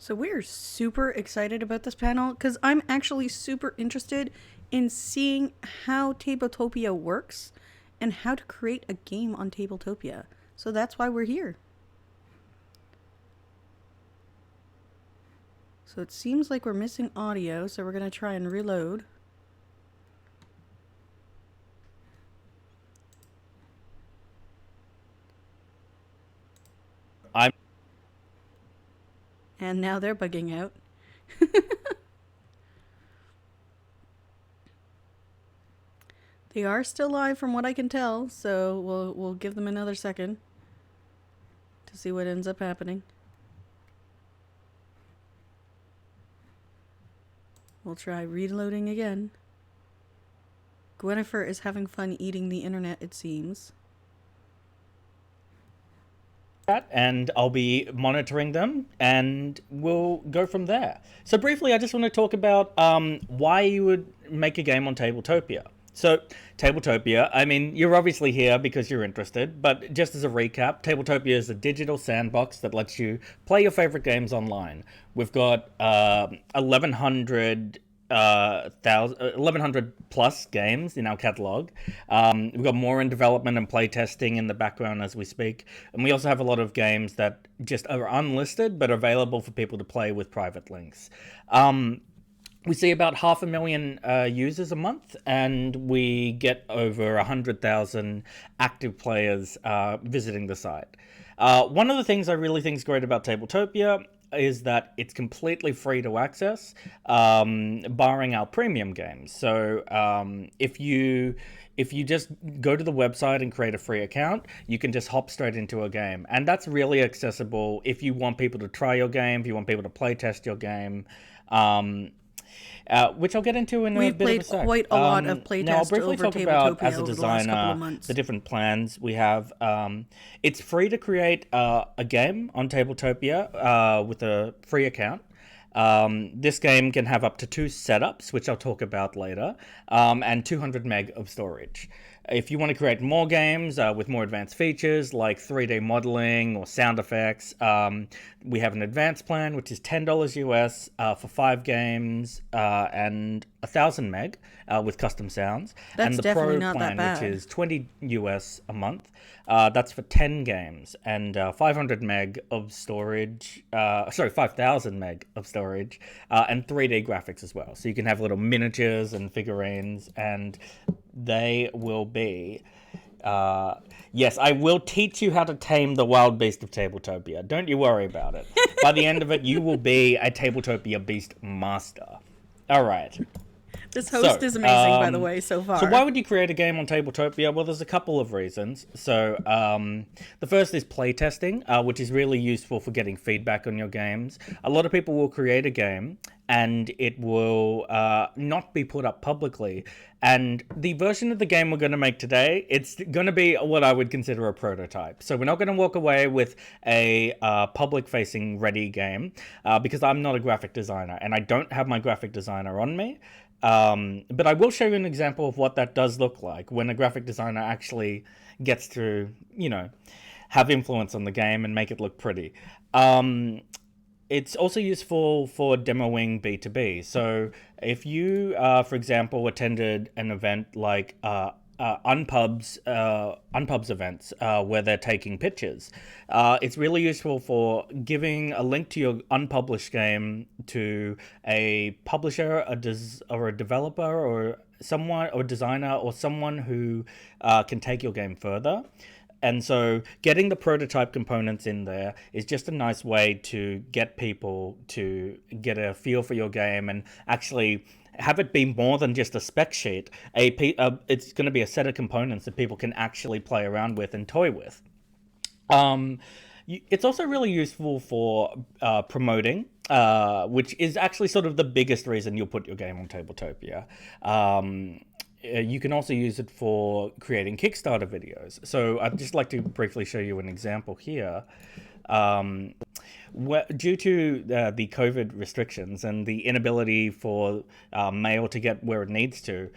So we're super excited about this panel because I'm actually super interested in seeing how Tabletopia works and how to create a game on Tabletopia. So that's why we're here. So it seems like we're missing audio, so we're going to try and reload. And now they're bugging out. They are still live from what I can tell, so we'll give them another second to see what ends up happening. We'll try reloading again. Gwennifer is having fun eating the internet, it seems. And I'll be monitoring them, and we'll go from there. So briefly, I just want to talk about why you would make a game on Tabletopia. So Tabletopia, I mean, you're obviously here because you're interested, but just as a recap, Tabletopia is a digital sandbox that lets you play your favorite games online. We've got 1,100 plus games in our catalog. We've got more in development and playtesting in the background as we speak. And we also have a lot of games that just are unlisted but available for people to play with private links. We see about 500,000 users a month, and we get over 100,000 active players visiting the site. One of the things I really think is great about Tabletopia is that it's completely free to access, barring our premium games. So if you just go to the website and create a free account, you can just hop straight into a game. And that's really accessible if you want people to try your game, if you want people to play test your game. Which I'll get into in a bit of a sec. We've played quite a lot of playtest now I'll briefly over talk Tabletopia about, as a over the last couple designer, of months. the different plans we have. It's free to create a game on Tabletopia with a free account. This game can have up to 2 setups, which I'll talk about later, and 200 meg of storage. If you want to create more games with more advanced features like 3D modeling or sound effects, we have an advanced plan, which is $10 US for 5 games and 1,000 meg with custom sounds. That's and the definitely Pro not plan, that which bad. is $20 US a month. That's for 10 games and 500 meg of storage. 5,000 meg of storage and 3D graphics as well. So you can have little miniatures and figurines, and they will be... yes, I will teach you how to tame the wild beast of Tabletopia. Don't you worry about it. By the end of it, you will be a Tabletopia beast master. All right. This host is amazing, by the way, so far. So why would you create a game on Tabletopia? Well, there's a couple of reasons. So the first is playtesting, which is really useful for getting feedback on your games. A lot of people will create a game and it will not be put up publicly. And the version of the game we're going to make today, it's going to be what I would consider a prototype. So we're not going to walk away with a public-facing ready game because I'm not a graphic designer and I don't have my graphic designer on me. But I will show you an example of what that does look like when a graphic designer actually gets to, have influence on the game and make it look pretty. It's also useful for demoing B2B. So if you, for example, attended an event like Unpub's events where they're taking pictures, it's really useful for giving a link to your unpublished game to a publisher, or a developer, or someone, or designer, or someone who can take your game further. And so getting the prototype components in there is just a nice way to get people to get a feel for your game and actually have it be more than just a spec sheet. It's going to be a set of components that people can actually play around with and toy with. It's also really useful for promoting, which is actually sort of the biggest reason you'll put your game on Tabletopia. You can also use it for creating Kickstarter videos. So I'd just like to briefly show you an example here. due to the COVID restrictions and the inability for mail to get where it needs to,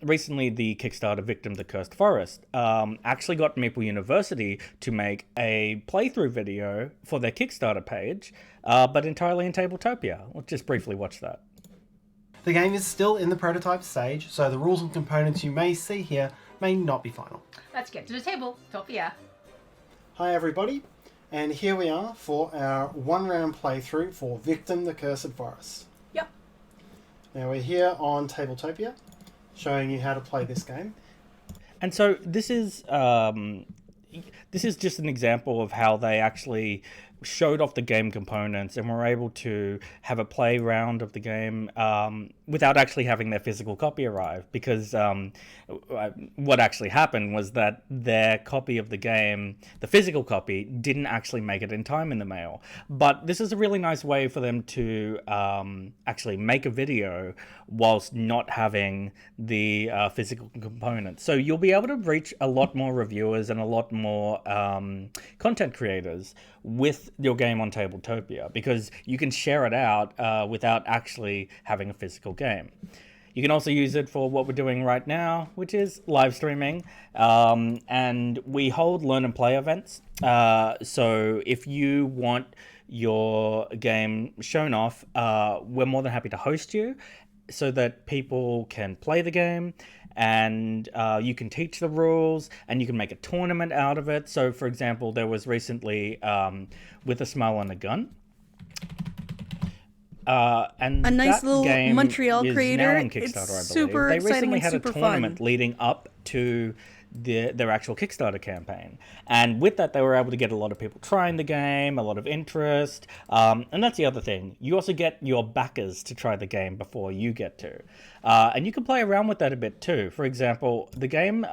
recently the Kickstarter Victim the Cursed Forest actually got Maple University to make a playthrough video for their Kickstarter page, but entirely in Tabletopia. Let's just briefly watch that. The game is still in the prototype stage, so the rules and components you may see here may not be final. Let's get to the Tabletopia. Hi everybody, and here we are for our one-round playthrough for Victim the Cursed Forest. Yep. Now we're here on Tabletopia, showing you how to play this game. And so this is just an example of how they actually showed off the game components and were able to have a play round of the game without actually having their physical copy arrive, because what actually happened was that their copy of the game, the physical copy, didn't actually make it in time in the mail. But this is a really nice way for them to actually make a video whilst not having the physical components. So you'll be able to reach a lot more reviewers and a lot more content creators with your game on Tabletopia, because you can share it out without actually having a physical game. You can also use it for what we're doing right now, which is live streaming, and we hold learn and play events. So if you want your game shown off, we're more than happy to host you so that people can play the game, and you can teach the rules, and you can make a tournament out of it. So, for example, there was recently With a Smile and a Gun. And a nice that little game Montreal is creator. now on Kickstarter, It's I believe. super They exciting recently and had super a tournament fun. leading up to their actual Kickstarter campaign, and with that they were able to get a lot of people trying the game, a lot of interest, and that's the other thing. You also get your backers to try the game before you get to, and you can play around with that a bit too. For example, the game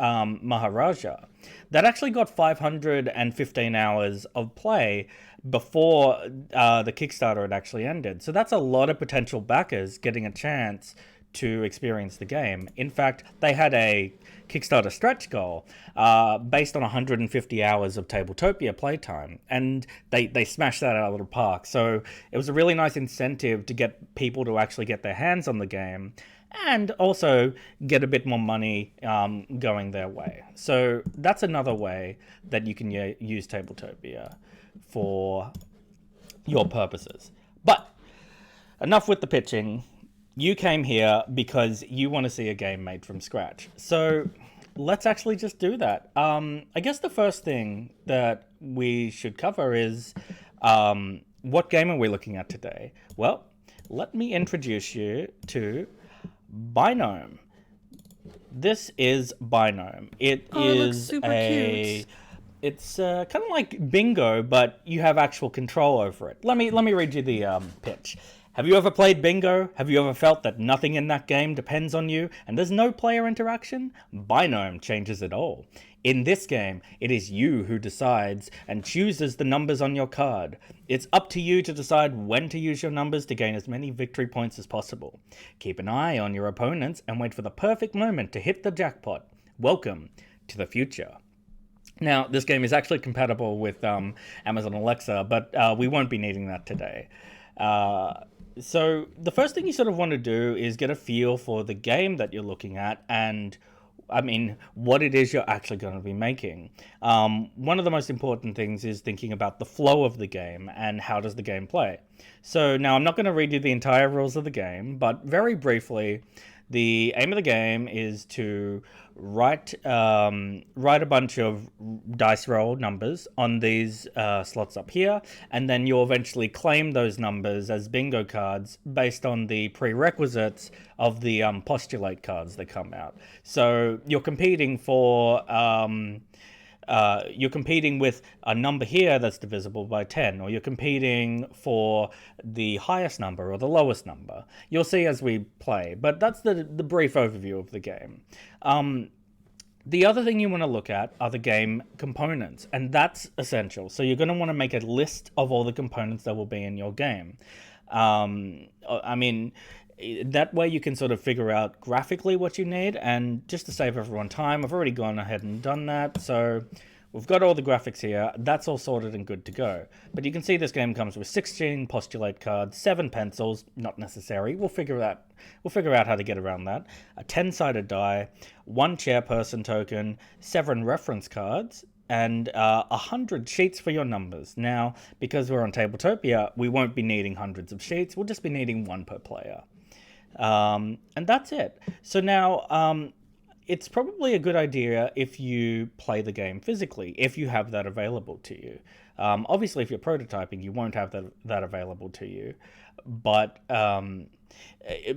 Maharaja, that actually got 515 hours of play before the Kickstarter had actually ended. So that's a lot of potential backers getting a chance to experience the game. In fact, they had a Kickstarter stretch goal based on 150 hours of Tabletopia playtime, and they smashed that out of the park. So it was a really nice incentive to get people to actually get their hands on the game and also get a bit more money going their way. So that's another way that you can use Tabletopia for your purposes. But enough with the pitching. You came here because you want to see a game made from scratch. So let's actually just do that. I guess the first thing that we should cover is what game are we looking at today? Well, let me introduce you to Binome. This is Binome. It looks super cute. It's kind of like Bingo, but you have actual control over it. Let me read you the pitch. Have you ever played Bingo? Have you ever felt that nothing in that game depends on you and there's no player interaction? Binome changes it all. In this game, it is you who decides and chooses the numbers on your card. It's up to you to decide when to use your numbers to gain as many victory points as possible. Keep an eye on your opponents and wait for the perfect moment to hit the jackpot. Welcome to the future. Now, this game is actually compatible with Amazon Alexa, but we won't be needing that today. So the first thing you sort of want to do is get a feel for the game that you're looking at and, what it is you're actually going to be making. One of the most important things is thinking about the flow of the game and how does the game play. So now I'm not going to read you the entire rules of the game, but very briefly, the aim of the game is to write a bunch of dice roll numbers on these slots up here, and then you'll eventually claim those numbers as bingo cards based on the prerequisites of the postulate cards that come out. So you're competing for you're competing with a number here that's divisible by 10, or you're competing for the highest number or the lowest number. You'll see as we play, but that's the brief overview of the game. The other thing you want to look at are the game components, and that's essential. So you're going to want to make a list of all the components that will be in your game. That way you can sort of figure out graphically what you need, and just to save everyone time, I've already gone ahead and done that. So we've got all the graphics here. That's all sorted and good to go. But you can see this game comes with 16 postulate cards, 7 pencils, not necessary. We'll figure out how to get around that. A 10-sided die, 1 chairperson token, 7 reference cards, and 100 sheets for your numbers. Now, because we're on Tabletopia, we won't be needing hundreds of sheets. We'll just be needing 1 per player. And that's it. So now, it's probably a good idea if you play the game physically, if you have that available to you. Obviously, if you're prototyping, you won't have that available to you. But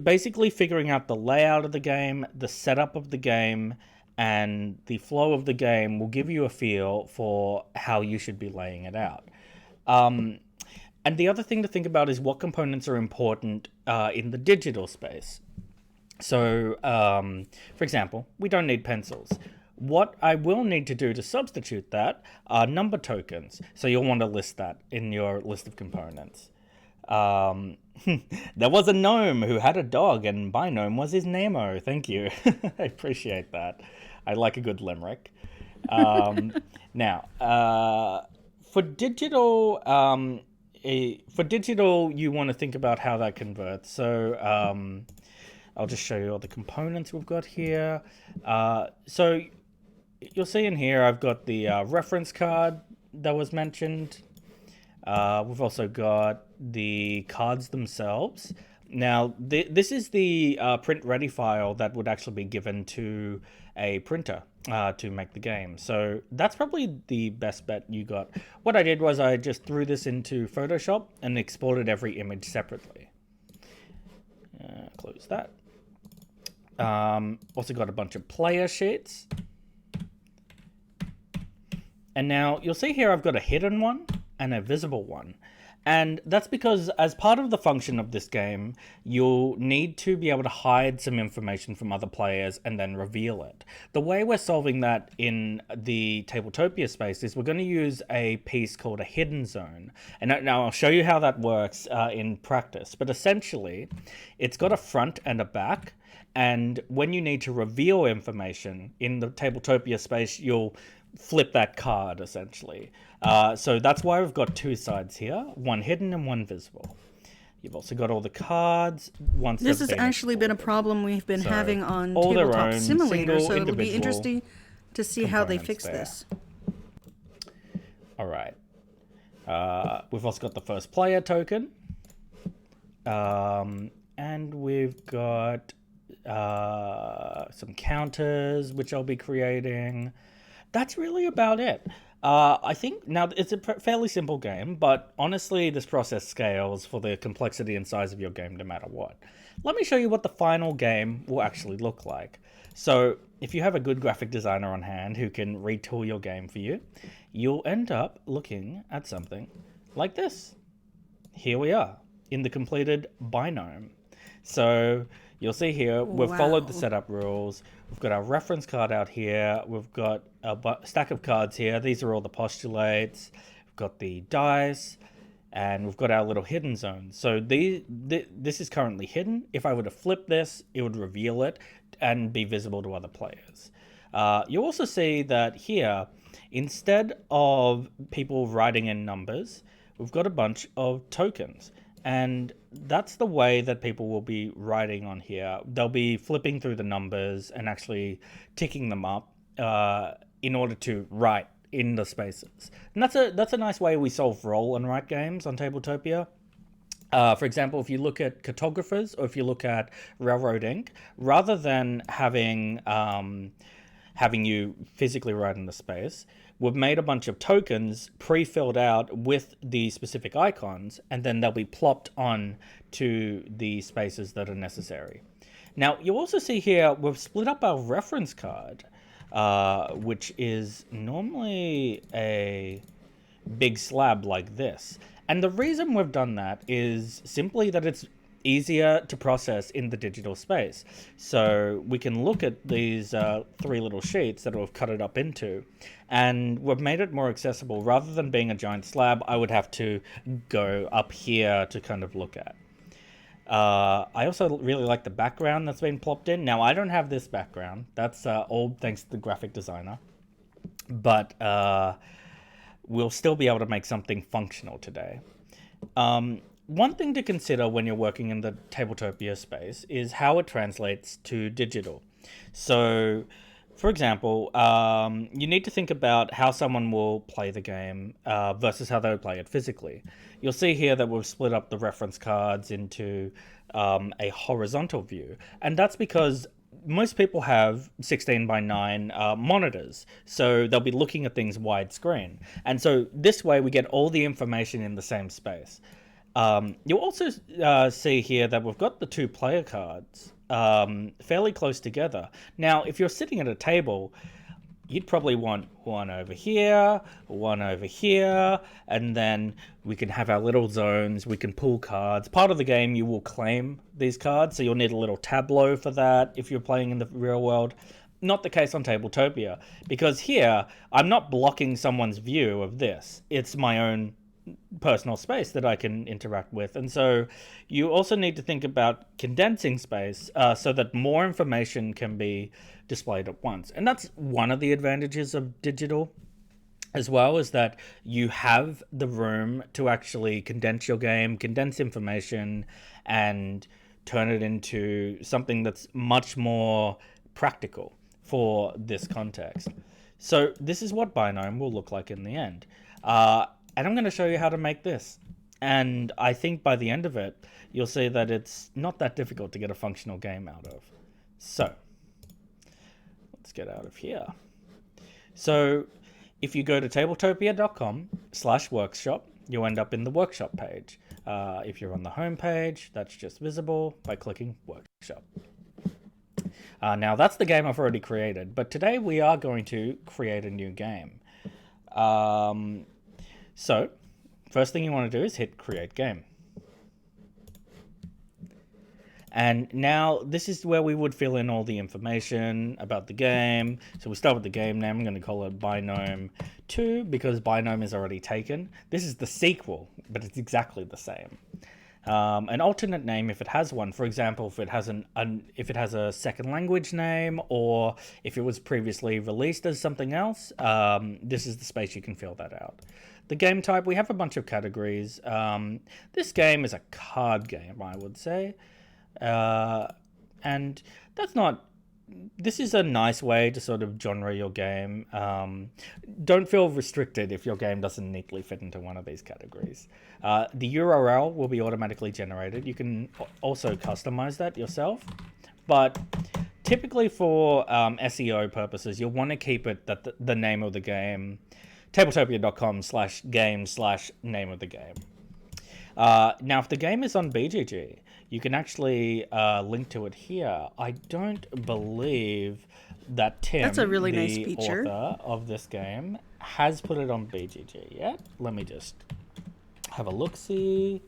basically figuring out the layout of the game, the setup of the game, and the flow of the game will give you a feel for how you should be laying it out. And the other thing to think about is what components are important in the digital space. So, for example, we don't need pencils. What I will need to do to substitute that are number tokens. So you'll want to list that in your list of components. There was a gnome who had a dog, and my gnome was his Nemo. Thank you. I appreciate that. I like a good limerick. Now, for digital, you want to think about how that converts. So, I'll just show you all the components we've got here. So you'll see in here I've got the reference card that was mentioned. We've also got the cards themselves. Now, this is the print-ready file that would actually be given to a printer to make the game. So that's probably the best bet you got. What I did was I just threw this into Photoshop and exported every image separately. Close that. Also got a bunch of player sheets. And now you'll see here I've got a hidden one and a visible one. And that's because as part of the function of this game, you'll need to be able to hide some information from other players and then reveal it. The way we're solving that in the Tabletopia space is we're going to use a piece called a hidden zone. And now I'll show you how that works in practice. But essentially, it's got a front and a back. And when you need to reveal information in the Tabletopia space, you'll flip that card, essentially. So that's why we've got 2 sides here, one hidden and one visible. You've also got all the cards. This has actually been a problem we've been having on all their Tabletop own Simulator, so single it'll be individual interesting to see how they fix components this. All right. We've also got the first player token. And we've got some counters, which I'll be creating. That's really about it. I think now it's a fairly simple game, but honestly, this process scales for the complexity and size of your game no matter what. Let me show you what the final game will actually look like. So if you have a good graphic designer on hand who can retool your game for you, you'll end up looking at something like this. Here we are in the completed binome. So you'll see here, we've followed the setup rules. We've got our reference card out here. We've got a stack of cards here. These are all the postulates. We've got the dice, and we've got our little hidden zone. So this is currently hidden. If I were to flip this, it would reveal it and be visible to other players. You'll also see that here, instead of people writing in numbers, we've got a bunch of tokens. And that's the way that people will be writing on here. They'll be flipping through the numbers and actually ticking them up in order to write in the spaces. And that's a nice way we solve roll and write games on Tabletopia. For example, if you look at cartographers or if you look at Railroad Ink, rather than having you physically write in the space, we've made a bunch of tokens pre-filled out with the specific icons, and then they'll be plopped on to the spaces that are necessary. Now, you'll also see here, we've split up our reference card, which is normally a big slab like this. And the reason we've done that is simply that it's easier to process in the digital space. So we can look at these 3 little sheets that we've cut it up into, and we've made it more accessible. Rather than being a giant slab, I would have to go up here to kind of look at. I also really like the background that's been plopped in. Now, I don't have this background. That's all thanks to the graphic designer. but we'll still be able to make something functional today. One thing to consider when you're working in the Tabletopia space is how it translates to digital. So, for example, you need to think about how someone will play the game versus how they would play it physically. You'll see here that we've split up the reference cards into a horizontal view, and that's because most people have 16 by 9 monitors, so they'll be looking at things widescreen. And so this way we get all the information in the same space. You'll also see here that we've got the 2 player cards fairly close together. Now, if you're sitting at a table, you'd probably want one over here, and then we can have our little zones. We can pull cards. Part of the game, you will claim these cards, so you'll need a little tableau for that if you're playing in the real world. Not the case on Tabletopia, because here, I'm not blocking someone's view of this. It's my own personal space that I can interact with. And so you also need to think about condensing space so that more information can be displayed at once. And that's one of the advantages of digital as well, is that you have the room to actually condense your game, condense information, and turn it into something that's much more practical for this context. So this is what Binome will look like in the end. And I'm going to show you how to make this. And I think by the end of it, you'll see that it's not that difficult to get a functional game out of. So, let's get out of here. So, if you go to tabletopia.com/workshop, you'll end up in the workshop page. If you're on the home page, that's just visible by clicking workshop. Now, that's the game I've already created, but today we are going to create a new game. So, first thing you want to do is hit create game. And now this is where we would fill in all the information about the game. So we start with the game name. I'm going to call it Binome 2 because Binome is already taken. This is the sequel, but it's exactly the same. An alternate name if it has one. For example, if it has if it has a second language name, or if it was previously released as something else, this is the space you can fill that out. The game type, we have a bunch of categories. This game is a card game, I would say. And that's not... This is a nice way to sort of genre your game. Don't feel restricted if your game doesn't neatly fit into one of these categories. The URL will be automatically generated. You can also customize that yourself. But typically for SEO purposes, you'll want to keep it that the name of the game... tabletopia.com/game/name of the game. Now, if the game is on BGG, you can actually link to it here. I don't believe that Tim, That's a really the nice feature. author of this game, has put it on BGG yet. Let me just have a look-see.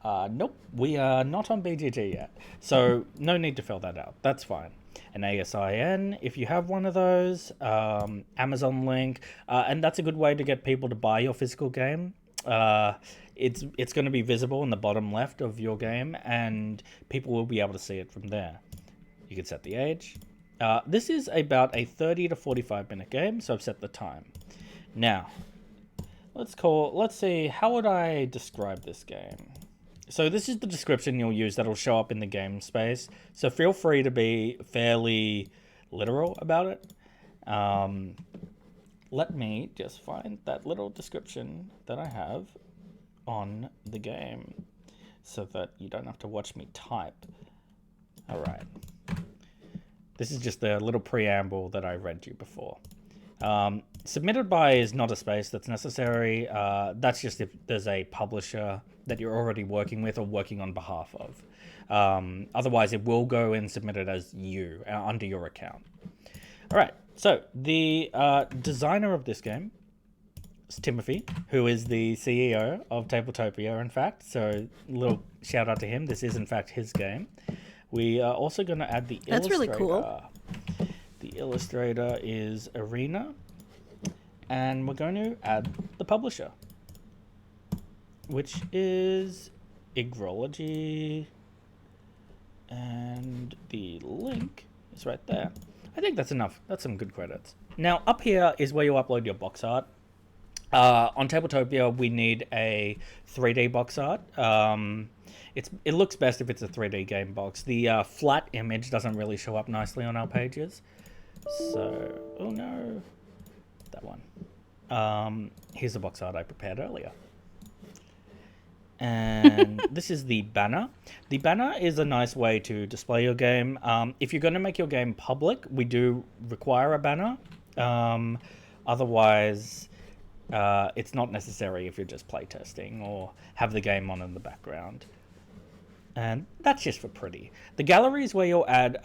Nope, we are not on BGG yet. So no need to fill that out. That's fine. An ASIN, if you have one of those, Amazon link, and that's a good way to get people to buy your physical game. It's going to be visible in the bottom left of your game, and people will be able to see it from there. You can set the age. This is about a 30 to 45 minute game, so I've set the time. Now, let's see, how would I describe this game? So this is the description you'll use that'll show up in the game space. So feel free to be fairly literal about it. Let me just find that little description that I have on the game so that you don't have to watch me type. All right. This is just a little preamble that I read you before. Submitted by is not a space that's necessary. That's just if there's a publisher that you're already working with or working on behalf of. Otherwise, it will go and submit it as you, under your account. All right, so the designer of this game is Timothy, who is the CEO of Tabletopia, in fact. So a little shout out to him. This is, in fact, his game. We are also going to add the illustrator. That's really cool. The illustrator is Arena. And we're going to add the publisher, which is Igrology. And the link is right there. I think that's enough. That's some good credits. Now, up here is where you upload your box art. On Tabletopia, we need a 3D box art. It looks best if it's a 3D game box. The flat image doesn't really show up nicely on our pages. So, oh no, that one. Here's the box art I prepared earlier. And this is the banner. The banner is a nice way to display your game. If you're going to make your game public, we do require a banner. Otherwise, it's not necessary if you're just playtesting or have the game on in the background. And that's just for pretty. The gallery is where you'll add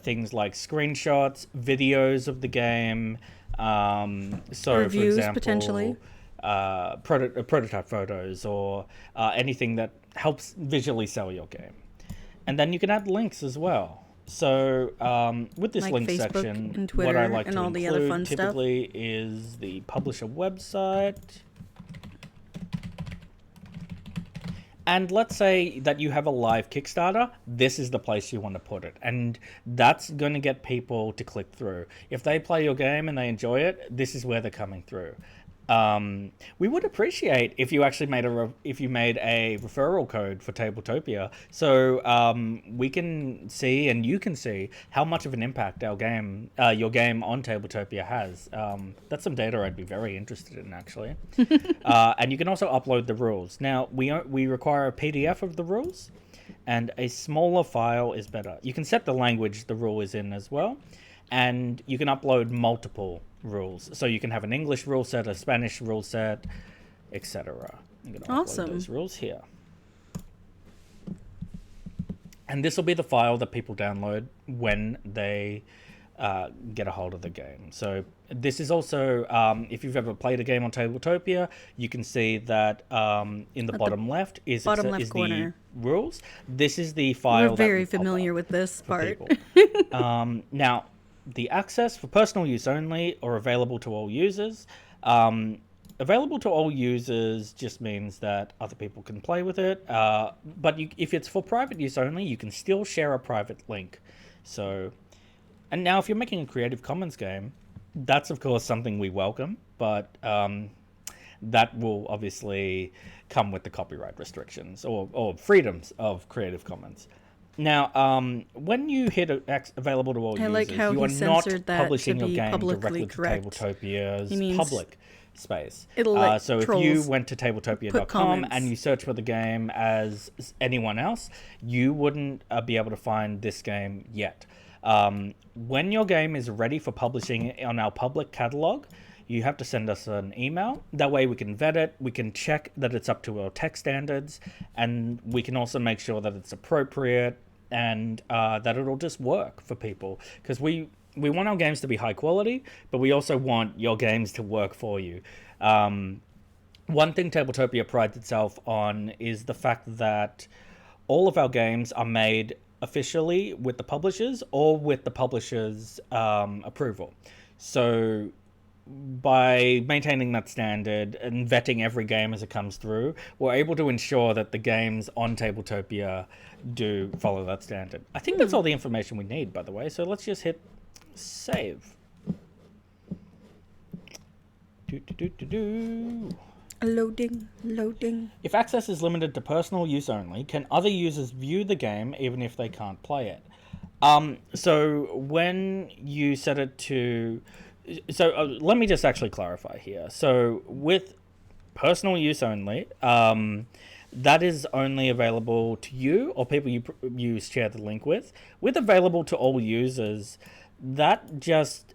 things like screenshots, videos of the game. So, Reviews, for example, potentially. Prototype photos or anything that helps visually sell your game. And then you can add links as well. So with this Like link Facebook section, and Twitter what I like and to all the include other fun stuff. typically is the publisher website. And let's say that you have a live Kickstarter, this is the place you want to put it. And that's going to get people to click through. If they play your game and they enjoy it, this is where they're coming through. We would appreciate if you actually made a referral code for Tabletopia, so we can see and you can see how much of an impact your game on Tabletopia has. That's some data I'd be very interested in, actually. And you can also upload the rules. Now we require a PDF of the rules, and a smaller file is better. You can set the language the rule is in as well, and you can upload multiple rules. So you can have an English rule set, a Spanish rule set, etc. I'm going to upload those rules here. And this will be the file that people download when they get a hold of the game. So this is also, if you've ever played a game on Tabletopia, you can see that in the bottom left is the rules. This is the file. We're very familiar with this part. Now, the access for personal use only or available to all users. Available to all users just means that other people can play with it. But if it's for private use only, you can still share a private link. So, and now if you're making a Creative Commons game, that's of course something we welcome, but that will obviously come with the copyright restrictions or freedoms of Creative Commons. Now, when you hit available to all users, you are not publishing your game directly to Tabletopia's public space. So if you went to tabletopia.com and you search for the game as anyone else, you wouldn't be able to find this game yet. When your game is ready for publishing on our public catalog, you have to send us an email. That way we can vet it, we can check that it's up to our tech standards, and we can also make sure that it's appropriate and that it'll just work for people. Because we want our games to be high quality, but we also want your games to work for you. One thing Tabletopia prides itself on is the fact that all of our games are made officially with the publishers or with the publishers' approval. So by maintaining that standard and vetting every game as it comes through, we're able to ensure that the games on Tabletopia do follow that standard. I think that's all the information we need, by the way, so let's just hit save. Loading. If access is limited to personal use only, can other users view the game even if they can't play it? So when you set it to... So let me just actually clarify here. So with personal use only, that is only available to you or people you share the link with. With available to all users, that just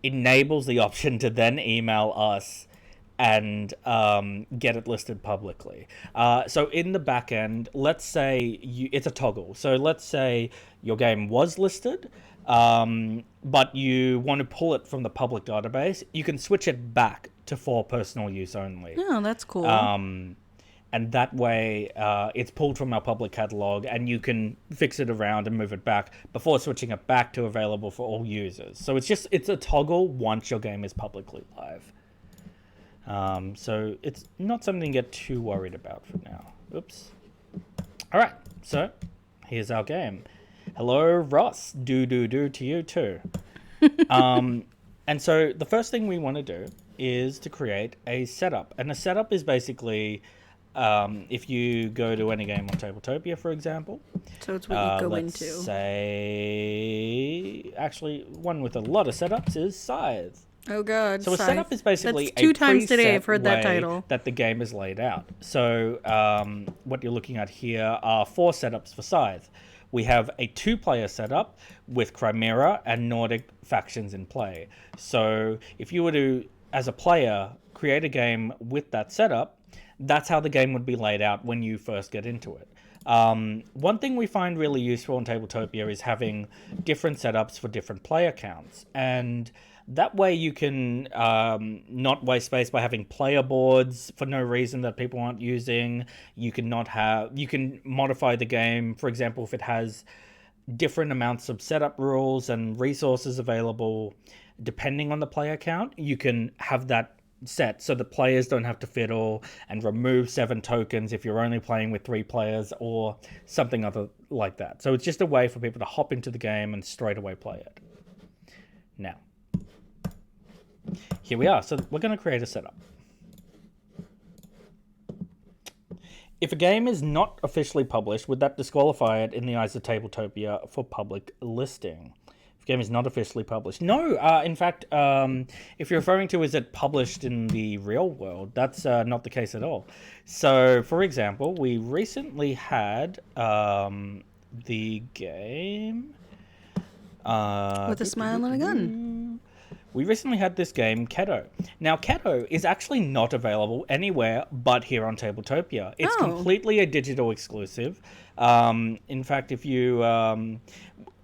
enables the option to then email us and get it listed publicly. So in the back end, let's say it's a toggle. So let's say your game was listed, but you want to pull it from the public database. You can switch it back to for personal use only. Oh, that's cool. And that way it's pulled from our public catalog and you can fix it around and move it back before switching it back to available for all users. So it's a toggle once your game is publicly live. So it's not something to get too worried about for now. Oops. All right, so here's our game. Hello, Ross. Do to you too. And so the first thing we want to do is to create a setup. And a setup is basically, if you go to any game on Tabletopia, for example. So it's what you go let's into. say, actually, one with a lot of setups is Scythe. Oh god. So a Scythe. setup is basically That's two a times today I've preset heard that way title. that the game is laid out. So what you're looking at here are 4 setups for Scythe. We have a 2-player setup with Chimera and Nordic factions in play. So if you were to, as a player, create a game with that setup, that's how the game would be laid out when you first get into it. One thing we find really useful in Tabletopia is having different setups for different player counts. And that way you can not waste space by having player boards for no reason that people aren't using. You can modify the game, for example, if it has different amounts of setup rules and resources available depending on the player count. You can have that set so the players don't have to fiddle and remove 7 tokens if you're only playing with 3 players or something other like that. So it's just a way for people to hop into the game and straight away play it. Now, here we are. So we're going to create a setup. If a game is not officially published, would that disqualify it in the eyes of Tabletopia for public listing? If a game is not officially published. No, in fact, if you're referring to is it published in the real world, that's not the case at all. So, for example, we recently had the game... With a smile and a gun. We recently had this game, Keto. Now, Keto is actually not available anywhere but here on Tabletopia. It's completely a digital exclusive. In fact, if you...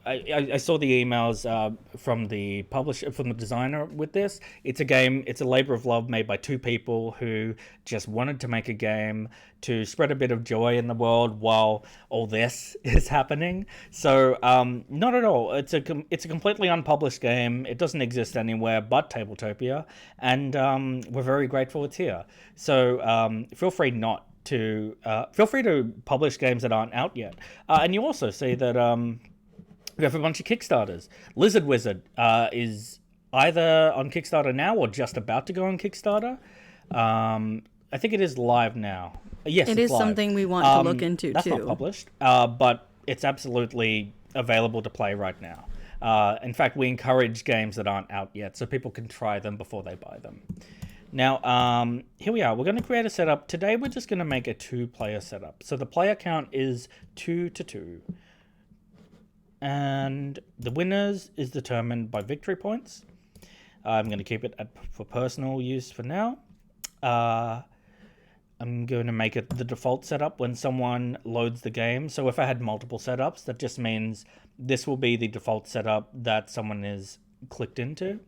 I saw the emails from the publisher, from the designer with this. It's a game, it's a labor of love made by 2 people who just wanted to make a game to spread a bit of joy in the world while all this is happening. So, not at all. It's a completely unpublished game. It doesn't exist anywhere but Tabletopia, and we're very grateful it's here. So, feel free to publish games that aren't out yet. And you also see that we have a bunch of Kickstarters. Lizard Wizard is either on Kickstarter now or just about to go on Kickstarter. I think it is live now. Yes, it is live. Something we want to look into, that's too. That's not published, but it's absolutely available to play right now. In fact, we encourage games that aren't out yet so people can try them before they buy them. Now, here we are. We're going to create a setup. Today, we're just going to make a 2-player setup. So the player count is 2 to 2. And the winners is determined by victory points. I'm going to keep it for personal use for now. I'm going to make it the default setup when someone loads the game. So if I had multiple setups, that just means this will be the default setup that someone is clicked into.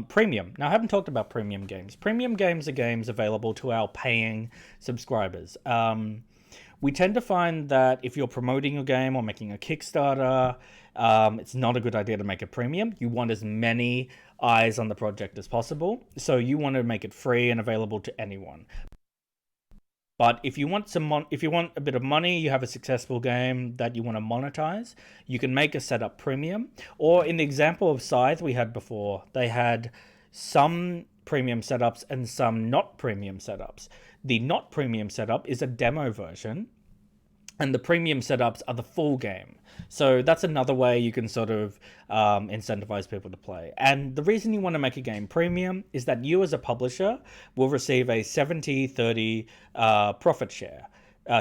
Premium. Now, I haven't talked about premium games. Premium games are games available to our paying subscribers. We tend to find that if you're promoting a game or making a Kickstarter, it's not a good idea to make it premium. You want as many eyes on the project as possible, so you want to make it free and available to anyone. But if you want if you want a bit of money, you have a successful game that you want to monetize, you can make a setup premium. Or in the example of Scythe we had before, they had some premium setups and some not premium setups. The not premium setup is a demo version, and the premium setups are the full game. So that's another way you can sort of incentivize people to play. And the reason you want to make a game premium is that you as a publisher will receive a 70-30 profit share.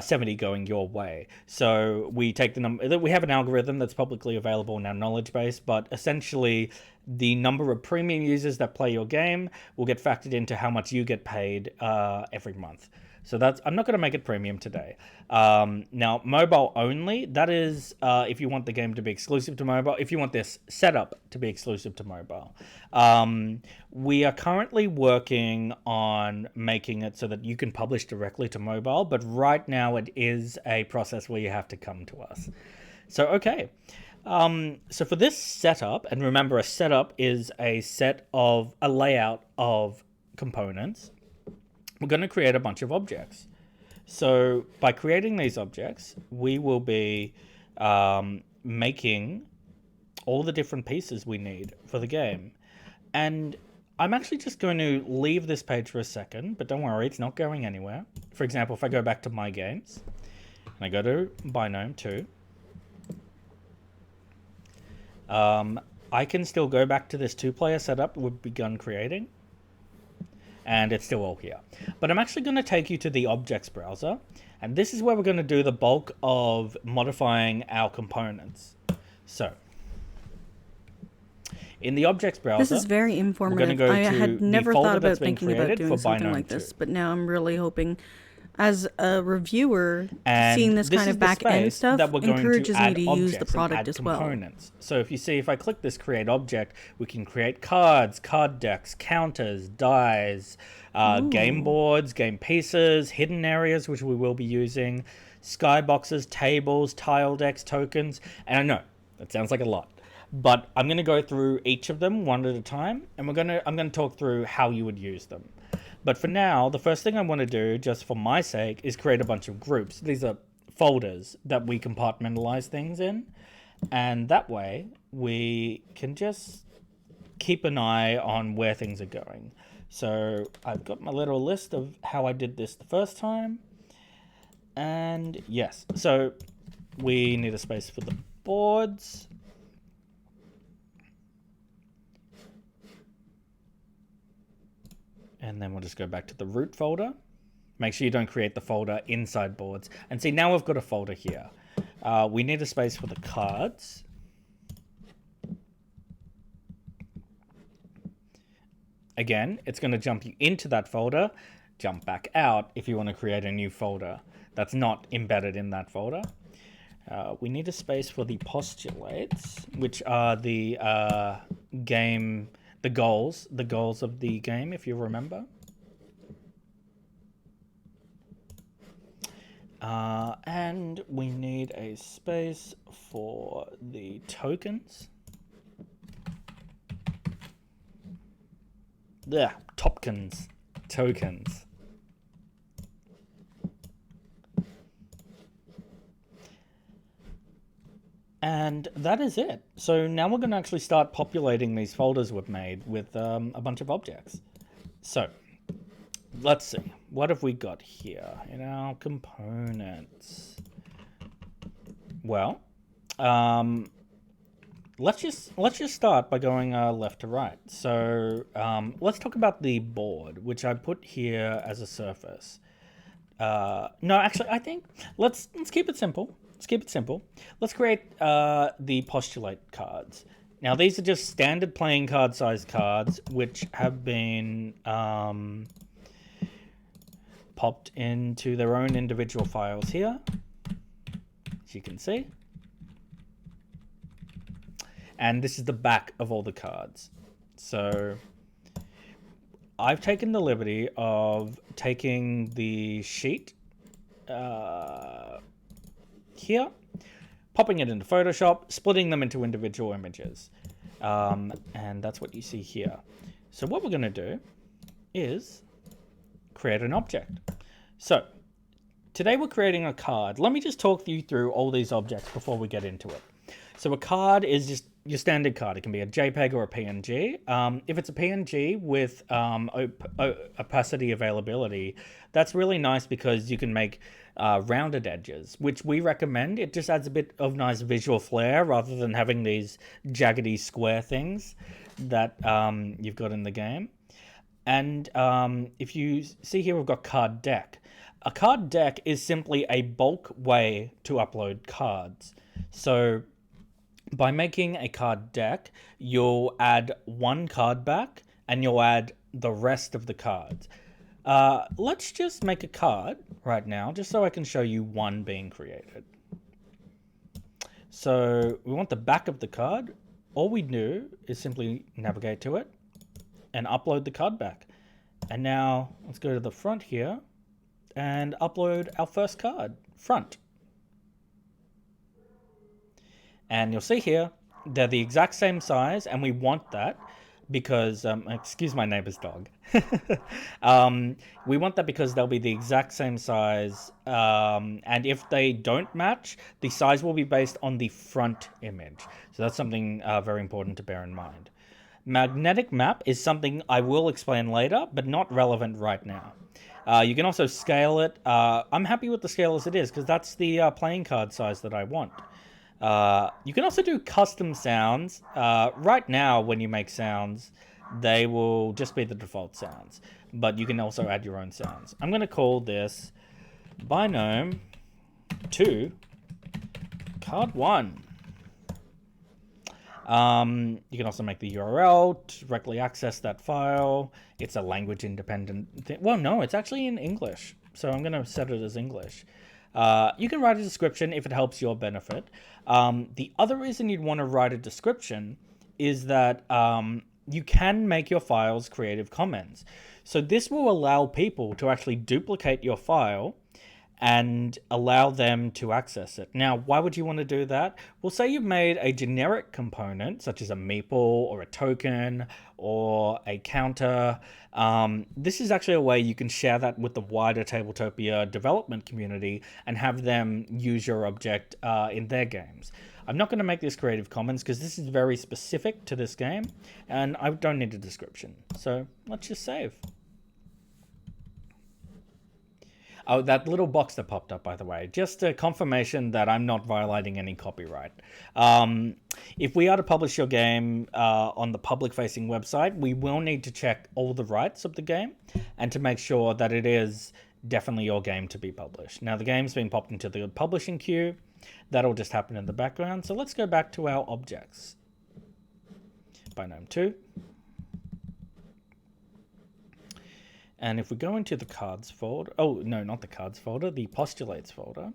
70 going your way. So we take the number. We have an algorithm that's publicly available in our knowledge base, but essentially the number of premium users that play your game will get factored into how much you get paid every month. So I'm not going to make it premium today. Now, mobile only, that is if you want the game to be exclusive to mobile, if you want this setup to be exclusive to mobile. We are currently working on making it so that you can publish directly to mobile, but right now it is a process where you have to come to us. So, okay. So for this setup, and remember a setup is a layout of components, we're going to create a bunch of objects. So by creating these objects, we will be making all the different pieces we need for the game. And I'm actually just going to leave this page for a second, but don't worry, it's not going anywhere. For example, if I go back to my games, and I go to Binome 2, I can still go back to this 2-player setup we've begun creating, and it's still all here. But I'm actually going to take you to the objects browser, and this is where we're going to do the bulk of modifying our components. So, in the objects browser, This is very informative. go I to had the never folder thought about that's been thinking about created doing for something Binome like this, 2. but now I'm really hoping, as a reviewer, And seeing this kind is of the back end space stuff that we're going encourages to me add to use the objects and product add as well. components. So if you see, if I click this create object, we can create cards, card decks, counters, dies, game boards, game pieces, hidden areas, which we will be using, skyboxes, tables, tile decks, tokens. And I know that sounds like a lot, but I'm going to go through each of them one at a time, and I'm going to talk through how you would use them. But for now, the first thing I want to do, just for my sake, is create a bunch of groups. These are folders that we compartmentalize things in, and that way we can just keep an eye on where things are going. So I've got my little list of how I did this the first time, and yes, so we need a space for the boards. And then we'll just go back to the root folder. Make sure you don't create the folder inside boards. And see, now we've got a folder here. We need a space for the cards. Again, it's going to jump you into that folder, jump back out if you want to create a new folder that's not embedded in that folder. We need a space for the postulates, which are the game... the goals of the game, if you remember. And we need a space for the tokens. Yeah, tokens. And that is it. So now we're going to actually start populating these folders we've made with a bunch of objects. So let's see. What have we got here in our components? Well, let's just start by going left to right. So let's talk about the board, which I put here as a surface. No, actually, I think let's keep it simple. Let's create the postulate cards. Now, these are just standard playing card size cards, which have been popped into their own individual files here, as you can see. And this is the back of all the cards. So I've taken the liberty of taking the sheet here, popping it into Photoshop, splitting them into individual images. And that's what you see here. So what we're going to do is create an object. So today we're creating a card. Let me just talk you through all these objects before we get into it. So a card is just your standard card. It can be a JPEG or a PNG. If it's a PNG with opacity availability, that's really nice because you can make rounded edges, which we recommend. It just adds a bit of nice visual flair rather than having these jaggedy square things that you've got in the game. And if you see here, we've got card deck. A card deck is simply a bulk way to upload cards. So by making a card deck, you'll add one card back and you'll add the rest of the cards. Let's just make a card right now, just so I can show you one being created. So we want the back of the card. All we do is simply navigate to it and upload the card back. And now let's go to the front here and upload our first card, front. And you'll see here, they're the exact same size, and we want that. because, excuse my neighbor's dog. We want that because they'll be the exact same size. And if they don't match, the size will be based on the front image. So that's something very important to bear in mind. Magnetic map is something I will explain later, but not relevant right now. You can also scale it. I'm happy with the scale as it is, because that's the playing card size that I want. You can also do custom sounds. Right now, when you make sounds, they will just be the default sounds. But you can also add your own sounds. I'm going to call this Binome 2 Card 1. You can also make the URL to directly access that file. It's a language independent thing. Well, no, it's actually in English. So I'm going to set it as English. You can write a description if it helps your benefit. The other reason you'd want to write a description is that you can make your files Creative Commons. So this will allow people to actually duplicate your file and allow them to access it. Now, why would you want to do that? Well, say you've made a generic component, such as a meeple or a token or a counter. This is actually a way you can share that with the wider Tabletopia development community and have them use your object in their games. I'm not going to make this Creative Commons because this is very specific to this game and I don't need a description. So let's just save. Oh, that little box that popped up, by the way, just a confirmation that I'm not violating any copyright. If we are to publish your game on the public-facing website, we will need to check all the rights of the game and to make sure that it is definitely your game to be published. Now, the game's been popped into the publishing queue. That'll just happen in the background. So let's go back to our objects. Binome 2. And if we go into the cards folder, oh, no, not the cards folder, the postulates folder.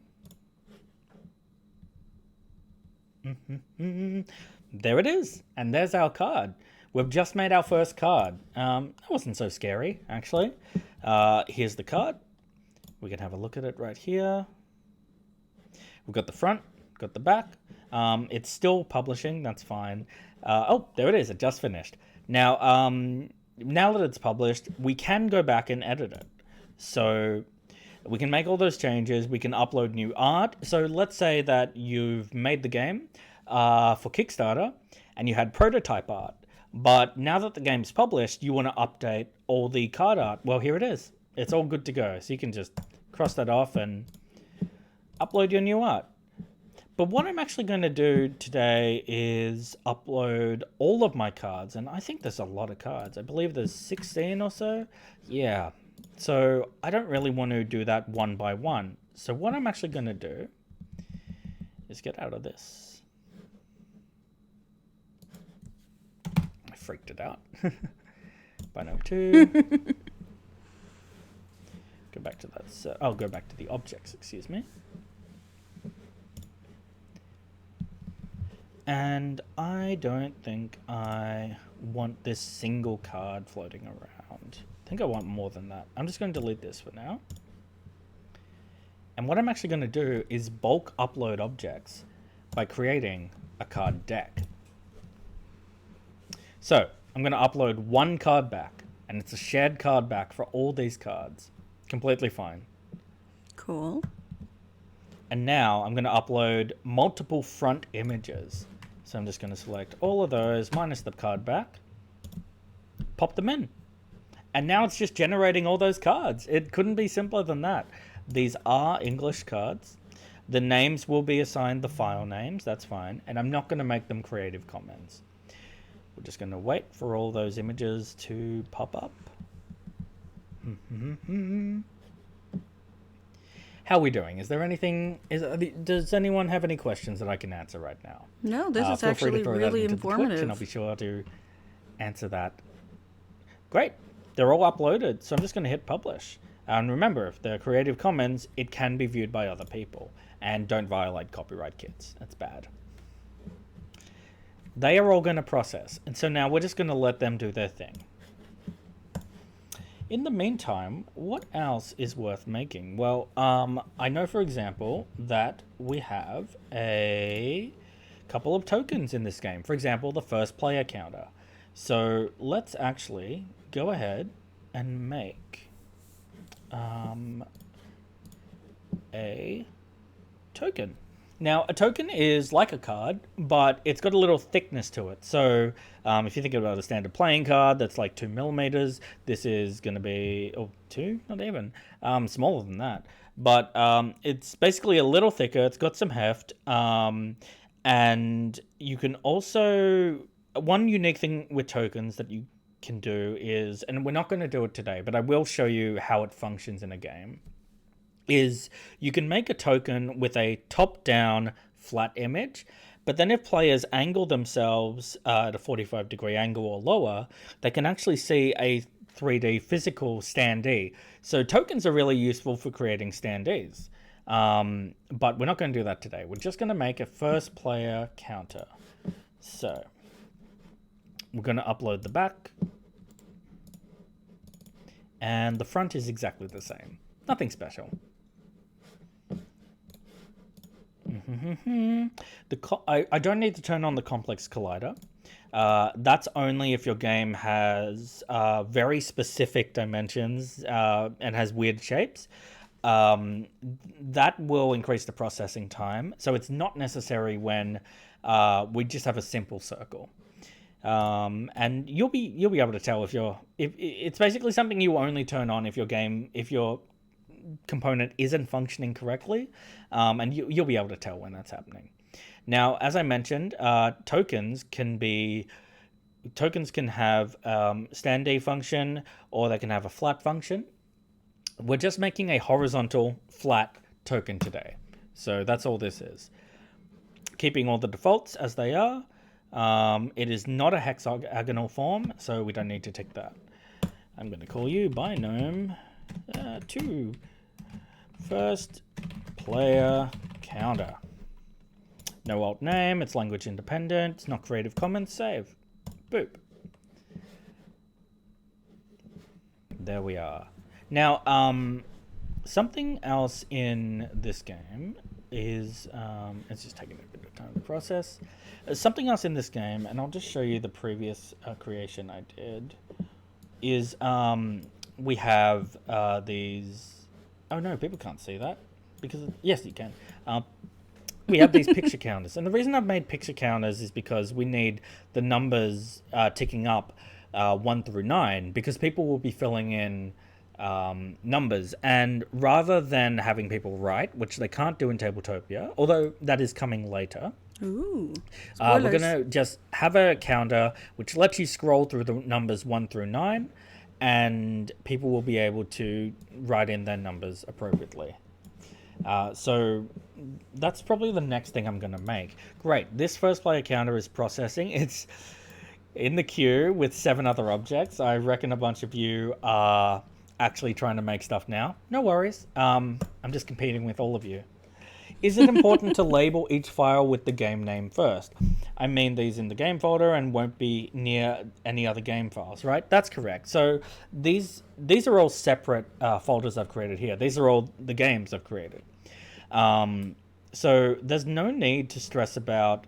There it is. And there's our card. We've just made our first card. That wasn't so scary, actually. Here's the card. We can have a look at it right here. We've got the front, got the back. It's still publishing, that's fine. Oh, there it is, it just finished. Now that it's published, we can go back and edit it. So we can make all those changes. We can upload new art. So let's say that you've made the game for Kickstarter and you had prototype art. But now that the game's published, you want to update all the card art. Well, here it is. It's all good to go. So you can just cross that off and upload your new art. But what I'm actually going to do today is upload all of my cards. And I think there's a lot of cards. I believe there's 16 or so. Yeah. So I don't really want to do that one by one. So what I'm actually going to do is get out of this. I freaked it out. Binome 2. Go back to that. I'll go back to the objects, excuse me. And I don't think I want this single card floating around. I think I want more than that. I'm just going to delete this for now. And what I'm actually going to do is bulk upload objects by creating a card deck. So I'm going to upload one card back, and it's a shared card back for all these cards. Completely fine. Cool. And now I'm going to upload multiple front images. So I'm just going to select all of those minus the card back, pop them in. And now it's just generating all those cards. It couldn't be simpler than that. These are English cards. The names will be assigned the file names. That's fine. And I'm not going to make them Creative Commons. We're just going to wait for all those images to pop up. How are we doing? Is there anything? Does anyone have any questions that I can answer right now? No, this is actually really informative. And I'll be sure to answer that. Great. They're all uploaded, so I'm just going to hit publish. And remember, if they're Creative Commons, it can be viewed by other people. And don't violate copyright, kids. That's bad. They are all going to process. And so now we're just going to let them do their thing. In the meantime, what else is worth making? Well, I know, for example, that we have a couple of tokens in this game. For example, the first player counter. So let's actually go ahead and make a token. Now, a token is like a card, but it's got a little thickness to it. So if you think about a standard playing card that's like 2 millimeters, this is going to be, oh, 2? Not even. Smaller than that. But it's basically a little thicker. It's got some heft. And you can also, one unique thing with tokens that you can do is, and we're not going to do it today, but I will show you how it functions in a game, is you can make a token with a top-down flat image, but then if players angle themselves at a 45-degree angle or lower, they can actually see a 3D physical standee. So tokens are really useful for creating standees. But we're not going to do that today. We're just going to make a first player counter. So we're going to upload the back. And the front is exactly the same. Nothing special. I don't need to turn on the complex collider. That's only if your game has very specific dimensions and has weird shapes. That will increase the processing time. So it's not necessary when we just have a simple circle. And you'll be able to tell if it's basically something you only turn on if your component isn't functioning correctly, and you'll be able to tell when that's happening. Now, as I mentioned, tokens can have standee function, or they can have a flat function. We're just making a horizontal flat token today, so that's all this is. Keeping all the defaults as they are. It is not a hexagonal form, so we don't need to tick that. I'm going to call you Binome 2. First player counter. No alt name, it's language independent, it's not Creative Commons, save. Boop. There we are. Now, something else in this game is, it's just taking a bit of time to process. Something else in this game, and I'll just show you the previous creation I did, is we have these... Oh no, people can't see that. Because, yes, you can. We have these picture counters. And the reason I've made picture counters is because we need the numbers ticking up 1 through 9, because people will be filling in numbers. And rather than having people write, which they can't do in Tabletopia, although that is coming later, Ooh, we're going to just have a counter which lets you scroll through the numbers 1 through 9, and people will be able to write in their numbers appropriately. So that's probably the next thing I'm going to make. Great, this first player counter is processing. It's in the queue with 7 other objects. I reckon a bunch of you are actually trying to make stuff now. No worries. I'm just competing with all of you. Is it important to label each file with the game name first? I mean these in the game folder and won't be near any other game files, right? That's correct. So these are all separate folders I've created here. These are all the games I've created. So there's no need to stress about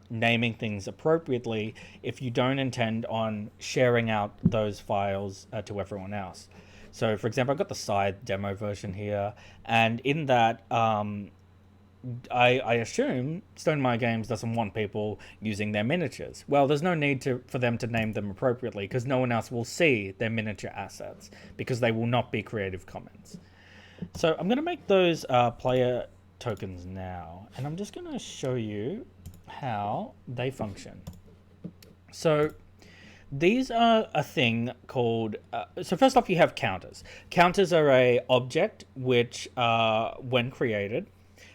naming things appropriately if you don't intend on sharing out those files to everyone else. So for example, I've got the Scythe demo version here, and in that I assume Stonemaier Games doesn't want people using their miniatures. Well, there's no need for them to name them appropriately, because no one else will see their miniature assets, because they will not be Creative Commons. So I'm going to make those player tokens now, and I'm just going to show you how they function. So these are a thing called... so first off, you have counters. Counters are a object which, when created,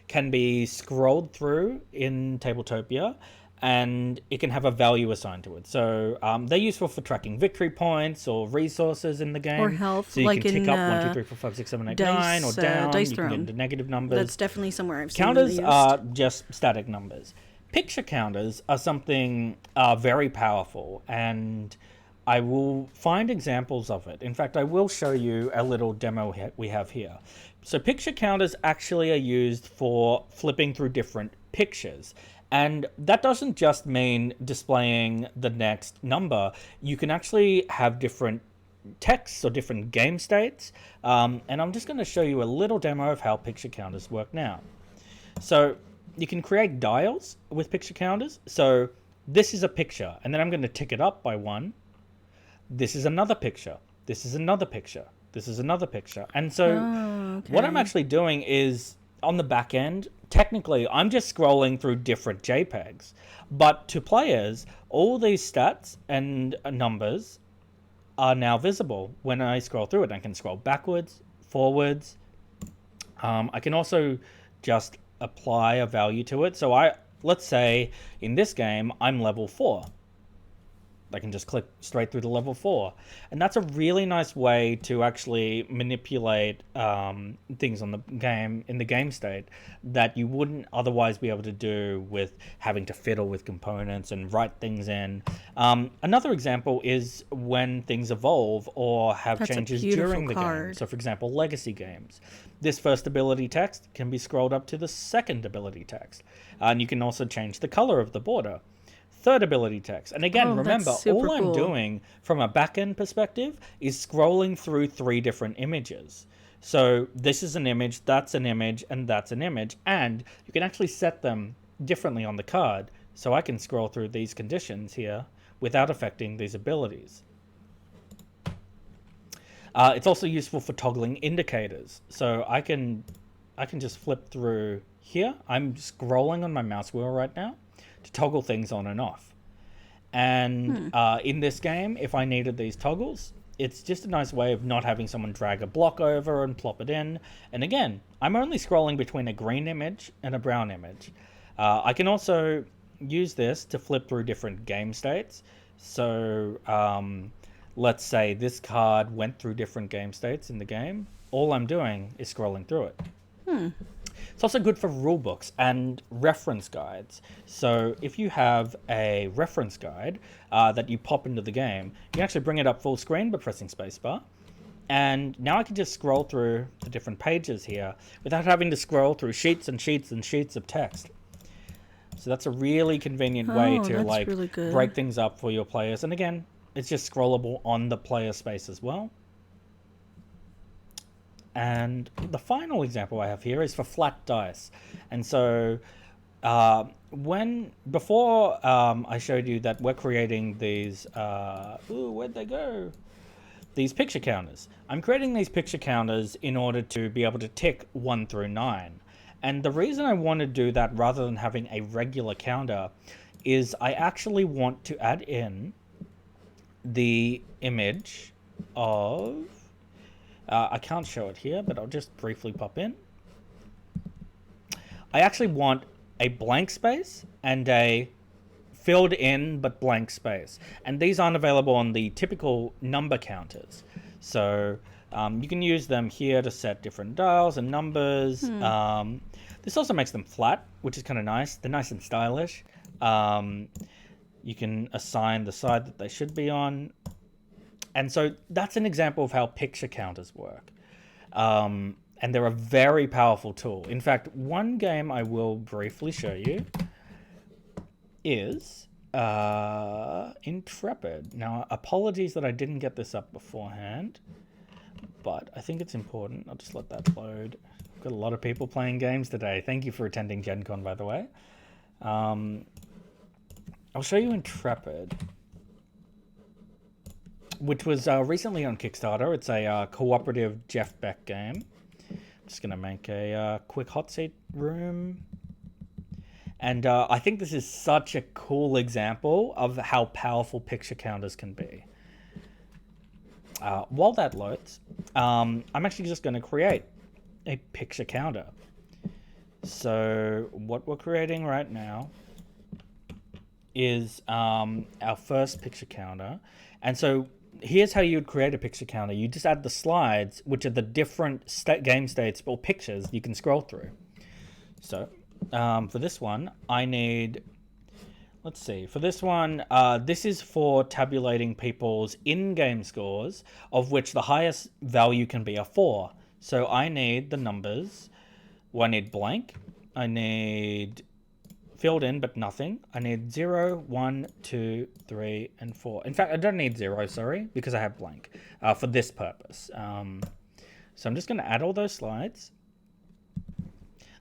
can be scrolled through in Tabletopia, and it can have a value assigned to it. So they're useful for tracking victory points or resources in the game. Or health, so you like can tick in up 1, 2, 3, 4, 5, 6, 7, 8, 9, or down. Dice you Throne. can get into negative numbers. That's definitely somewhere I've seen Counters them are used. just static numbers. Picture counters are something very powerful, and I will find examples of it. In fact, I will show you a little demo we have here. So picture counters actually are used for flipping through different pictures. And that doesn't just mean displaying the next number. You can actually have different texts or different game states. And I'm just going to show you a little demo of how picture counters work now. So you can create dials with picture counters. So this is a picture, and then I'm going to tick it up by 1. This is another picture. This is another picture. This is another picture. And so what I'm actually doing is, on the back end, technically, I'm just scrolling through different JPEGs. But to players, all these stats and numbers are now visible when I scroll through it. I can scroll backwards, forwards. I can also just apply a value to it. So let's say in this game, I'm level 4. I can just click straight through to level 4. And that's a really nice way to actually manipulate things on the game, in the game state, that you wouldn't otherwise be able to do with having to fiddle with components and write things in. Another example is when things evolve or have changes during the game. So for example, legacy games. This first ability text can be scrolled up to the second ability text. And you can also change the color of the border. Third ability text. And again, remember, all I'm doing from a back-end perspective is scrolling through 3 different images. So this is an image, that's an image, and that's an image. And you can actually set them differently on the card. So I can scroll through these conditions here without affecting these abilities. It's also useful for toggling indicators. So I can just flip through here. I'm scrolling on my mouse wheel right now to toggle things on and off. And in this game, if I needed these toggles, it's just a nice way of not having someone drag a block over and plop it in. And again, I'm only scrolling between a green image and a brown image. I can also use this to flip through different game states. So let's say this card went through different game states in the game. All I'm doing is scrolling through it. It's also good for rulebooks and reference guides. So if you have a reference guide that you pop into the game, you can actually bring it up full screen by pressing spacebar. And now I can just scroll through the different pages here without having to scroll through sheets and sheets and sheets of text. So that's a really convenient way to really break things up for your players. And again, it's just scrollable on the player space as well. And the final example I have here is for flat dice. And so before I showed you that we're creating these, where'd they go? These picture counters. I'm creating these picture counters in order to be able to tick 1 through 9. And the reason I want to do that rather than having a regular counter is I actually want to add in the image of... I can't show it here, but I'll just briefly pop in. I actually want a blank space and a filled in but blank space. And these aren't available on the typical number counters. So you can use them here to set different dials and numbers. This also makes them flat, which is kind of nice. They're nice and stylish. You can assign the side that they should be on. And so that's an example of how picture counters work. And they're a very powerful tool. In fact, one game I will briefly show you is Intrepid. Now, apologies that I didn't get this up beforehand, but I think it's important. I'll just let that load. I've got a lot of people playing games today. Thank you for attending Gen Con, by the way. I'll show you Intrepid, which was recently on Kickstarter. It's a cooperative Jeff Beck game. I'm just going to make a quick hot seat room. And I think this is such a cool example of how powerful picture counters can be. While that loads, I'm actually just going to create a picture counter. So what we're creating right now is our first picture counter. And so here's how you would create a picture counter. You just add the slides, which are the different game states or pictures you can scroll through. So for this one, I need, let's see, for this one, this is for tabulating people's in-game scores, of which the highest value can be a 4. So I need the numbers. Well, I need blank. I need filled in, but nothing. I need 0, 1, 2, 3, and 4. In fact, I don't need 0, sorry, because I have blank for this purpose. So I'm just going to add all those slides.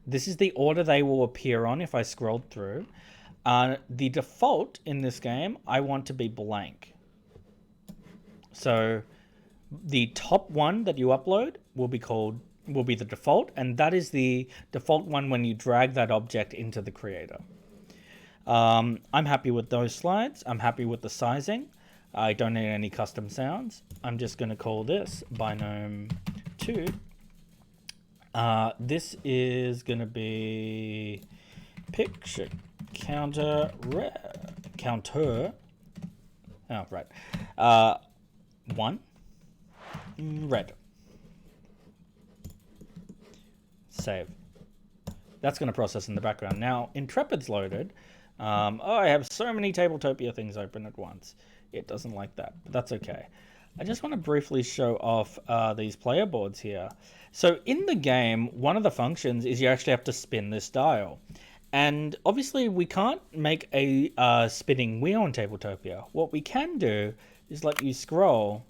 This is the order they will appear on if I scrolled through. The default in this game, I want to be blank. So the top one that you upload will be the default, and that is the default one when you drag that object into the creator. I'm happy with those slides. I'm happy with the sizing. I don't need any custom sounds. I'm just going to call this Binome 2. This is going to be picture counter counter. Oh, right. 1 red. Save. That's going to process in the background. Now, Intrepid's loaded. I have so many Tabletopia things open at once. It doesn't like that, but that's okay. I just want to briefly show off these player boards here. So in the game, one of the functions is you actually have to spin this dial. And obviously we can't make a spinning wheel in Tabletopia. What we can do is let you scroll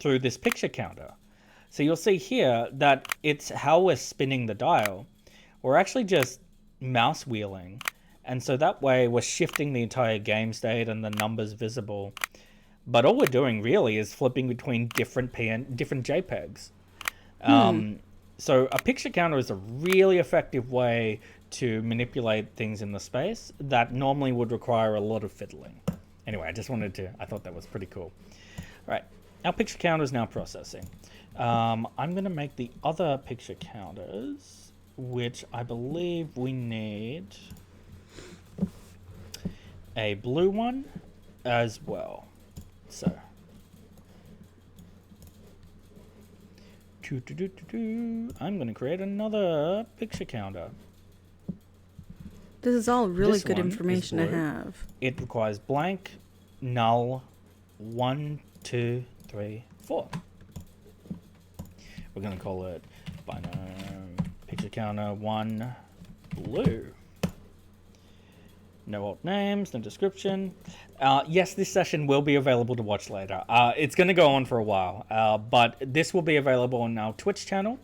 through this picture counter. So you'll see here that it's how we're spinning the dial. We're actually just mouse wheeling. And so that way we're shifting the entire game state and the numbers visible. But all we're doing really is flipping between different JPEGs. So a picture counter is a really effective way to manipulate things in the space that normally would require a lot of fiddling. Anyway, I thought that was pretty cool. All right, our picture counter is now processing. I'm going to make the other picture counters, which I believe we need a blue one as well. So, I'm going to create another picture counter. This is all really This good one information is to blue. have. It requires blank, null, 1, 2, 3, 4. We're going to call it Binome picture counter 1 blue. No alt names, no description. Yes, this session will be available to watch later. It's going to go on for a while, but this will be available on our Twitch channel.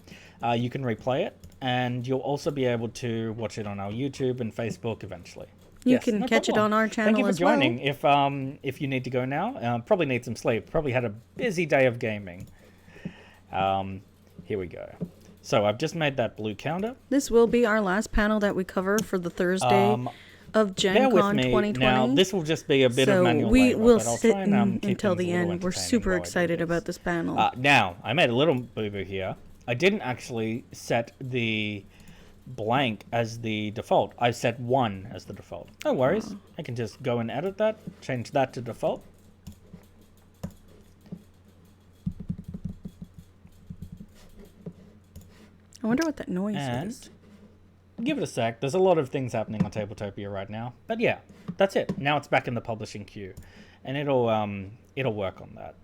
You can replay it, and you'll also be able to watch it on our YouTube and Facebook eventually. You can catch it on our channel Thank you for as well. joining. If you need to go now, probably need some sleep. Probably had a busy day of gaming. Here we go. So I've just made that blue counter. This will be our last panel that we cover for the Thursday of Gen Bear with Con me 2020. Now, this will just be a bit of manual we labor, will but I'll sit try and keep until things the a little end. We're entertaining super while I do excited this. about this panel. Now, I made a little boo-boo here. I didn't actually set the blank as the default. I set 1 as the default. No worries. I can just go and edit that, change that to default. I wonder what that noise And is. give it a sec. There's a lot of things happening on Tabletopia right now. But yeah, that's it. Now it's back in the publishing queue. And it'll work on that.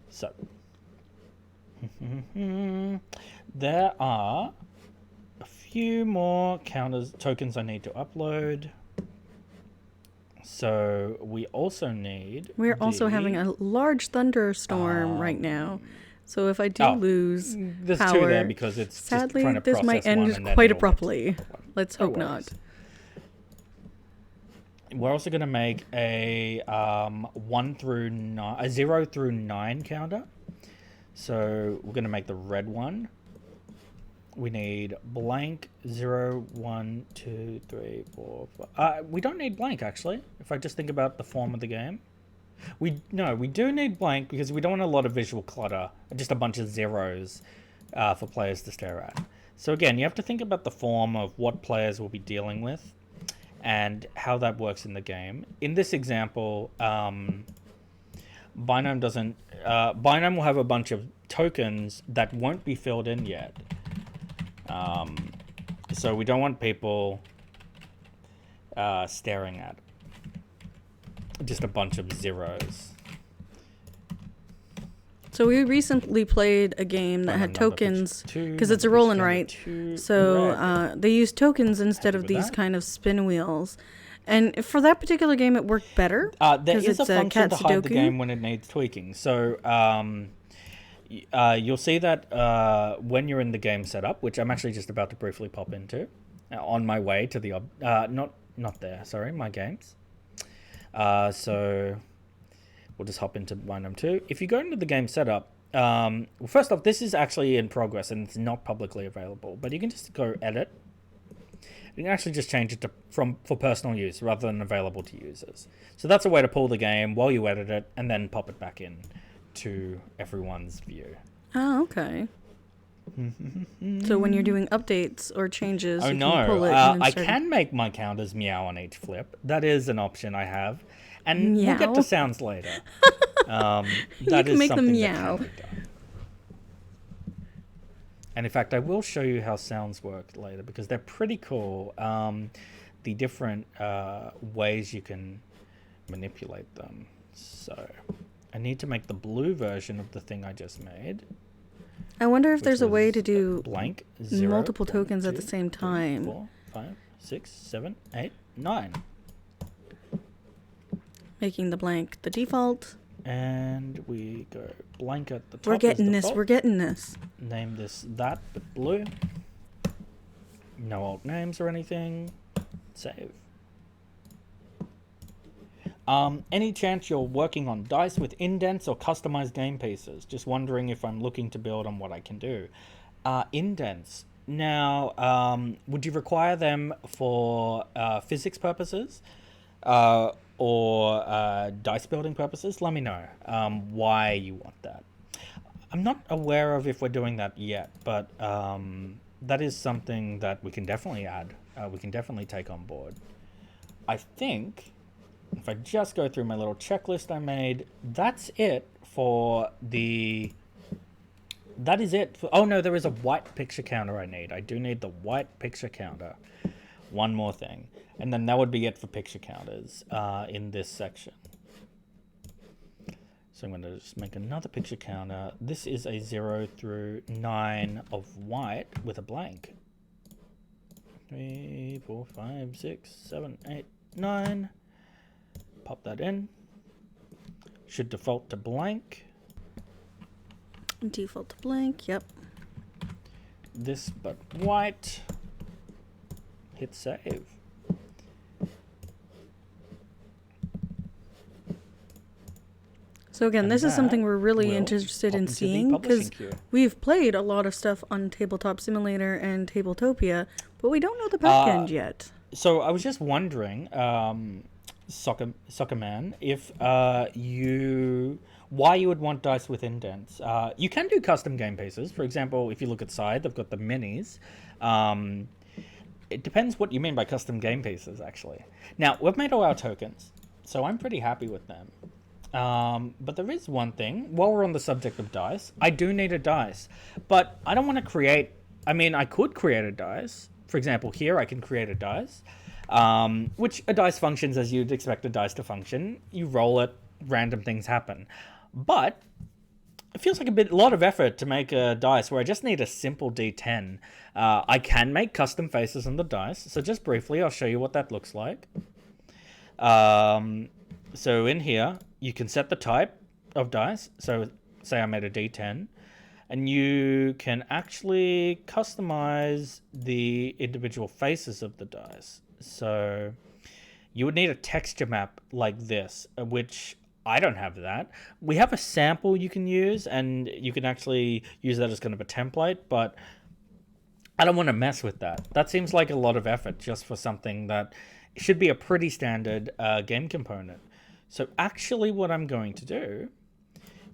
So there are a few more tokens I need to upload. So we also need We're also having a large thunderstorm right now. So if I do lose there's power, 2 there because it's sadly, just trying to this might process one end and then quite it'll get to abruptly. the one. Let's No hope not. worries. We're also going to make a 0 through 9 counter. So we're going to make the red one. We need blank 0, 1, 2, 3, 4, 5. We don't need blank actually. If I just think about the form of the game, we do need blank because we don't want a lot of visual clutter. Just a bunch of zeros for players to stare at. So again, you have to think about the form of what players will be dealing with and how that works in the game. In this example, Binome will have a bunch of tokens that won't be filled in yet. So we don't want people staring at just a bunch of zeros. So we recently played a game that had tokens because it's a roll and write. So they used tokens instead of these kind of spin wheels. And for that particular game, it worked better. There is it's a function to hide the Sudoku. game when it needs tweaking. So you'll see that when you're in the game setup, which I'm actually just about to briefly pop into, on my way to the not there. Sorry, my games. So we'll just hop into Random 2. If you go into the game setup, well, first off, this is actually in progress and it's not publicly available, but you can just go edit. You can actually just change it to for personal use rather than available to users. So that's a way to pull the game while you edit it and then pop it back in to everyone's view. Oh, okay. So when you're doing updates or changes, Oh you no, can pull it and then I start can make my counters meow on each flip. That is an option I have. And we'll get Meow? to sounds later. That can is make them something meow. that can be done. And in fact, I will show you how sounds work later because they're pretty cool. The different ways you can manipulate them. So I need to make the blue version of the thing I just made. I wonder if there's a way was to do blank 0, multiple 1, tokens at 2, the same 3, time. 4, 5, 6, 7, 8, 9. Making the blank the default. And we go blank at the top. We're getting as this. default. We're getting this. Name this that, but blue. No alt names or anything. Save. Any chance you're working on dice with indents or customized game pieces? Just wondering if I'm looking to build on what I can do. Indents. Now, would you require them for physics purposes or dice building purposes? Let me know why you want that. I'm not aware of if we're doing that yet, but that is something that we can definitely add. We can definitely take on board. I think if I just go through my little checklist I made, that's it for the... That is it. Oh no, there is a white picture counter I need. I do need the white picture counter. One more thing. And then that would be it for picture counters in this section. So I'm going to just make another picture counter. This is a 0 through 9 of white with a blank. 3, 4, 5, 6, 7, 8, 9. Pop that in. Should default to blank. Default to blank. Yep. This but white. Hit save. So again, And this is something that we're really will interested pop in into the seeing because publishing queue. we've played a lot of stuff on Tabletop Simulator and Tabletopia, but we don't know the back end yet. So I was just wondering, Soccer Man, if why you would want dice with indents. You can do custom game pieces. For example, if you look at Scythe, they've got the minis. It depends what you mean by custom game pieces, actually. Now, we've made all our tokens, so I'm pretty happy with them. But there is one thing. While we're on the subject of dice, I do need a dice. But I don't want to create... I mean, I could create a dice. For example, here I can create a dice. Which a dice functions as you'd expect a dice to function. You roll it, random things happen. But it feels like a lot of effort to make a dice where I just need a simple D10. I can make custom faces on the dice. So just briefly, I'll show you what that looks like. So in here, you can set the type of dice. So say I made a D10. And you can actually customize the individual faces of the dice. So you would need a texture map like this, which I don't have that. We have a sample you can use, and you can actually use that as kind of a template, but I don't want to mess with that. That seems like a lot of effort just for something that should be a pretty standard game component. So actually what I'm going to do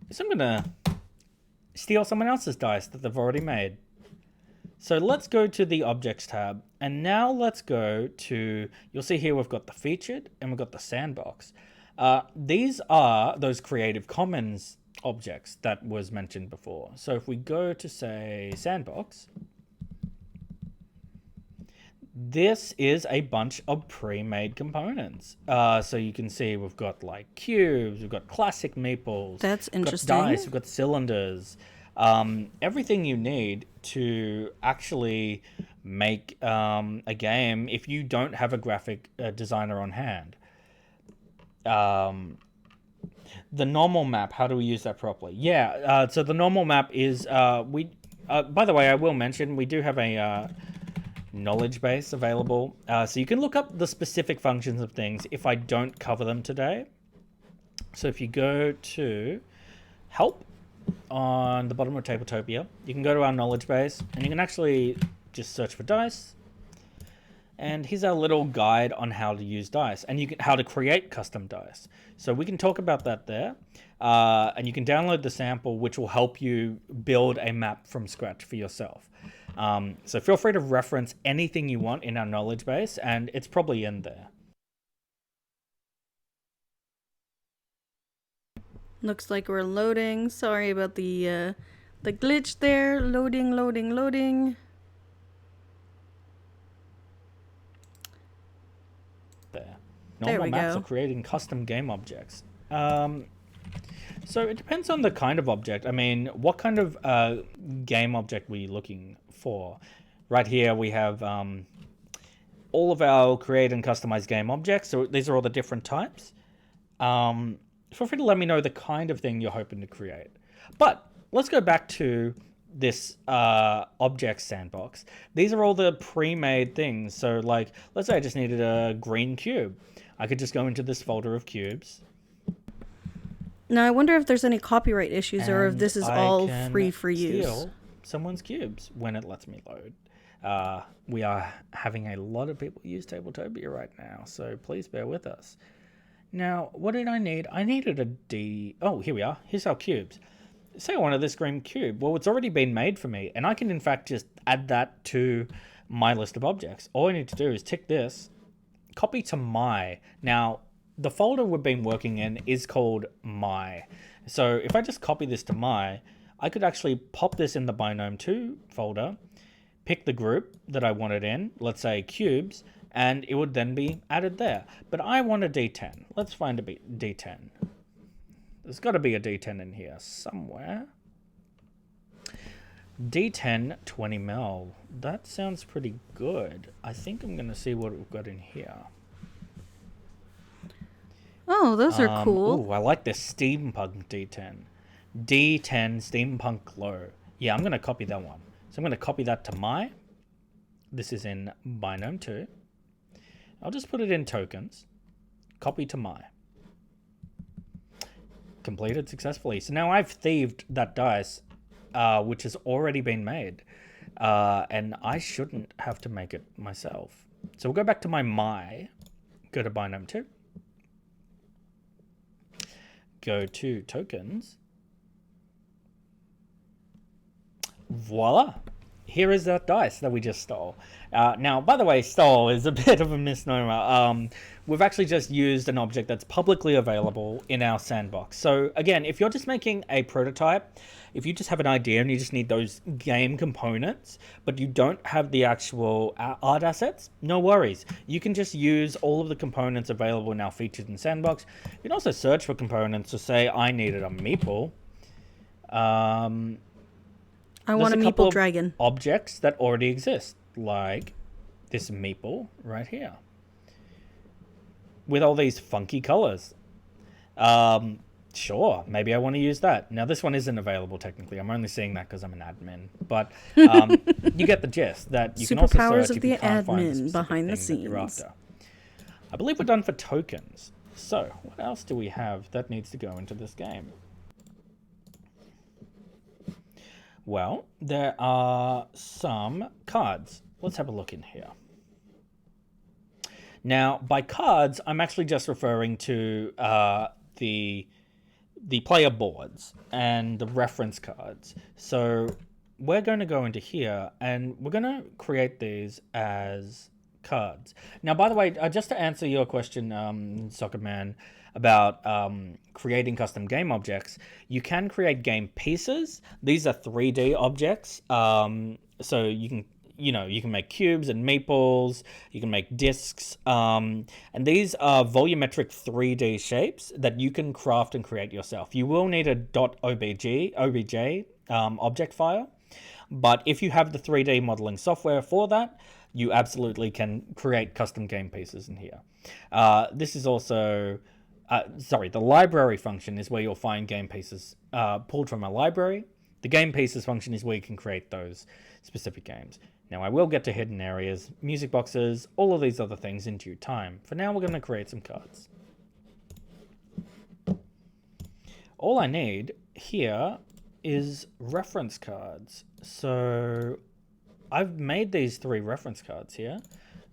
is I'm going to steal someone else's dice that they've already made. So let's go to the Objects tab, and now let's go to, you'll see here we've got the Featured and we've got the Sandbox. These are those Creative Commons objects that was mentioned before. So if we go to, say, Sandbox, this is a bunch of pre-made components. So you can see we've got like cubes, we've got classic meeples. That's we've got interesting. dice, we've got cylinders. Everything you need to actually make a game if you don't have a graphic designer on hand. The normal map, how do we use that properly? Yeah, so the normal map is, by the way, I will mention, we do have a knowledge base available. So you can look up the specific functions of things if I don't cover them today. So if you go to help on the bottom of Tabletopia, you can go to our knowledge base and you can actually just search for dice. And here's our little guide on how to use dice and how to create custom dice. So we can talk about that there. And you can download the sample, which will help you build a map from scratch for yourself. So feel free to reference anything you want in our knowledge base, and it's probably in there. Looks like we're loading. Sorry about the glitch there. Loading. There. There Normal we maps go. are creating custom game objects. So it depends on the kind of object. I mean, what kind of game object were you looking for? Right here we have all of our create and customize game objects. So these are all the different types. Feel free to let me know the kind of thing you're hoping to create. But let's go back to this object sandbox. These are all the pre-made things. So like, let's say I just needed a green cube. I could just go into this folder of cubes. Now I wonder if there's any copyright issues or if this is all free for use. Steal someone's cubes when it lets me load. We are having a lot of people use Tabletopia right now, so please bear with us. Now, what did I need? I needed a D. Oh, here we are. Here's our cubes. Say I wanted this green cube. Well, it's already been made for me, and I can in fact just add that to my list of objects. All I need to do is tick this, copy to my. Now, the folder we've been working in is called my. So if I just copy this to my, I could actually pop this in the Binome 2 folder, pick the group that I wanted in, let's say cubes, and it would then be added there. But I want a D10. Let's find a D10. There's got to be a D10 in here somewhere. D10 20 mil. That sounds pretty good. I think I'm going to see what we've got in here. Oh, those are cool. Ooh, I like this steampunk D10. D10 steampunk glow. Yeah, I'm going to copy that one. So I'm going to copy that to my. This is in Binome 2. I'll just put it in tokens. Copy to my. Completed successfully. So now I've thieved that dice, which has already been made. And I shouldn't have to make it myself. So we'll go back to my. Go to Binome 2. Go to tokens. Voila. Here is that dice that we just stole. Now, by the way, stole is a bit of a misnomer. We've actually just used an object that's publicly available in our sandbox. So again, if you're just making a prototype, if you just have an idea and you just need those game components, but you don't have the actual art assets, no worries. You can just use all of the components available in our featured in sandbox. You can also search for components to say, I needed a meeple. I want a meeple dragon. Objects that already exist, like this meeple right here, with all these funky colors. Sure, maybe I want to use that. Now this one isn't available technically. I'm only seeing that because I'm an admin, but you get the gist that you can also Superpowers search of if you the can't find admin behind the thing that you're scenes. after. I believe we're done for tokens. So what else do we have that needs to go into this game? Well, there are some cards. Let's have a look in here. Now, by cards, I'm actually just referring to the player boards and the reference cards. So we're going to go into here and we're going to create these as cards. Now, by the way, just to answer your question, Soccer Man, about creating custom game objects, you can create game pieces. These are 3D objects, so you can you can make cubes and meeples, you can make discs, and these are volumetric 3D shapes that you can craft and create yourself. You will need a .obj object file, but if you have the 3D modeling software for that, you absolutely can create custom game pieces in here. This is also, the library function is where you'll find game pieces pulled from a library. The game pieces function is where you can create those specific games. Now, I will get to hidden areas, music boxes, all of these other things in due time. For now, we're going to create some cards. All I need here is reference cards. So I've made these 3 reference cards here.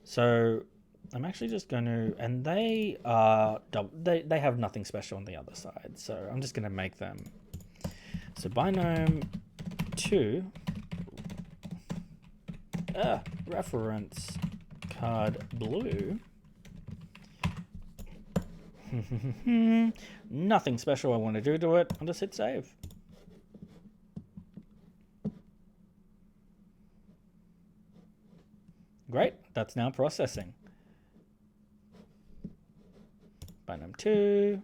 So I'm actually just going to, and they have nothing special on the other side. So I'm just going to make them. So binome 2 reference card blue. Nothing special I want to do to it. I'll just hit save. Great, that's now processing. Binome 2.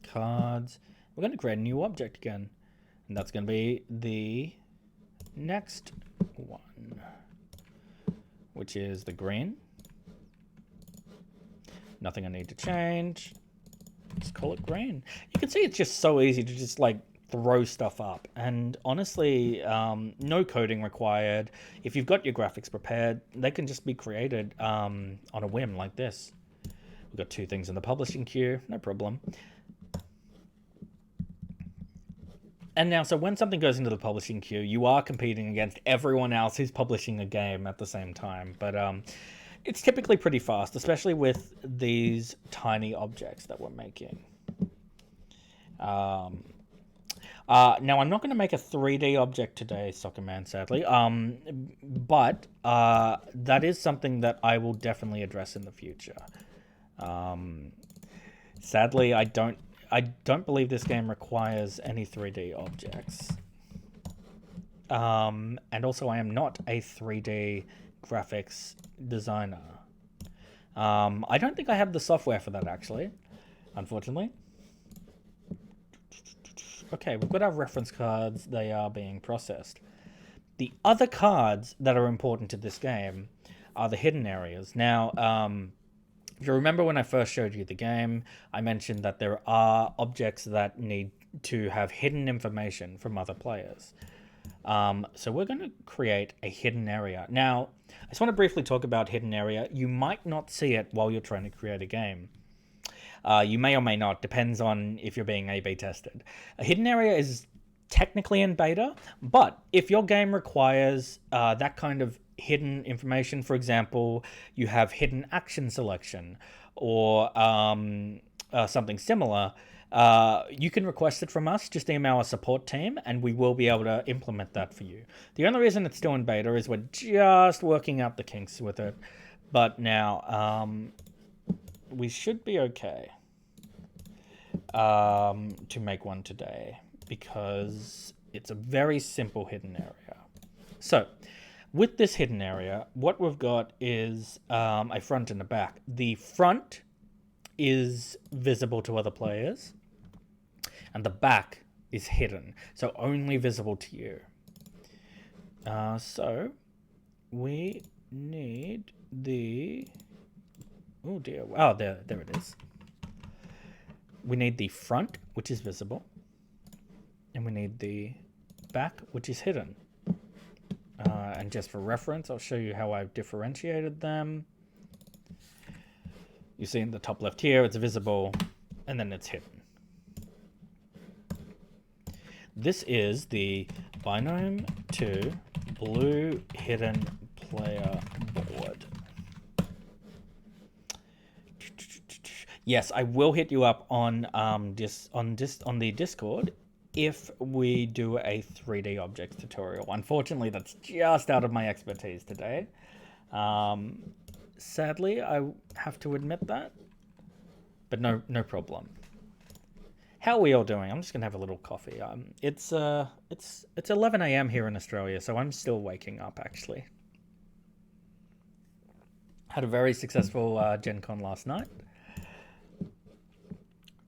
Cards. We're going to create a new object again. And that's going to be the next one, which is the green. Nothing I need to change. Just call it green. You can see it's just so easy to just like throw stuff up. And honestly, no coding required. If you've got your graphics prepared, they can just be created on a whim like this. We've got 2 things in the publishing queue. No problem. And now, so when something goes into the publishing queue, you are competing against everyone else who's publishing a game at the same time. But it's typically pretty fast, especially with these tiny objects that we're making. Now, I'm not going to make a 3D object today, Soccer Man, sadly. But that is something that I will definitely address in the future. Sadly, I don't believe this game requires any 3D objects. And also, I am not a 3D graphics designer. I don't think I have the software for that, actually, unfortunately. Okay, we've got our reference cards. They are being processed. The other cards that are important to this game are the hidden areas. Now, if you remember when I first showed you the game, I mentioned that there are objects that need to have hidden information from other players. So we're going to create a hidden area. Now, I just want to briefly talk about hidden area. You might not see it while you're trying to create a game. You may or may not, depends on if you're being A/B tested. A hidden area is technically in beta, but if your game requires that kind of hidden information, for example, you have hidden action selection or something similar, you can request it from us. Just email our support team and we will be able to implement that for you. The only reason it's still in beta is we're just working out the kinks with it. But now, we should be okay to make one today because it's a very simple hidden area. So, with this hidden area, what we've got is a front and a back. The front is visible to other players, and the back is hidden, so only visible to you. So, we need the... Oh dear. Oh, there it is. We need the front, which is visible, and we need the back, which is hidden. And just for reference, I'll show you how I've differentiated them. You see in the top left here, it's visible, and then it's hidden. This is the Binome 2 Blue Hidden Player Board. Yes, I will hit you up on the Discord if we do a 3D objects tutorial. Unfortunately, that's just out of my expertise today. Sadly, I have to admit that, but no problem. How are we all doing? I'm just gonna have a little coffee. It's 11 a.m. here in Australia, so I'm still waking up actually. Had a very successful Gen Con last night.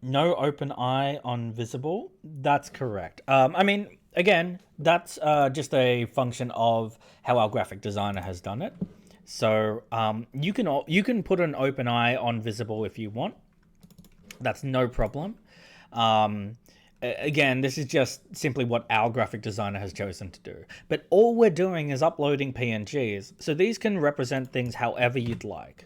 No open eye on visible. That's correct. I mean, again, that's just a function of how our graphic designer has done it. So you can put an open eye on visible if you want. That's no problem. Again, this is just simply what our graphic designer has chosen to do. But all we're doing is uploading PNGs, so these can represent things however you'd like.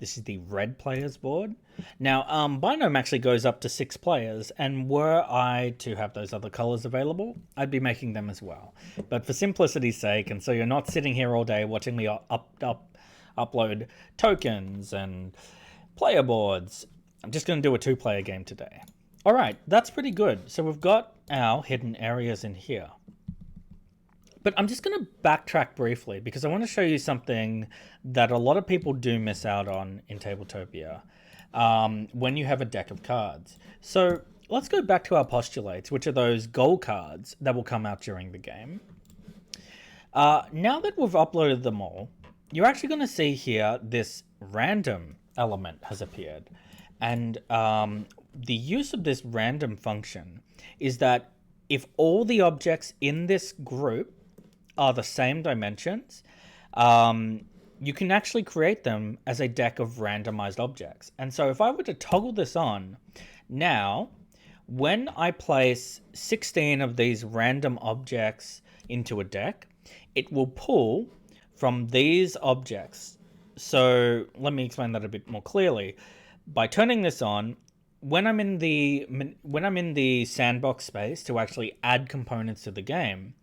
This is the red players board. Now, Binome actually goes up to 6 players, and were I to have those other colors available, I'd be making them as well. But for simplicity's sake, and so you're not sitting here all day watching me upload tokens and player boards, I'm just going to do a 2-player game today. All right, that's pretty good. So we've got our hidden areas in here. But I'm just going to backtrack briefly because I want to show you something that a lot of people do miss out on in Tabletopia when you have a deck of cards. So let's go back to our postulates, which are those gold cards that will come out during the game. Now that we've uploaded them all, you're actually going to see here this random element has appeared. And the use of this random function is that if all the objects in this group are the same dimensions, you can actually create them as a deck of randomized objects. And so if I were to toggle this on, now, when I place 16 of these random objects into a deck, it will pull from these objects. So let me explain that a bit more clearly. By turning this on, when I'm in the sandbox space to actually add components to the game,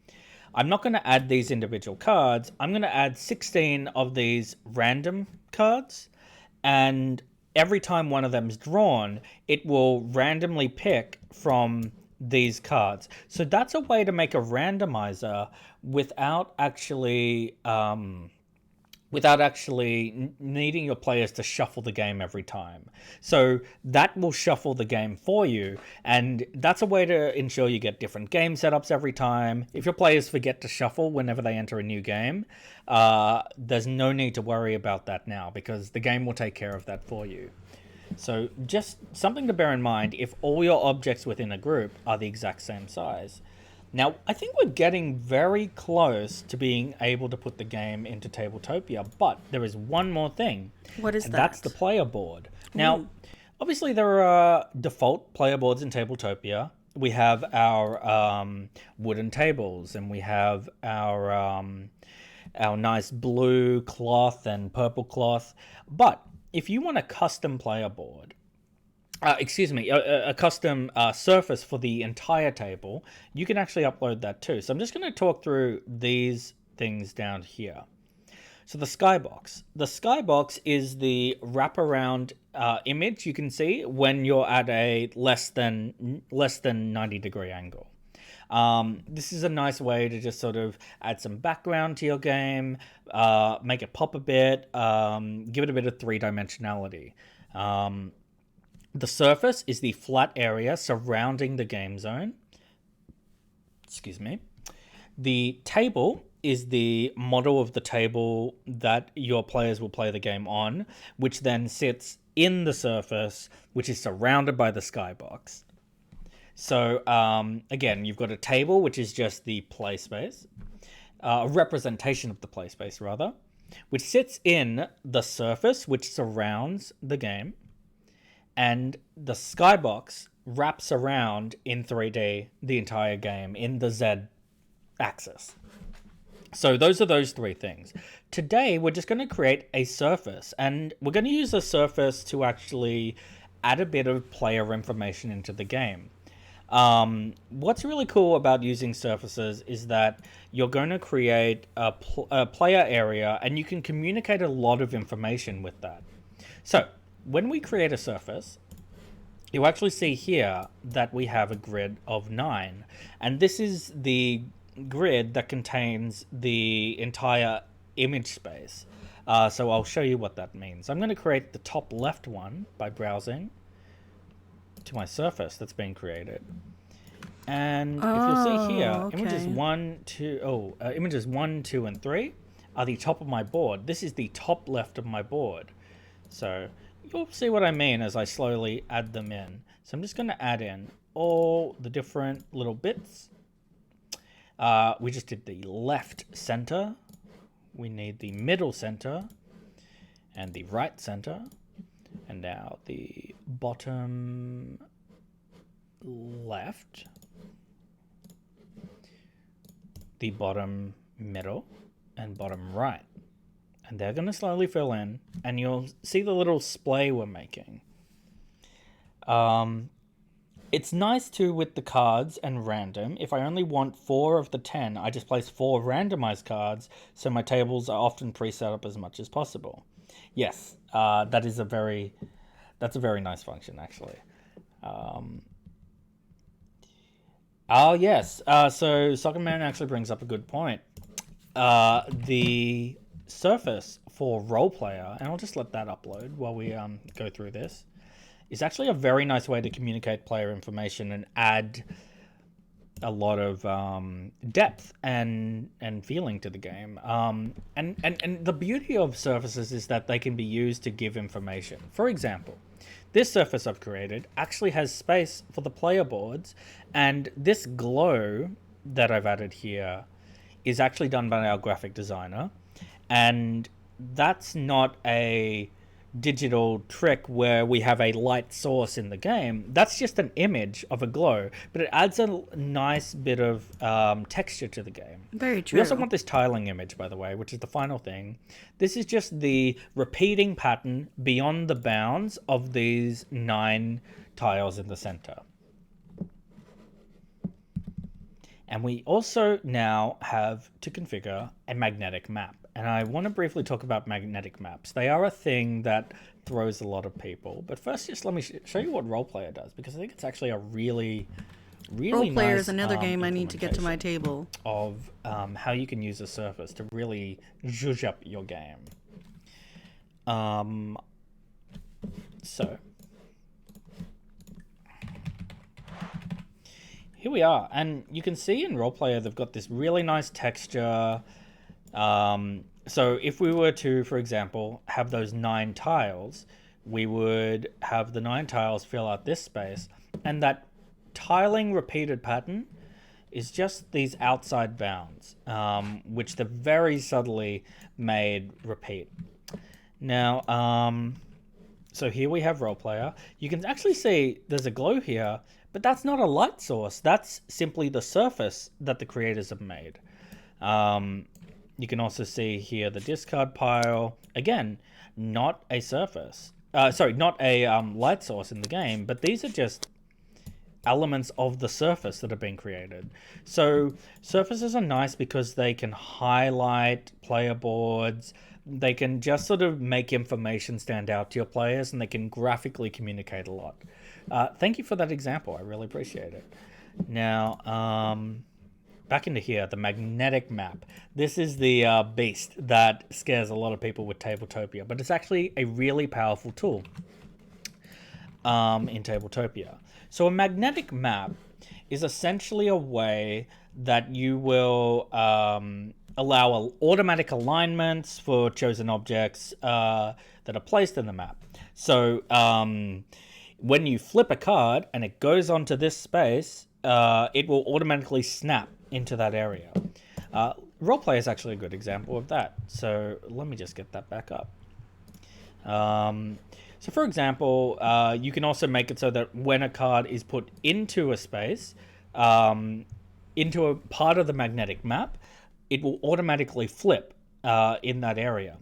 I'm not going to add these individual cards. I'm going to add 16 of these random cards, and every time one of them is drawn, it will randomly pick from these cards. So that's a way to make a randomizer without actually needing your players to shuffle the game every time. So that will shuffle the game for you, and that's a way to ensure you get different game setups every time. If your players forget to shuffle whenever they enter a new game, there's no need to worry about that now because the game will take care of that for you. So just something to bear in mind if all your objects within a group are the exact same size. Now, I think we're getting very close to being able to put the game into Tabletopia, but there is one more thing. What is that? That's the player board. Now, obviously there are default player boards in Tabletopia. We have our wooden tables, and we have our nice blue cloth and purple cloth. But if you want a custom player board, a custom surface for the entire table, you can actually upload that too. So I'm just going to talk through these things down here. So the skybox. The skybox is the wraparound image you can see when you're at a less than 90-degree angle. This is a nice way to just sort of add some background to your game, make it pop a bit, give it a bit of 3-dimensionality. The surface is the flat area surrounding the game zone. Excuse me. The table is the model of the table that your players will play the game on, which then sits in the surface, which is surrounded by the skybox. So, again, you've got a table, which is just the play space, a representation of the play space, rather, which sits in the surface, which surrounds the game. And the skybox wraps around in 3D the entire game in the Z axis. So those are those 3 things. Today, we're just going to create a surface, and we're going to use a surface to actually add a bit of player information into the game. What's really cool about using surfaces is that you're going to create a player area, and you can communicate a lot of information with that. So when we create a surface, you actually see here that we have a grid of 9, and this is the grid that contains the entire image space. So I'll show you what that means. I'm going to create the top left one by browsing to my surface that's been created. And if you'll see here, okay. images 1, 2, and 3 are the top of my board. This is the top left of my board. So you'll see what I mean as I slowly add them in. So I'm just going to add in all the different little bits. We just did the left center. We need the middle center and the right center. And now the bottom left, the bottom middle, and bottom right. And they're going to slowly fill in, and you'll see the little splay we're making. It's nice too with the cards and random. If I only want 4 of the 10, I just place 4 randomized cards, so my tables are often pre-set up as much as possible. Yes, that's a very nice function, actually. Yes. So Soccer Man actually brings up a good point. The surface for role player, and I'll just let that upload while we go through this, is actually a very nice way to communicate player information and add a lot of depth and feeling to the game. And the beauty of surfaces is that they can be used to give information. For example, this surface I've created actually has space for the player boards, and this glow that I've added here is actually done by our graphic designer, and that's not a digital trick where we have a light source in the game. That's just an image of a glow, but it adds a nice bit of texture to the game. Very true. We also want this tiling image, by the way, which is the final thing. This is just the repeating pattern beyond the bounds of these 9 tiles in the center. And we also now have to configure a magnetic map. And I want to briefly talk about magnetic maps. They are a thing that throws a lot of people. But first, just let me show you what Roleplayer does, because I think it's actually a really Roleplayer nice, is another game I need to get to my table. Of how you can use a surface to really zhuzh up your game. So here we are, and you can see in Roleplayer they've got this really nice texture. So if we were to, for example, have those 9 tiles, we would have the 9 tiles fill out this space, and that tiling repeated pattern is just these outside bounds, which they've very subtly made repeat. Now, so here we have Roleplayer. You can actually see there's a glow here, but that's not a light source. That's simply the surface that the creators have made. You can also see here the discard pile. Again, not a surface. Not a light source in the game, but these are just elements of the surface that have been created. So surfaces are nice because they can highlight player boards. They can just sort of make information stand out to your players, and they can graphically communicate a lot. Thank you for that example. I really appreciate it. Now, back into here, the magnetic map. This is the beast that scares a lot of people with Tabletopia, but it's actually a really powerful tool in Tabletopia. So a magnetic map is essentially a way that you will allow automatic alignments for chosen objects that are placed in the map. So when you flip a card and it goes onto this space, it will automatically snap into that area. Roleplay is actually a good example of that. So let me just get that back up. So for example, you can also make it so that when a card is put into a space, into a part of the magnetic map, it will automatically flip in that area.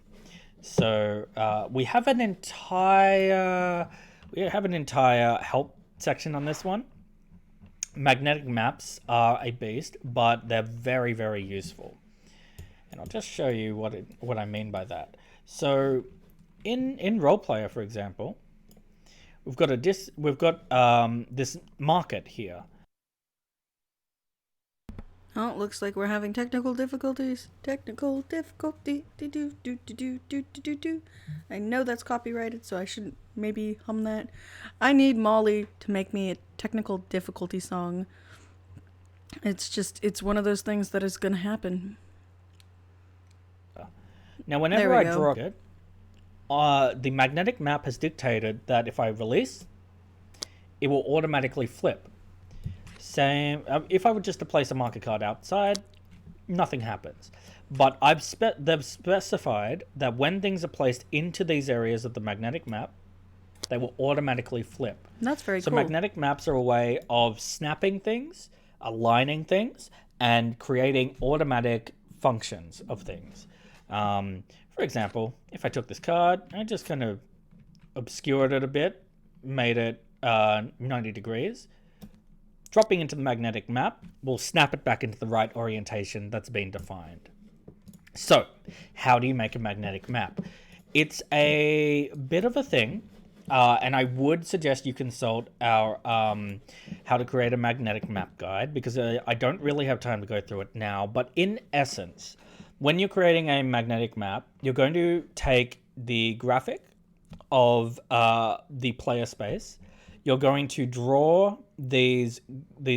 So we have an entire help section on this one. Magnetic maps are a beast, but they're very, very useful. And I'll just show you what I mean by that. So in Roleplayer, for example, we've got this market here. Oh, it looks like we're having technical difficulties. Technical difficulty. Do. I know that's copyrighted, so I shouldn't maybe hum that. I need Molly to make me a technical difficulty song. It's one of those things that is going to happen. Now, whenever I draw it, the magnetic map has dictated that if I release, it will automatically flip. Same, if I were just to place a marker card outside, nothing happens. But they've specified that when things are placed into these areas of the magnetic map, they will automatically flip. That's very cool. So magnetic maps are a way of snapping things, aligning things, and creating automatic functions of things. For example, if I took this card, I just kind of obscured it a bit, made it 90 degrees. Dropping into the magnetic map will snap it back into the right orientation that's been defined. So, how do you make a magnetic map? It's a bit of a thing, and I would suggest you consult our how to create a magnetic map guide, because I don't really have time to go through it now. But in essence, when you're creating a magnetic map, you're going to take the graphic of the player space. You're going to draw these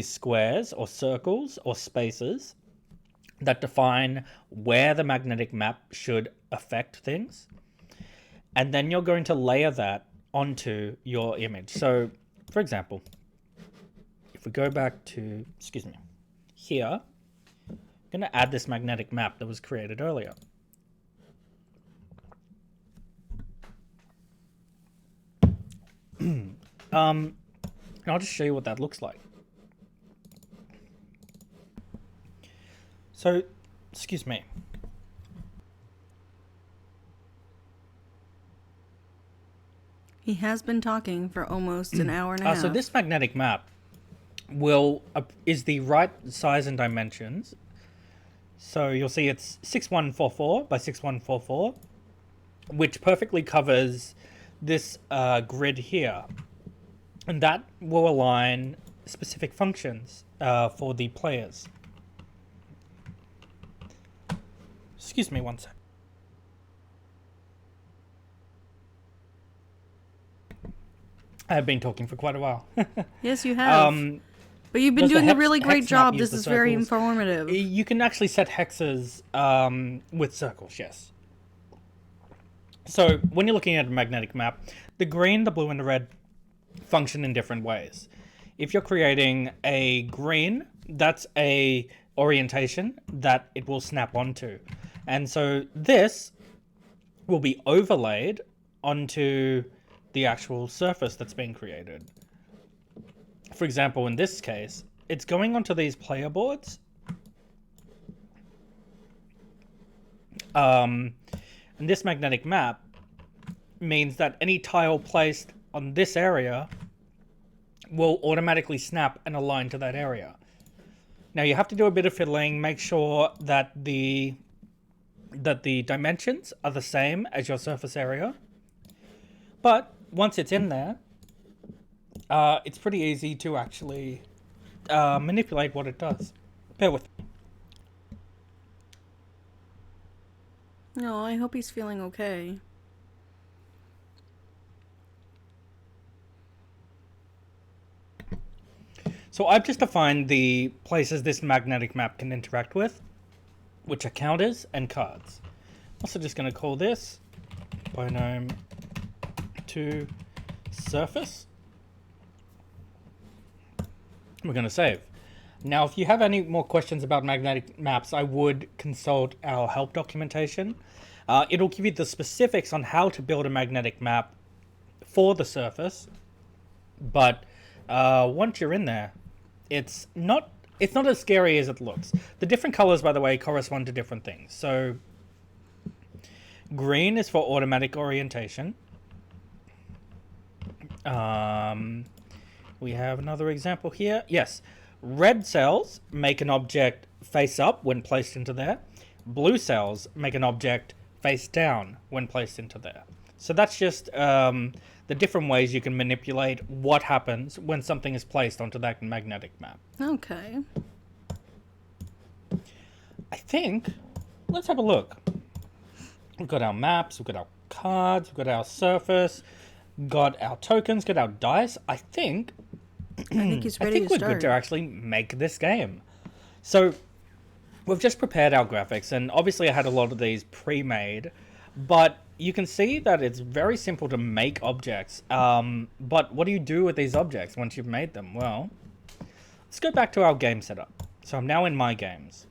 squares or circles or spaces that define where the magnetic map should affect things. And then you're going to layer that onto your image. So, for example, if we go back to, here, I'm going to add this magnetic map that was created earlier. And I'll just show you what that looks like. So, excuse me. He has been talking for almost an hour and a half. So this magnetic map is the right size and dimensions. So you'll see it's 6144 by 6144, which perfectly covers this grid here. And that will align specific functions for the players. Excuse me one sec. I have been talking for quite a while. Yes, you have. But you've been doing a really great job. This is very informative. You can actually set hexes with circles, yes. So when you're looking at a magnetic map, the green, the blue, and the red function in different ways. If you're creating a green, that's a orientation that it will snap onto. And so this will be overlaid onto the actual surface that's been created. For example, in this case, it's going onto these player boards. And this magnetic map means that any tile placed on this area will automatically snap and align to that area. Now you have to do a bit of fiddling, make sure that the dimensions are the same as your surface area. But once it's in there, it's pretty easy to actually manipulate what it does. Bear with me. No, I hope he's feeling okay. So I've just defined the places this magnetic map can interact with, which are counters and cards. Also just going to call this binome to surface. We're going to save. Now, if you have any more questions about magnetic maps, I would consult our help documentation. It'll give you the specifics on how to build a magnetic map for the surface. But once you're in there, it's not as scary as it looks. The different colors, by the way, correspond to different things. So green is for automatic orientation. We have another example here. Yes, red cells make an object face up when placed into there. Blue cells make an object face down when placed into there. So that's just the different ways you can manipulate what happens when something is placed onto that magnetic map. Okay. I think, let's have a look. We've got our maps, we've got our cards, we've got our surface, got our tokens, got our dice. I think he's ready to we're start. good to actually make this game. So we've just prepared our graphics, and obviously I had a lot of these pre-made, but you can see that it's very simple to make objects. But what do you do with these objects once you've made them? Well, let's go back to our game setup. So I'm now in my games.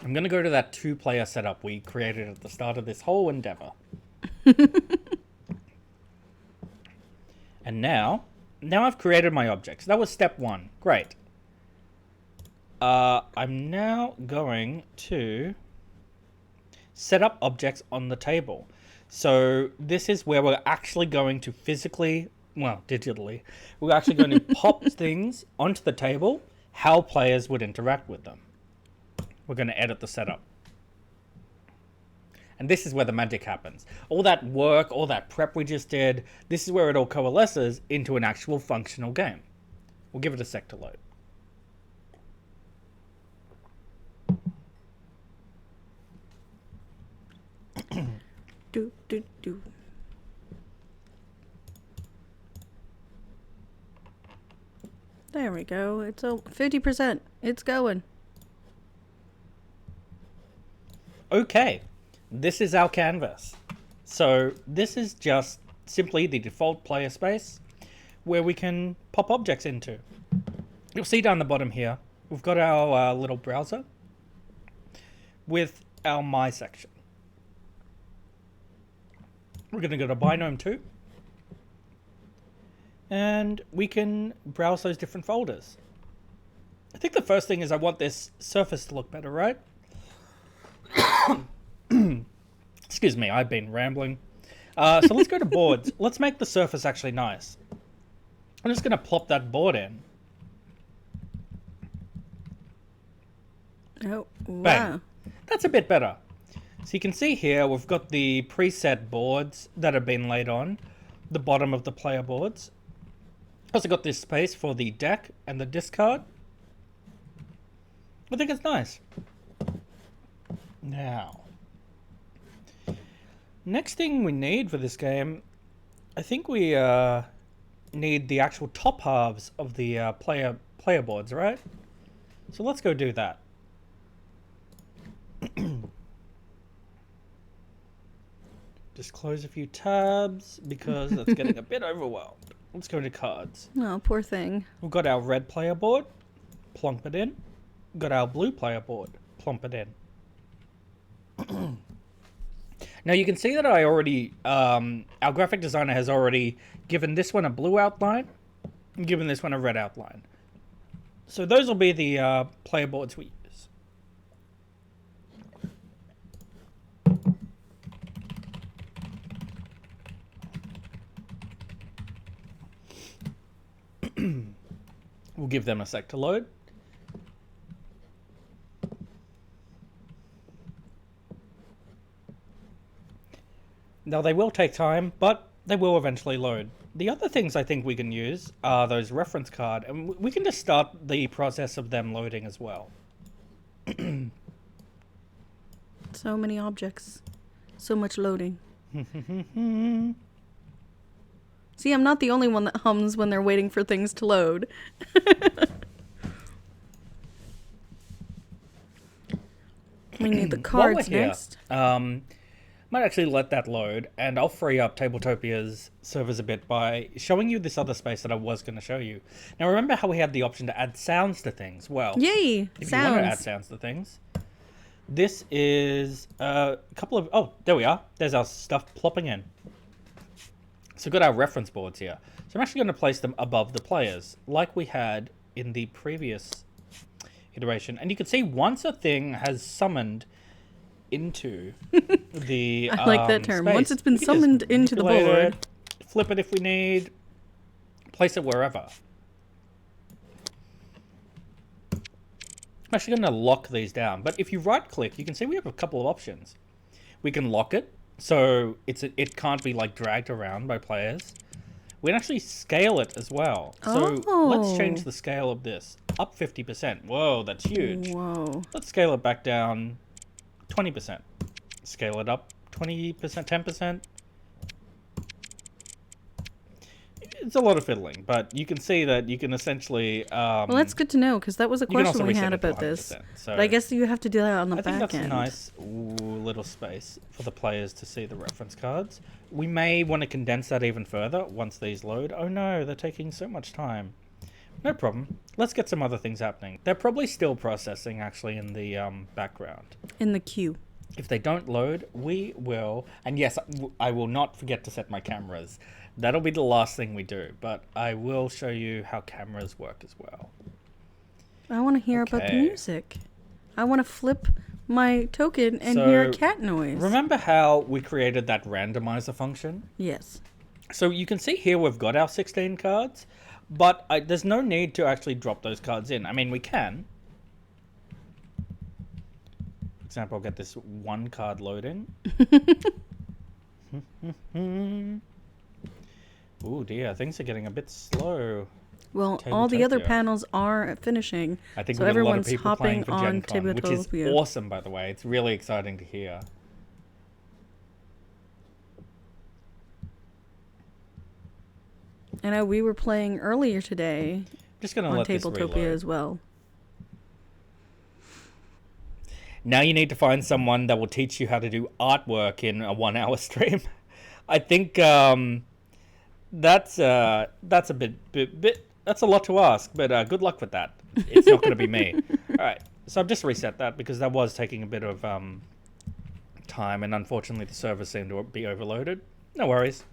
I'm going to go to that 2-player setup we created at the start of this whole endeavor. And now I've created my objects. That was step 1. Great. I'm now going to set up objects on the table. So this is where we're actually going to physically, well, digitally, we're actually going to pop things onto the table, how players would interact with them. We're going to edit the setup. And this is where the magic happens. All that work, all that prep we just did, this is where it all coalesces into an actual functional game. We'll give it a sec to load. Do. There we go. It's 50%. It's going. Okay, this is our canvas. So this is just simply the default player space where we can pop objects into. You'll see down the bottom here, we've got our little browser with our My section. We're going to go to Binome 2. And we can browse those different folders. I think the first thing is I want this surface to look better, right? Excuse me, I've been rambling. So let's go to boards. Let's make the surface actually nice. I'm just going to plop that board in. Oh, wow. Bang. That's a bit better. So you can see here we've got the preset boards that have been laid on the bottom of the player boards. Also got this space for the deck and the discard. I think it's nice. Now, next thing we need for this game, I think we need the actual top halves of the player boards, right? So let's go do that. Just close a few tabs because that's getting a bit overwhelmed. Let's go into cards. Oh, poor thing. We've got our red player board, plonk it in. Got our blue player board, plump it in. Now you can see that I already, our graphic designer has already given this one a blue outline and given this one a red outline. So those will be the player boards we use. We'll give them a sec to load. Now they will take time, but they will eventually load. The other things I think we can use are those reference card, and we can just start the process of them loading as well. So many objects. So much loading. See, I'm not the only one that hums when they're waiting for things to load. We need the cards next. Might actually let that load, and I'll free up Tabletopia's servers a bit by showing you this other space that I was going to show you. Now, remember how we had the option to add sounds to things? Well, yay! if Sounds. you want to add sounds to things, this is a couple of... Oh, there we are. There's our stuff plopping in. So we've got our reference boards here. So I'm actually going to place them above the players, like we had in the previous iteration. And you can see once a thing has summoned into the I like that term. space, Once it's been summoned into the board. Flip it if we need. Place it wherever. I'm actually going to lock these down. But if you right click, you can see we have a couple of options. We can lock it, so it can't be like dragged around by players. we can actually scale it as well. So let's change the scale of this. Up 50%. Whoa, that's huge. Whoa. Let's scale it back down 20%. Scale it up 20%, 10%. It's a lot of fiddling, but you can see that you can essentially... well, that's good to know, because that was a question we had about this. So But I guess you have to do that on the back end. I think that's a nice little space for the players to see the reference cards. We may want to condense that even further once these load. Oh no, they're taking so much time. No problem. Let's get some other things happening. They're probably still processing, actually, in the background. In the queue. If they don't load, we will... And yes, I will not forget to set my cameras. That'll be the last thing we do, but I will show you how cameras work as well. I want to hear about the music. I want to flip my token and hear a cat noise. Remember how we created that randomizer function? Yes. So you can see here we've got our 16 cards, but there's no need to actually drop those cards in. I mean, we can. For example, I'll get this one card loading. Oh dear, things are getting a bit slow. Well, all the other panels are finishing, I think so we've got a lot of everyone's people hopping playing for on Gen Con, which is Tabletopia. awesome, by the way. It's really exciting to hear. I know we were playing earlier today Just gonna on let this Tabletopia reload. as well. Now you need to find someone that will teach you how to do artwork in a 1 hour stream. I think that's a bit that's a lot to ask, but good luck with that. It's not going to be me. All right, so I've just reset that because that was taking a bit of time, and unfortunately the server seemed to be overloaded. No worries.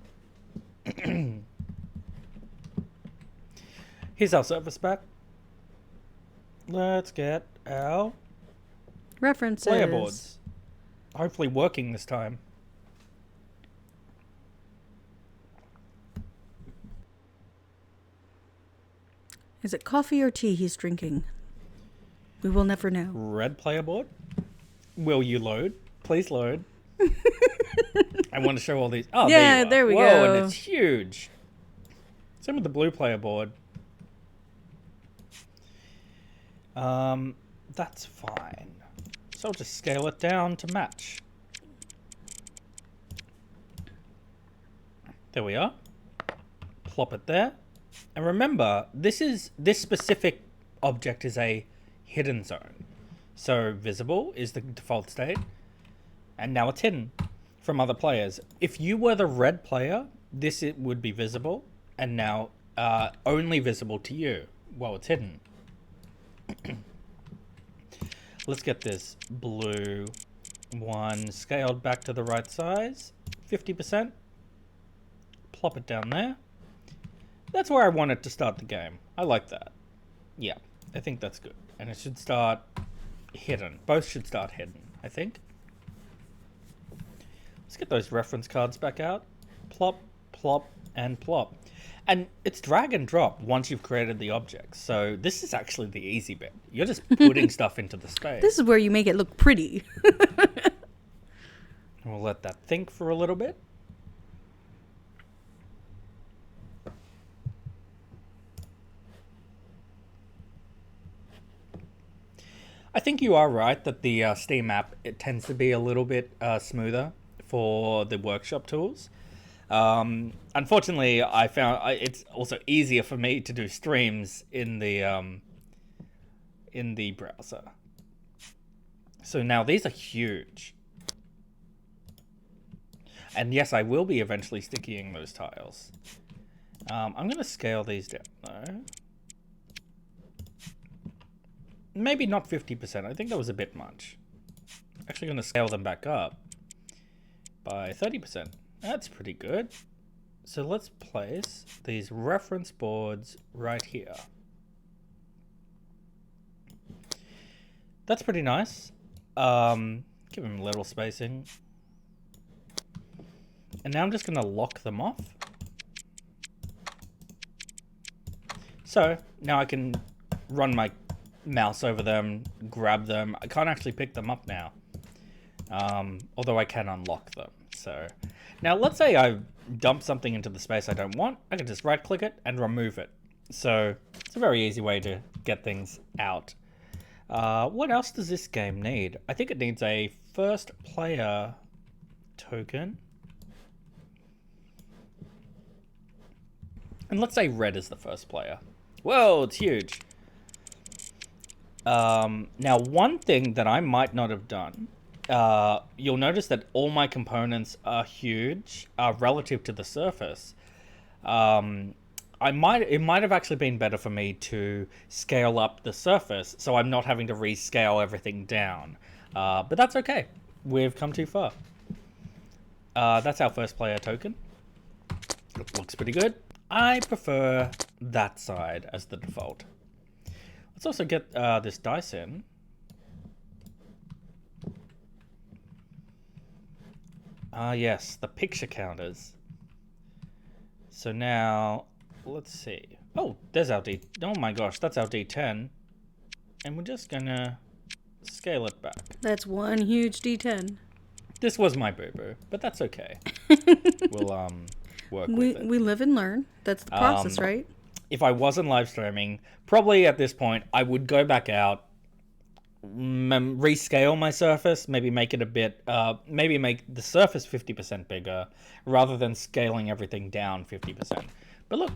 Here's our service back. Let's get our References. player boards. Hopefully working this time. Is it coffee or tea he's drinking? We will never know. Red player board. Will you load? Please load. I want to show all these. Oh, yeah, there we Whoa, go. and it's huge. Same with the blue player board. That's fine. So I'll just scale it down to match. There we are. Plop it there. And remember, this specific object is a hidden zone. So visible is the default state. And now it's hidden from other players. If you were the red player, it would be visible. And now only visible to you while it's hidden. Let's get this blue one scaled back to the right size. 50%. Plop it down there. That's where I want it to start the game. I like that. Yeah, I think that's good. And it should start hidden. Both should start hidden, I think. Let's get those reference cards back out. Plop, plop, and plop. And it's drag and drop once you've created the objects. So this is actually the easy bit. You're just putting stuff into the space. This is where you make it look pretty. We'll let that think for a little bit. I think you are right that the Steam app, it tends to be a little bit smoother for the workshop tools. Unfortunately, I found it's also easier for me to do streams in the browser. So now these are huge. And yes, I will be eventually stickying those tiles. I'm going to scale these down though. Maybe not 50%. I think that was a bit much. Actually going to scale them back up by 30%. That's pretty good. So let's place these reference boards right here. That's pretty nice. Give them a little spacing. And now I'm just going to lock them off. So now I can run my mouse over them, grab them. I can't actually pick them up now. Although I can unlock them. So now let's say I dump something into the space I don't want, I can just right click it and remove it. So it's a very easy way to get things out. What else does this game need? I think it needs a first player token. And let's say red is the first player. Whoa, it's huge. Now, one thing that I might not have done, you'll notice that all my components are huge relative to the surface. It might have actually been better for me to scale up the surface so I'm not having to rescale everything down. But that's okay. We've come too far. That's our first player token. It looks pretty good. I prefer that side as the default. Let's also get this dice in. Yes, the picture counters. So now, let's see. Oh, there's our D. Oh my gosh, that's our D10. And we're just gonna scale it back. That's one huge D10. This was my boo-boo, but that's okay. We'll work with it. We live and learn. That's the process, right? If I wasn't live streaming, probably at this point, I would go back out, rescale my surface, maybe make it a bit, maybe make the surface 50% bigger, rather than scaling everything down 50%. But look,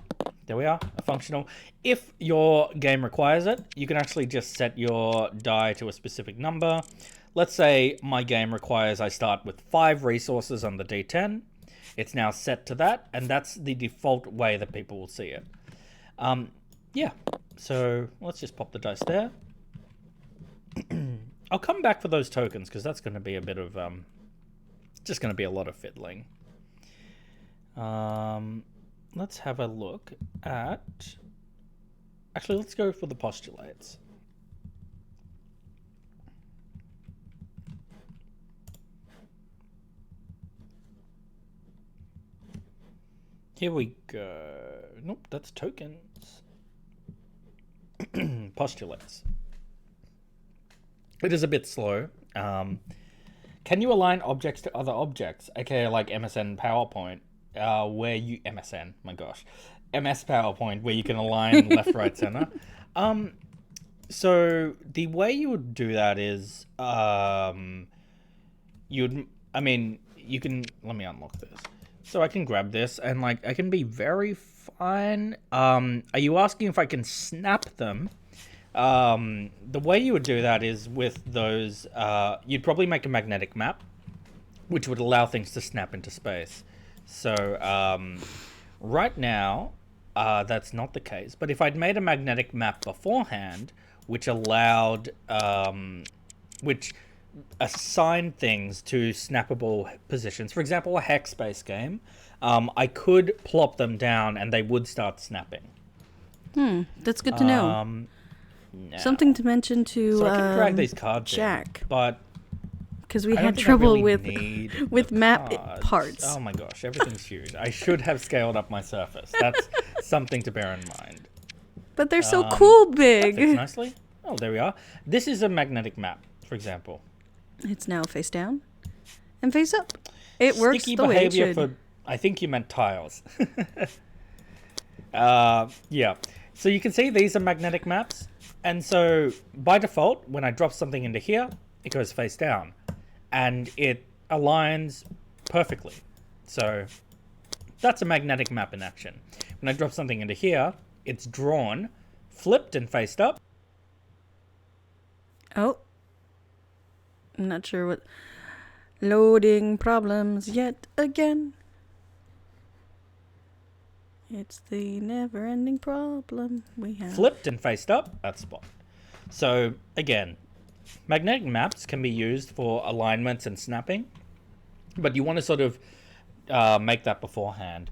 there we are, a functional. If your game requires it, you can actually just set your die to a specific number. Let's say my game requires I start with 5 resources on the D10. It's now set to that, and that's the default way that people will see it. Yeah, so let's just pop the dice there. I'll come back for those tokens, because that's going to be a bit of, just going to be a lot of fiddling. Let's have a look at... Actually, let's go for the postulates. Here we go. Nope, that's tokens. Postulates. It is a bit slow. Can you align objects to other objects? Okay, like MSN PowerPoint, where you... MSN, my gosh. MS PowerPoint, where you can align left, right, center. So the way you would do that is... you can... Let me unlock this. So I can grab this and like I can be very fine. Are you asking if I can snap them? The way you would do that is with those, you'd probably make a magnetic map, which would allow things to snap into space. So right now, that's not the case. But if I'd made a magnetic map beforehand, which allowed, which assigned things to snappable positions, for example, a hex-based game, I could plop them down and they would start snapping. That's good to know. No. Something to mention to So I can drag these cards Jack, in, but because we I had don't think I trouble really with the map cards. parts. Oh my gosh, everything's huge. I should have scaled up my surface. That's something to bear in mind. But they're so cool That big. fits nicely. Oh, there we are. This is a magnetic map, for example. It's now face down and face up. It works Sticky the way it behavior should. for... I think you meant tiles. Yeah. So you can see these are magnetic maps. And so by default, when I drop something into here, it goes face down. And it aligns perfectly. So that's a magnetic map in action. When I drop something into here, it's drawn, flipped and faced up. Oh. I'm not sure what... Loading problems yet again. It's the never-ending problem we have. Flipped and faced up, that spot. So again, magnetic maps can be used for alignments and snapping, but you want to sort of make that beforehand.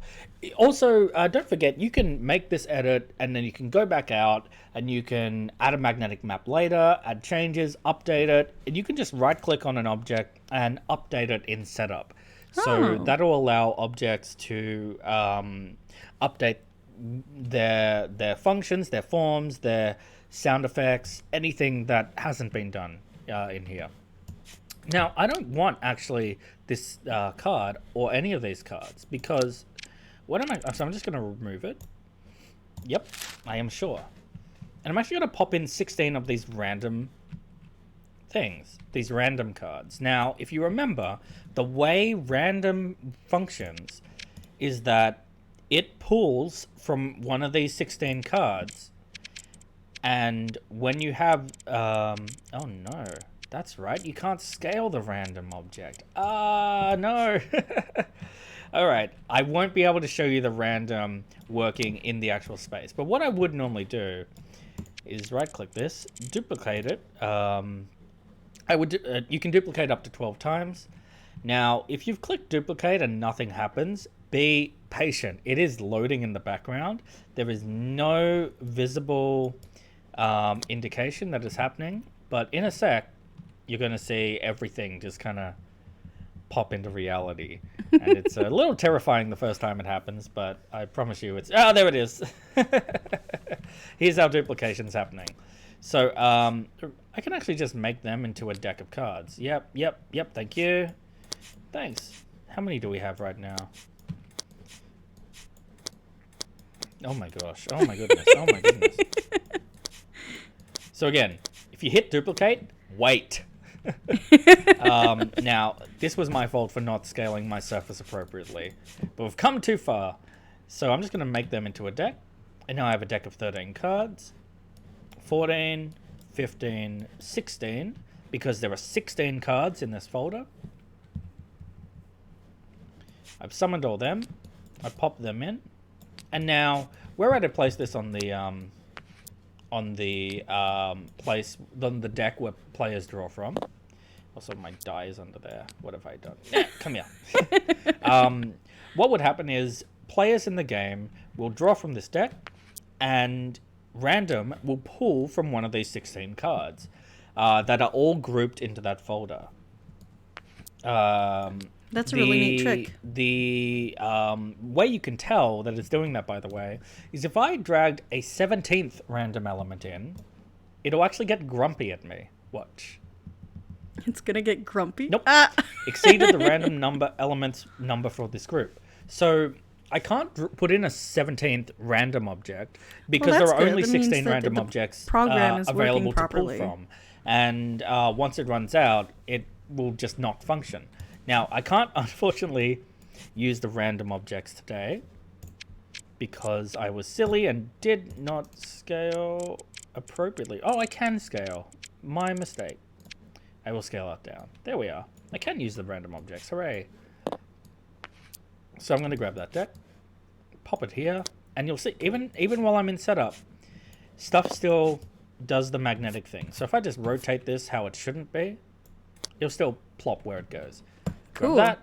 Also, don't forget, you can make this edit and then you can go back out and you can add a magnetic map later, add changes, update it, and you can just right click on an object and update it in setup. So that'll allow objects to update their functions, their forms, their sound effects, anything that hasn't been done in here. Now, I don't want actually this card or any of these cards because So I'm just going to remove it. Yep, I am sure. And I'm actually going to pop in 16 of these random things, these random cards. Now, if you remember, the way random functions is that it pulls from one of these 16 cards, and when you have, oh no, that's right, you can't scale the random object. Ah, no. All right, I won't be able to show you the random working in the actual space, but what I would normally do is right-click this, duplicate it. You can duplicate up to 12 times. Now, if you've clicked duplicate and nothing happens, be patient. It is loading in the background. There is no visible indication that is happening, but in a sec, you're going to see everything just kind of pop into reality. And it's a little terrifying the first time it happens, but I promise you it's... Oh, there it is. Here's how duplication's happening. So, I can actually just make them into a deck of cards. Yep, thank you. Thanks. How many do we have right now? Oh my gosh. Oh my goodness. Oh my goodness. So again, if you hit duplicate, wait. Now, this was my fault for not scaling my surface appropriately, but we've come too far. So I'm just going to make them into a deck. And now I have a deck of 13 cards. 14, 15, 16, because there are 16 cards in this folder. I've summoned all them. I popped them in. And now, where would I place this on the deck where players draw from? Also, my die is under there. What have I done? Yeah, come here. What would happen is players in the game will draw from this deck, and random will pull from one of these 16 cards that are all grouped into that folder. That's a really neat trick. The way you can tell that it's doing that, by the way, is if I dragged a 17th random element in, it'll actually get grumpy at me. Watch. It's gonna get grumpy? Nope. Ah. Exceeded the random elements number for this group. So I can't put in a 17th random object because there are only 16 random objects available to pull from. And once it runs out, it will just not function. Now, I can't, unfortunately, use the random objects today because I was silly and did not scale appropriately. Oh, I can scale. My mistake. I will scale that down. There we are. I can use the random objects. Hooray. So I'm going to grab that deck, pop it here, and you'll see, even while I'm in setup, stuff still does the magnetic thing. So if I just rotate this how it shouldn't be, it'll still plop where it goes. Grab that,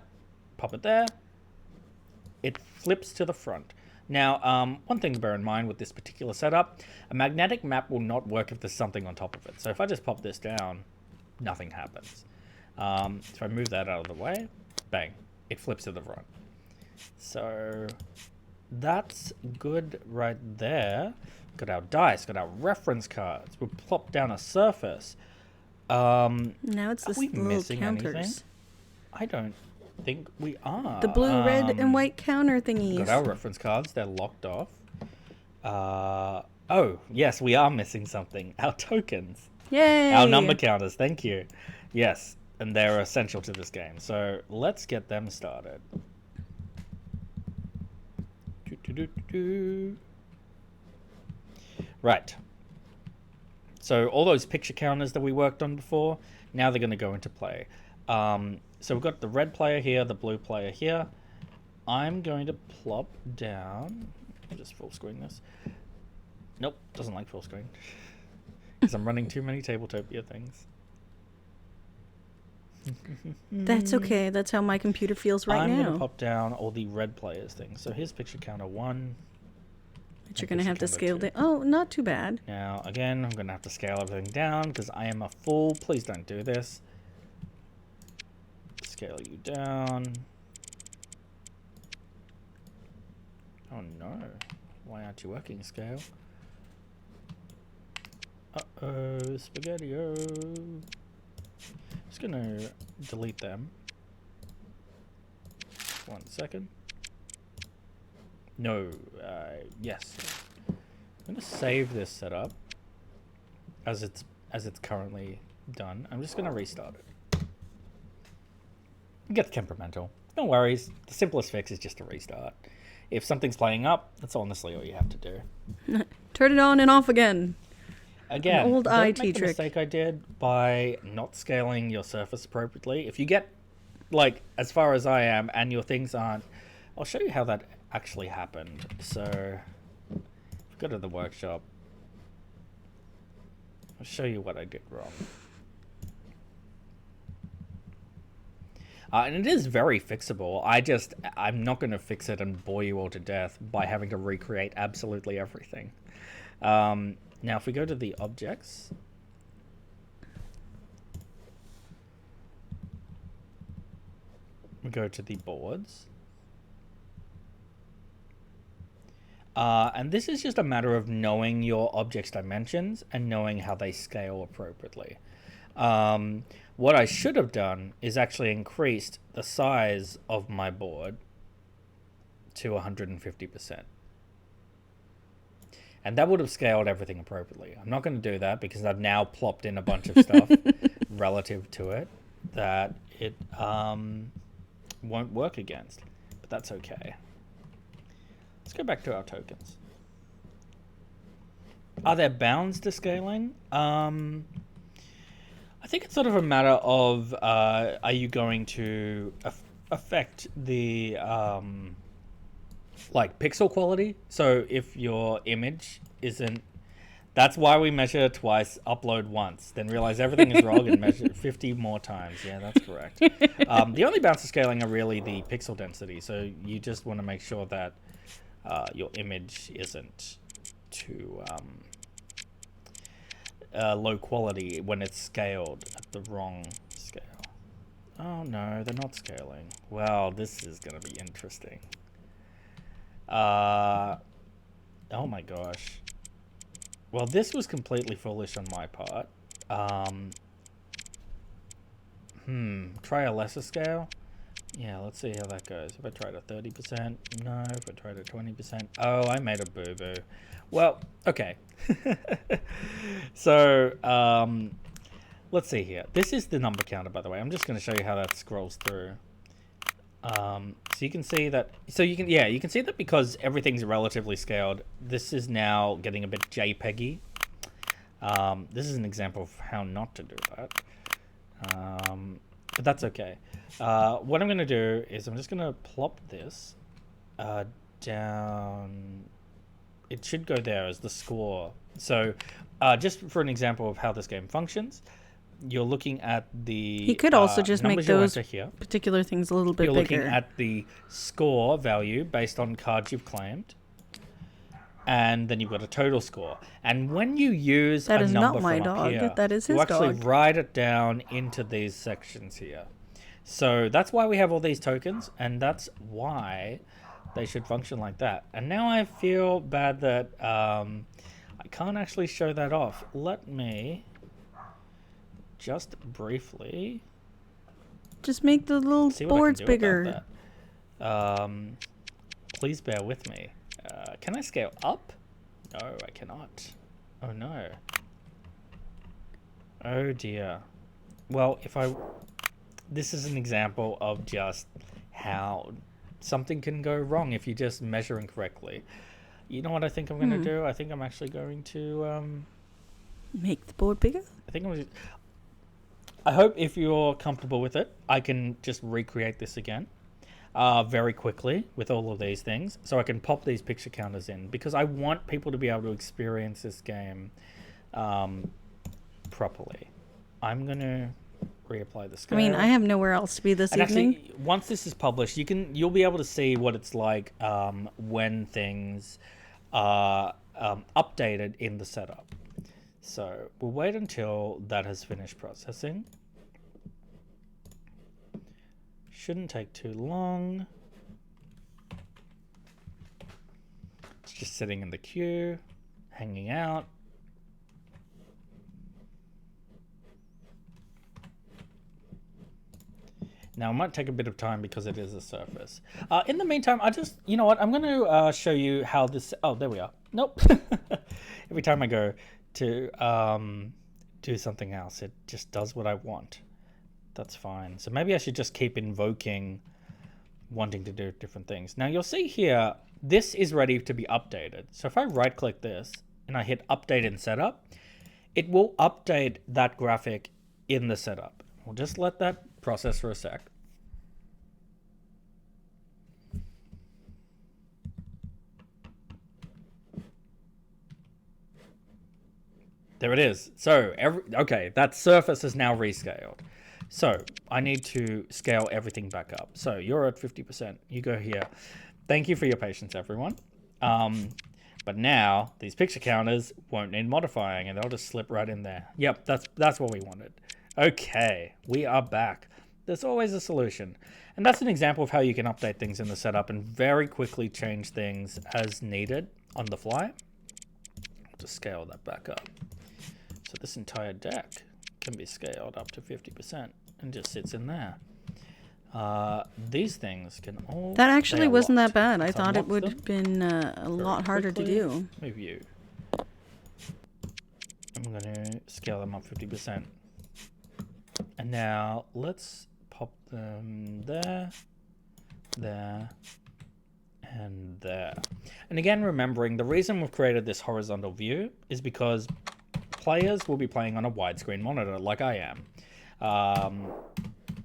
pop it there, it flips to the front. Now, one thing to bear in mind with this particular setup, a magnetic map will not work if there's something on top of it. So if I just pop this down, nothing happens. If I move that out of the way, bang, it flips to the front. So that's good right there. Got our dice, got our reference cards. We'll plop down a surface. Now it's this are we little missing counters. anything? I don't think we are. The blue, red, and white counter thingies. Got our reference cards. They're locked off. Oh, yes, we are missing something. Our tokens. Yay! Our number counters. Thank you. Yes, and they're essential to this game. So let's get them started. Right. So all those picture counters that we worked on before, now they're going to go into play. So we've got the red player here, the blue player here. I'm going to plop down... I'll just full screen this. Nope, doesn't like full screen. Because I'm running too many Tabletopia things. That's okay. That's how my computer feels right now. I'm going to pop down all the red players things. So here's picture counter 1. But you're going to have to scale down. Oh, not too bad. Now, again, I'm going to have to scale everything down because I am a fool. Please don't do this. Scale you down. Oh no. Why aren't you working, scale? Uh-oh, spaghetti-o. Just gonna delete them. 1 second. No. Yes. I'm gonna save this setup as it's currently done. I'm just gonna restart it. It gets temperamental. No worries. The simplest fix is just to restart. If something's playing up, that's honestly all you have to do. Turn it on and off again. Again, An old don't IT make the trick. mistake I did by not scaling your surface appropriately. If you get, like, as far as I am and your things aren't, I'll show you how that actually happened. So, go to the workshop. I'll show you what I did wrong. And it is very fixable. I'm not going to fix it and bore you all to death by having to recreate absolutely everything. Now, if we go to the objects, we go to the boards. And this is just a matter of knowing your object's dimensions and knowing how they scale appropriately. What I should have done is actually increased the size of my board to 150%. And that would have scaled everything appropriately. I'm not going to do that because I've now plopped in a bunch of stuff relative to it that it won't work against. But that's okay. Let's go back to our tokens. Are there bounds to scaling? I think it's sort of a matter of are you going to affect the like pixel quality? So if your image isn't, that's why we measure twice, upload once, then realize everything is wrong and measure 50 more times. Yeah, that's correct. The only bounds to scaling are really the pixel density. So you just want to make sure that your image isn't too low quality when it's scaled at the wrong scale. Oh no, they're not scaling. Well, this is going to be interesting. Oh my gosh. Well, this was completely foolish on my part. Try a lesser scale. Yeah, let's see how that goes. If I tried a 30%, no. If I tried a 20%, oh, I made a boo-boo. Well, okay. So, let's see here. This is the number counter, by the way. I'm just going to show you how that scrolls through. So you can see that. So you can see that because everything's relatively scaled. This is now getting a bit JPEG-y. This is an example of how not to do that. But that's okay. What I'm going to do is I'm just going to plop this down. It should go there as the score. So just for an example of how this game functions, you're looking at the He could also just make those here. particular things a little bit You're bigger. looking at the score value based on cards you've claimed. And then you've got a total score. And when you use That a is number not my from up dog. here, That is his you actually dog. write it down into these sections here. So that's why we have all these tokens, and that's why they should function like that. And now I feel bad that I can't actually show that off. Let me just briefly Just make the little see what boards I can do bigger. about that. Please bear with me. Can I scale up? No, I cannot. Oh no. Oh dear. Well, this is an example of just how something can go wrong if you just measure incorrectly. You know what I think I'm going to do? I think I'm actually going to Make the board bigger? I hope if you're comfortable with it, I can just recreate this again very quickly with all of these things. So I can pop these picture counters in because I want people to be able to experience this game properly. I'm going to reapply the scale. I mean, I have nowhere else to be this and evening. actually, once this is published, you'll be able to see what it's like when things are updated in the setup. So we'll wait until that has finished processing. Shouldn't take too long. It's just sitting in the queue, hanging out. Now, it might take a bit of time because it is a surface. In the meantime, you know what? I'm going to show you how this... Oh, there we are. Nope. Every time I go to do something else, it just does what I want. That's fine. So maybe I should just keep invoking wanting to do different things. Now, you'll see here, this is ready to be updated. So if I right-click this and I hit Update in Setup, it will update that graphic in the setup. We'll just let that process for a sec. There it is. So, okay, that surface is now rescaled. So, I need to scale everything back up. So, you're at 50%. You go here. Thank you for your patience, everyone. But now, these picture counters won't need modifying, and they'll just slip right in there. Yep, that's what we wanted. Okay, we are back. There's always a solution. And that's an example of how you can update things in the setup and very quickly change things as needed on the fly. I'll just scale that back up. So this entire deck can be scaled up to 50% and just sits in there. These things can all... That actually wasn't that locked. bad. I Let's thought it unlock would them have been a lot harder to quickly. do. Move you. I'm going to scale them up 50%. And now let's pop them there, there, and there. And again, remembering the reason we've created this horizontal view is because players will be playing on a widescreen monitor like I am.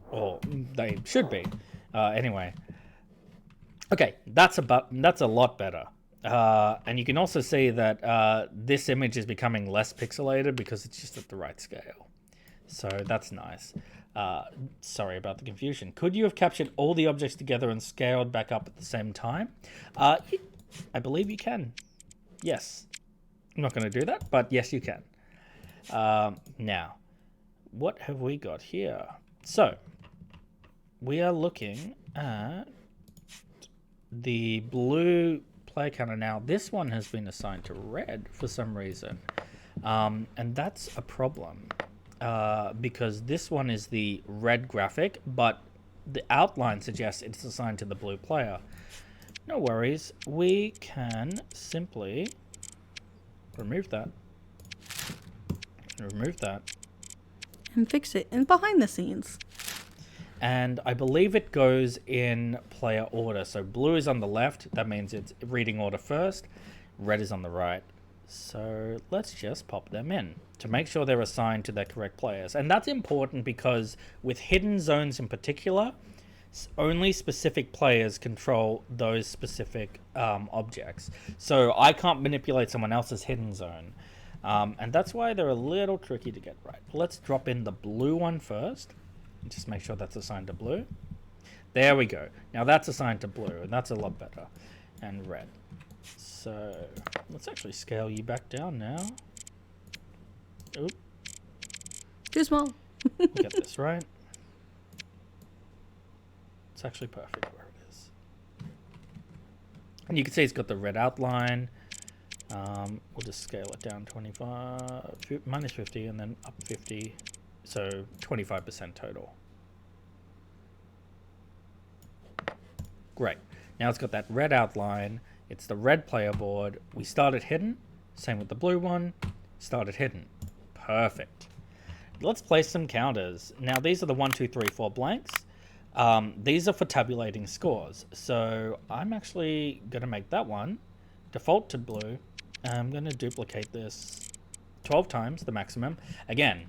Or they should be. Anyway. Okay, that's a lot better. And you can also see that this image is becoming less pixelated because it's just at the right scale. So that's nice. Sorry about the confusion. Could you have captured all the objects together and scaled back up at the same time? I believe you can. Yes. I'm not going to do that, but yes, you can. Now, what have we got here? So, we are looking at the blue player counter now. This one has been assigned to red for some reason. And that's a problem. Because this one is the red graphic, but the outline suggests it's assigned to the blue player. No worries. We can simply remove that. Remove that. And fix it in behind the scenes. And I believe it goes in player order. So blue is on the left. That means it's reading order first. Red is on the right. So let's just pop them in to make sure they're assigned to their correct players. And that's important because with hidden zones in particular, only specific players control those specific objects. So I can't manipulate someone else's hidden zone. And that's why they're a little tricky to get right. Let's drop in the blue one first. And just make sure that's assigned to blue. There we go. Now that's assigned to blue, and that's a lot better. And red. So let's actually scale you back down now. Oop. Too small. Get this right. It's actually perfect where it is. And you can see it's got the red outline. We'll just scale it down 25, minus 50, and then up 50. So 25% total. Great. Now it's got that red outline. It's the red player board. We started hidden. Same with the blue one. Started hidden. Perfect. Let's place some counters. Now these are the 1, 2, 3, 4 blanks. These are for tabulating scores. So I'm actually going to make that one default to blue. I'm going to duplicate this 12 times, the maximum. Again,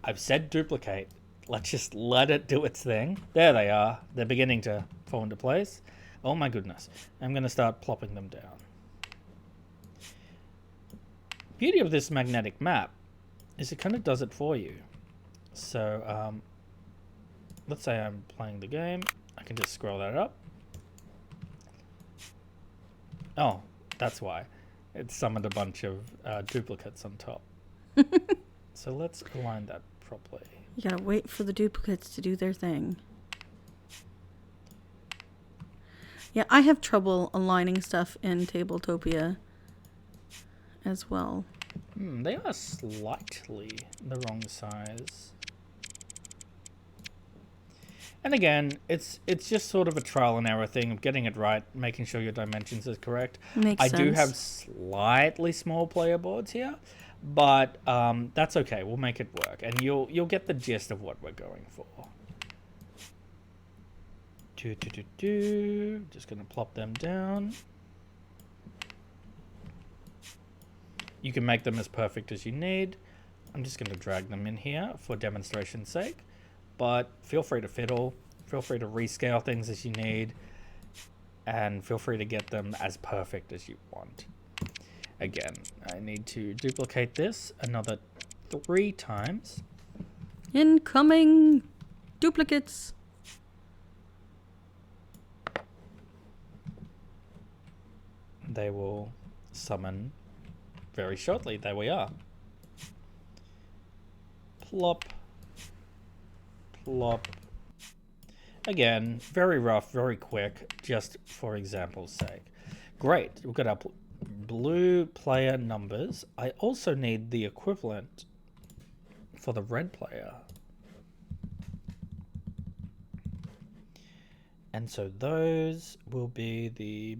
I've said duplicate. Let's just let it do its thing. There they are. They're beginning to fall into place. Oh my goodness. I'm going to start plopping them down. Beauty of this magnetic map is it kind of does it for you. So, let's say I'm playing the game. I can just scroll that up. Oh, that's why. It summoned a bunch of duplicates on top. So let's align that properly. You gotta wait for the duplicates to do their thing. Yeah, I have trouble aligning stuff in Tabletopia as well. They are slightly the wrong size. And again, it's just sort of a trial and error thing of getting it right, making sure your dimensions is correct. Makes I sense. do have slightly small player boards here, but that's okay. We'll make it work, and you'll get the gist of what we're going for. Just gonna plop them down. You can make them as perfect as you need. I'm just gonna drag them in here for demonstration's sake. But feel free to fiddle, feel free to rescale things as you need, and feel free to get them as perfect as you want. Again, I need to duplicate this another 3 times. Incoming duplicates. They will summon very shortly. There we are. Plop. Plop. Again, very rough, very quick, just for example's sake. Great, we've got our blue player numbers. I also need the equivalent for the red player. And so those will be the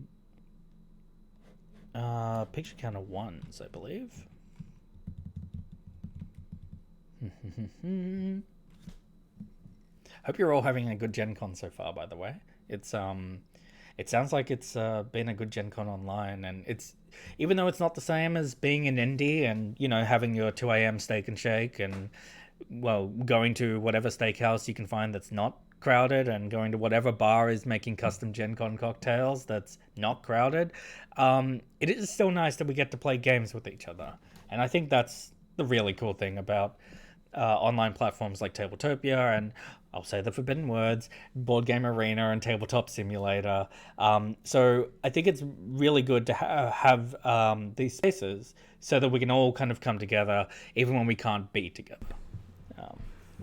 picture counter 1s, I believe. Hope you're all having a good Gen Con so far, by the way. It sounds like it's been a good Gen Con online, and it's, even though it's not the same as being an indie and, you know, having your 2 a.m. steak and shake and, well, going to whatever steakhouse you can find that's not crowded and going to whatever bar is making custom Gen Con cocktails that's not crowded, it is still nice that we get to play games with each other. And I think that's the really cool thing about online platforms like Tabletopia and, I'll say the forbidden words, Board Game Arena and Tabletop Simulator. So I think it's really good to have these spaces so that we can all kind of come together even when we can't be together.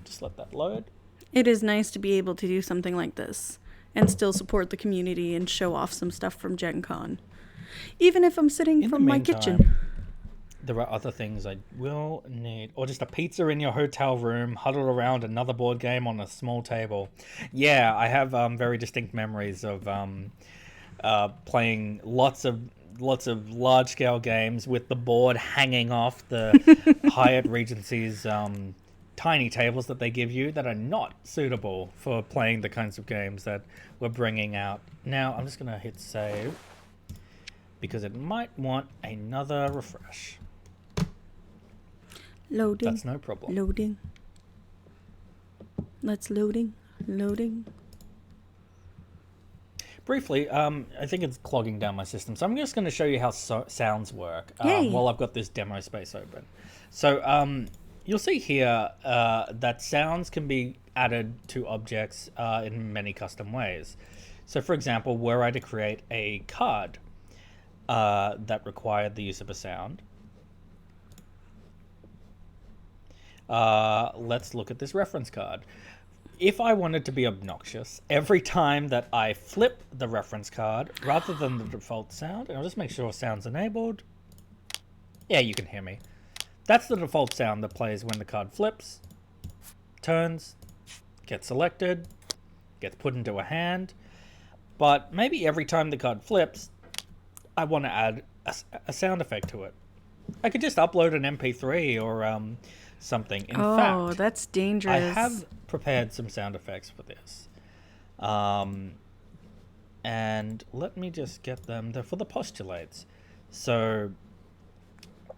Just let that load. It is nice to be able to do something like this and still support the community and show off some stuff from Gen Con. Even if I'm sitting from my kitchen. There are other things I will need. Or just a pizza in your hotel room, huddled around another board game on a small table. Yeah, I have very distinct memories of playing lots of large-scale games with the board hanging off the Hyatt Regency's tiny tables that they give you that are not suitable for playing the kinds of games that we're bringing out. Now, I'm just going to hit save because it might want another refresh. Loading. That's no problem. Loading. That's loading. Loading. Briefly, I think it's clogging down my system, so I'm just going to show you how sounds work Yay. while I've got this demo space open. So you'll see here that sounds can be added to objects in many custom ways. So for example, were I to create a card that required the use of a sound, let's look at this reference card. If I wanted to be obnoxious, every time that I flip the reference card, rather than the default sound, and I'll just make sure sound's enabled. Yeah, you can hear me. That's the default sound that plays when the card flips, turns, gets selected, gets put into a hand. But maybe every time the card flips, I want to add a sound effect to it. I could just upload an MP3 or something. In fact, that's dangerous. I have prepared some sound effects for this. And let me just get them. They're for the postulates. So,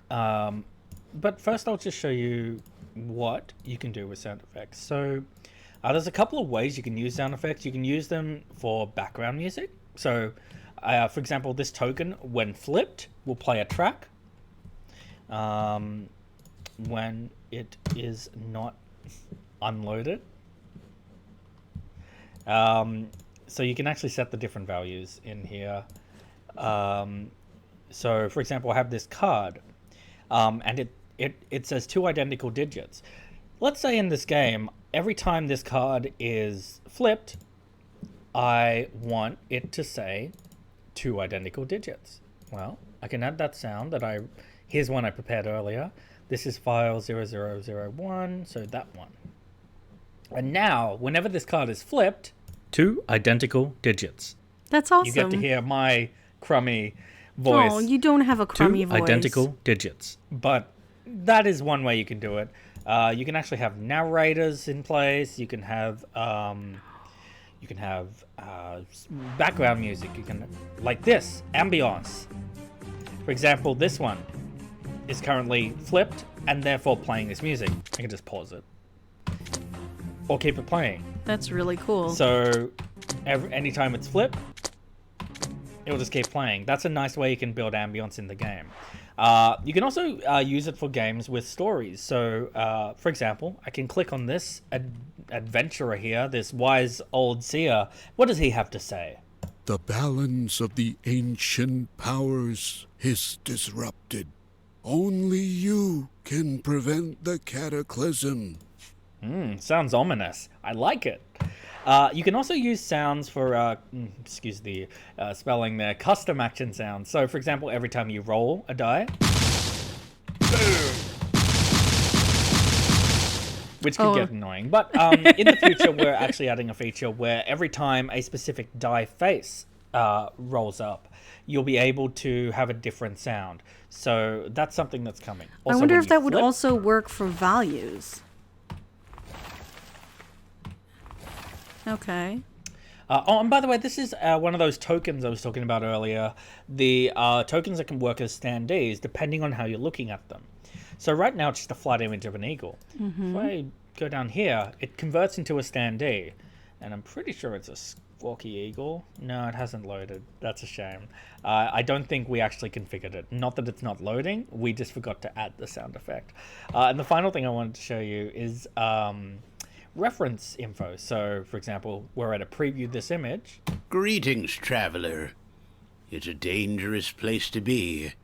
but first I'll just show you what you can do with sound effects. So there's a couple of ways you can use sound effects. You can use them for background music. So, for example, this token, when flipped, will play a track. When it is not unloaded. So you can actually set the different values in here. So for example, I have this card, and it says 2 identical digits. Let's say in this game, every time this card is flipped, I want it to say 2 identical digits. Well, I can add that sound that here's one I prepared earlier. This is file 0001, so that one. And now, whenever this card is flipped, 2 identical digits. That's awesome. You get to hear my crummy voice. Oh, you don't have a crummy 2 voice. identical digits. But that is one way you can do it. You can actually have narrators in place. You can have background music. You can, like this, ambiance. For example, this one is currently flipped and therefore playing this music. I can just pause it or keep it playing. That's really cool. So anytime it's flipped, it'll just keep playing. That's a nice way you can build ambience in the game. You can also use it for games with stories. So, for example, I can click on this adventurer here, this wise old seer. What does he have to say? The balance of the ancient powers is disrupted. Only you can prevent the cataclysm. Sounds ominous. I like it. You can also use sounds for, excuse the spelling there, custom action sounds. So, for example, every time you roll a die, boom, which can get annoying. But in the future, we're actually adding a feature where every time a specific die face rolls up, you'll be able to have a different sound. So that's something that's coming. Also, I wonder when if that you would flip, also work for values. Okay. and by the way, this is one of those tokens I was talking about earlier. The tokens that can work as standees depending on how you're looking at them. So right now it's just a flat image of an eagle. If I go down here, it converts into a standee. And I'm pretty sure it's a squawky eagle. No, it hasn't loaded. That's a shame. I don't think we actually configured it. Not that it's not loading, we just forgot to add the sound effect. And the final thing I wanted to show you is reference info. So, for example, where to preview this image. Greetings, traveler. It's a dangerous place to be.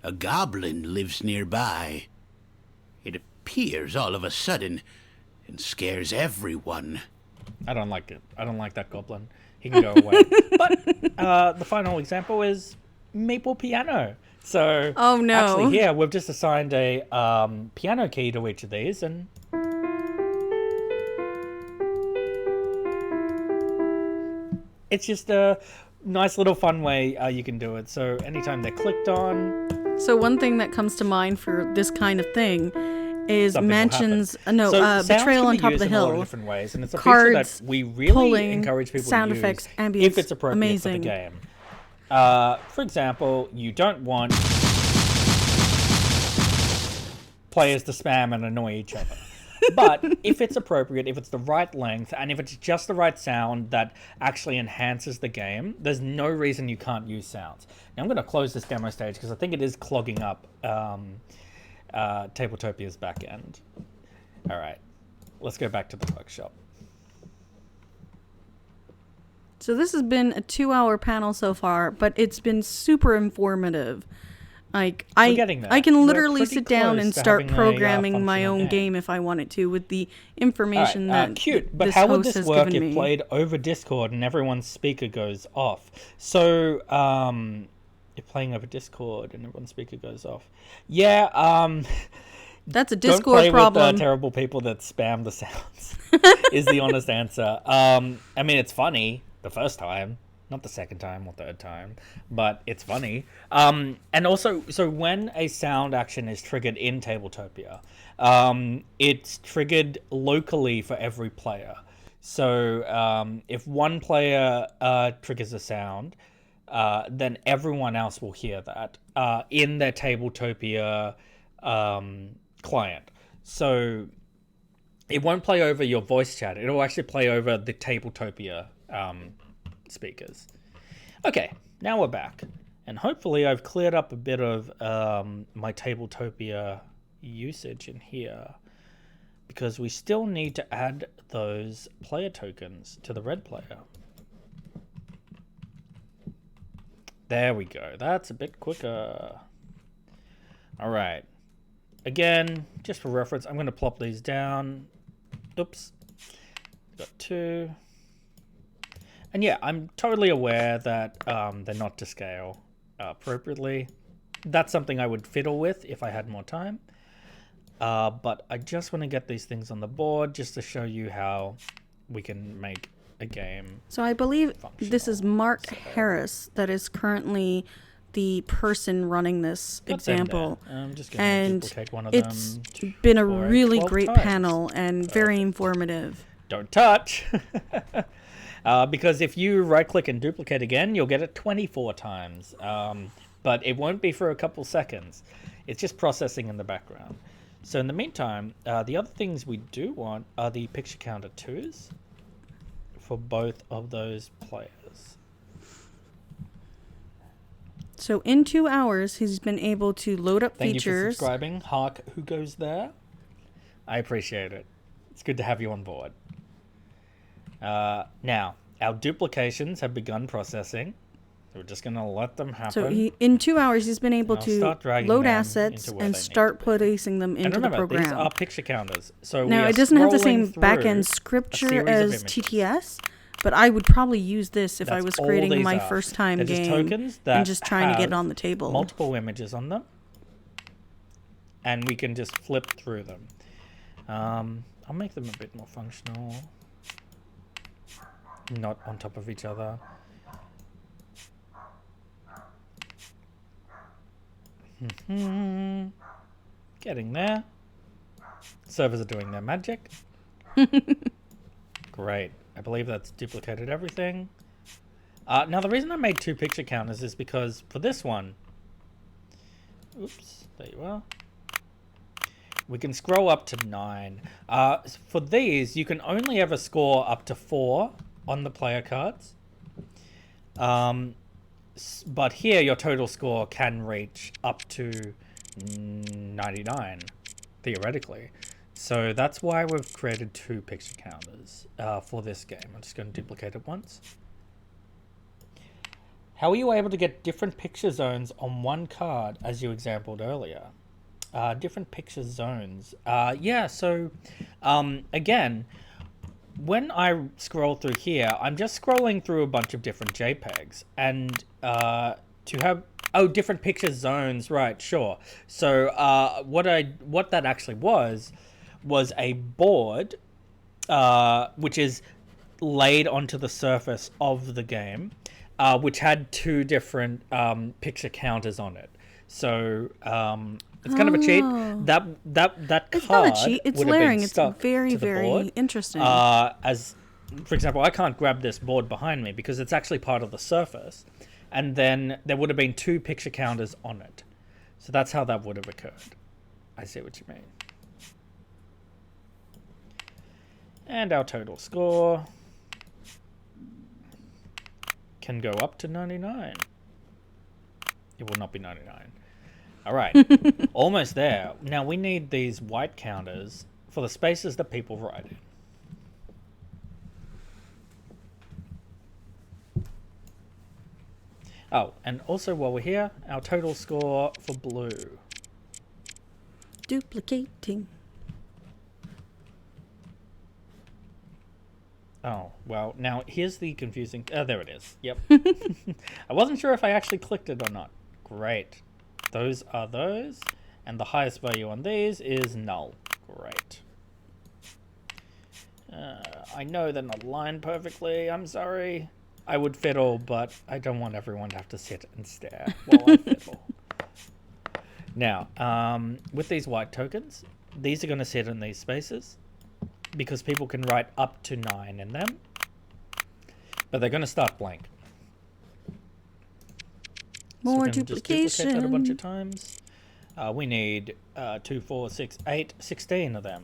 A goblin lives nearby. It appears all of a sudden and scares everyone. I don't like it. I don't like that goblin. He can go away. But the final example is Maple Piano. So, Oh, no. actually here, we've just assigned a piano key to each of these, and it's just a nice little fun way you can do it. So anytime they're clicked on, So one thing that comes to mind for this kind of thing is something will mansions. happen. So sounds Betrayal can on be top of used the in a lot hill. different ways, and it's a cards, feature that we really pulling, encourage people sound to use effects, ambience, if it's appropriate amazing. for the game. For example, you don't want players to spam and annoy each other. But if it's appropriate, if it's the right length, and if it's just the right sound that actually enhances the game, there's no reason you can't use sounds. Now I'm going to close this demo stage because I think it is clogging up Tabletopia's back end. All right, let's go back to the workshop. So this has been a 2-hour panel so far, but it's been super informative. Like We're getting there. I can We're literally pretty sit down close and to start having a, programming my functional own game if I wanted to with the information All right, that cute. But this how would host this has work given if me. played over Discord and everyone's speaker goes off? So, if playing over Discord and everyone's speaker goes off, yeah. That's a Don't Discord play problem. with the terrible people that spam the sounds. Is the honest answer. I mean, it's funny the first time. Not the second time or third time, but it's funny. And also, so when a sound action is triggered in Tabletopia, it's triggered locally for every player. So if one player triggers a sound, then everyone else will hear that in their Tabletopia client. So it won't play over your voice chat. It'll actually play over the Tabletopia speakers. Okay, now we're back, and hopefully I've cleared up a bit of my Tabletopia usage in here, because we still need to add those player tokens to the red player. There we go. That's a bit quicker. All right. Again, just for reference, I'm going to plop these down. Oops. Got 2. And yeah, I'm totally aware that they're not to scale appropriately. That's something I would fiddle with if I had more time. But I just want to get these things on the board just to show you how we can make a game. So I believe this is Mark So- Harris that is currently the person running this Got them example. there. I'm just going to And duplicate one of it's them. been a for really 12 great times. panel and very informative. Don't touch. Because if you right click and duplicate again, you'll get it 24 times. But it won't be for a couple seconds. It's just processing in the background. So in the meantime, the other things we do want are the picture counter 2s for both of those players. So in 2 hours, he's been able to load up Thank you for features. subscribing. Hark, who goes there? I appreciate it. It's good to have you on board. Now, our duplications have begun processing. So we're just going to let them happen. So in 2 hours, he's been able I'll to start dragging load them assets into where and they need start to be. placing them into And remember, the these program. are picture counters. So Now, we are it doesn't have the scrolling same through back-end a scripture series of as images. TTS, but I would probably use this if I That's was all creating these my are. first time They're just game tokens that and just trying to get it have on the table. multiple images on them, and we can just flip through them. I'll make them a bit more functional, not on top of each other. Getting there. Servers are doing their magic. Great. I believe that's duplicated everything. Now, the reason I made 2 picture counters is because for this one... Oops, there you are. We can scroll up to 9. For these, you can only ever score up to 4 on the player cards. But here, your total score can reach up to 99, theoretically. So that's why we've created 2 picture counters for this game. I'm just going to duplicate it once. How are you able to get different picture zones on one card, as you exampled earlier? Different picture zones. Yeah, so again, when I scroll through here, I'm just scrolling through a bunch of different JPEGs. And to have... Oh, different picture zones, right, sure. So what that actually was a board which is laid onto the surface of the game, which had 2 different picture counters on it. So it's kind of a cheat. That It's card not a cheat. It's would have been layering. It's stuck very, to the very board. interesting. As, for example, I can't grab this board behind me because it's actually part of the surface. And then there would have been 2 picture counters on it. So that's how that would have occurred. I see what you mean. And our total score can go up to 99. It will not be 99. All right. Almost there. Now we need these white counters for the spaces that people write in. Oh, and also while we're here, our total score for blue. Duplicating. Oh, well, now here's the confusing... Oh, there it is. Yep. I wasn't sure if I actually clicked it or not. Great. Those are those. And the highest value on these is null. Great. I know they're not aligned perfectly. I'm sorry. I would fiddle, but I don't want everyone to have to sit and stare while I fiddle. Now, with these white tokens, these are going to sit in these spaces because people can write up to 9 in them, but they're going to start blank. More so we're gonna just duplicate that a bunch of duplication. times. We need 2, 4, 6, 8, 16 of them.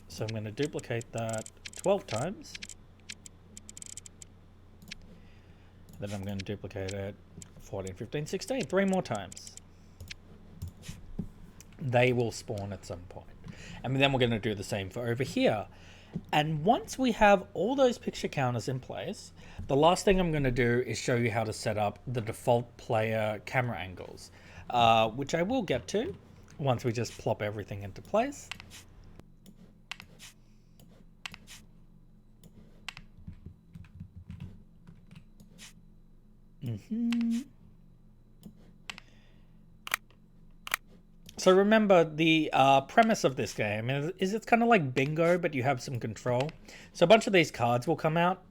So I'm going to duplicate that 12 times. Then I'm going to duplicate it 14, 15, 16, 3 more times. They will spawn at some point. And then we're going to do the same for over here. And once we have all those picture counters in place, the last thing I'm going to do is show you how to set up the default player camera angles, which I will get to once we just plop everything into place. So remember, the premise of this game is it's kind of like bingo, but you have some control. So a bunch of these cards will come out,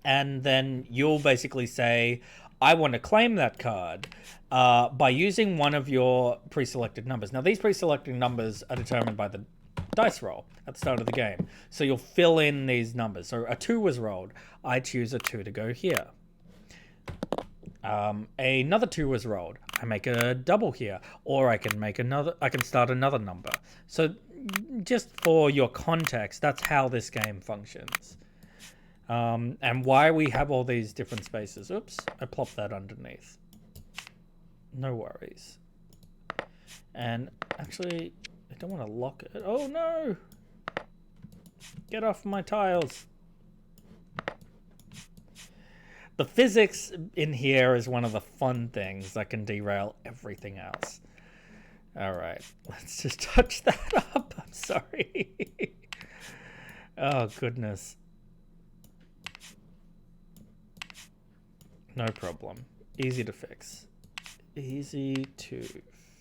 and then you'll basically say, I want to claim that card by using one of your pre-selected numbers. Now, these pre-selected numbers are determined by the dice roll at the start of the game. So you'll fill in these numbers. So a 2 was rolled. I choose a 2 to go here. Another 2 was rolled. I make a double here, or I can start another number. So just for your context, that's how this game functions. And why we have all these different spaces. Oops, I plopped that underneath. No worries. And actually, I don't want to lock it. Oh no! Get off my tiles. The physics in here is one of the fun things that can derail everything else. All right, let's just touch that up. I'm sorry. Oh, goodness. No problem. Easy to fix. Easy to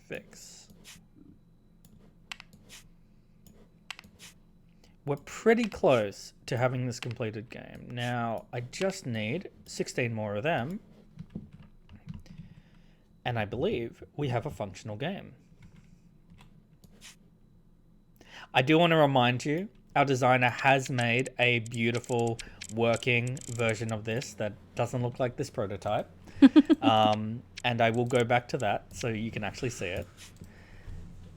fix. We're pretty close to having this completed game. Now, I just need 16 more of them. And I believe we have a functional game. I do want to remind you, our designer has made a beautiful working version of this that doesn't look like this prototype. And I will go back to that so you can actually see it.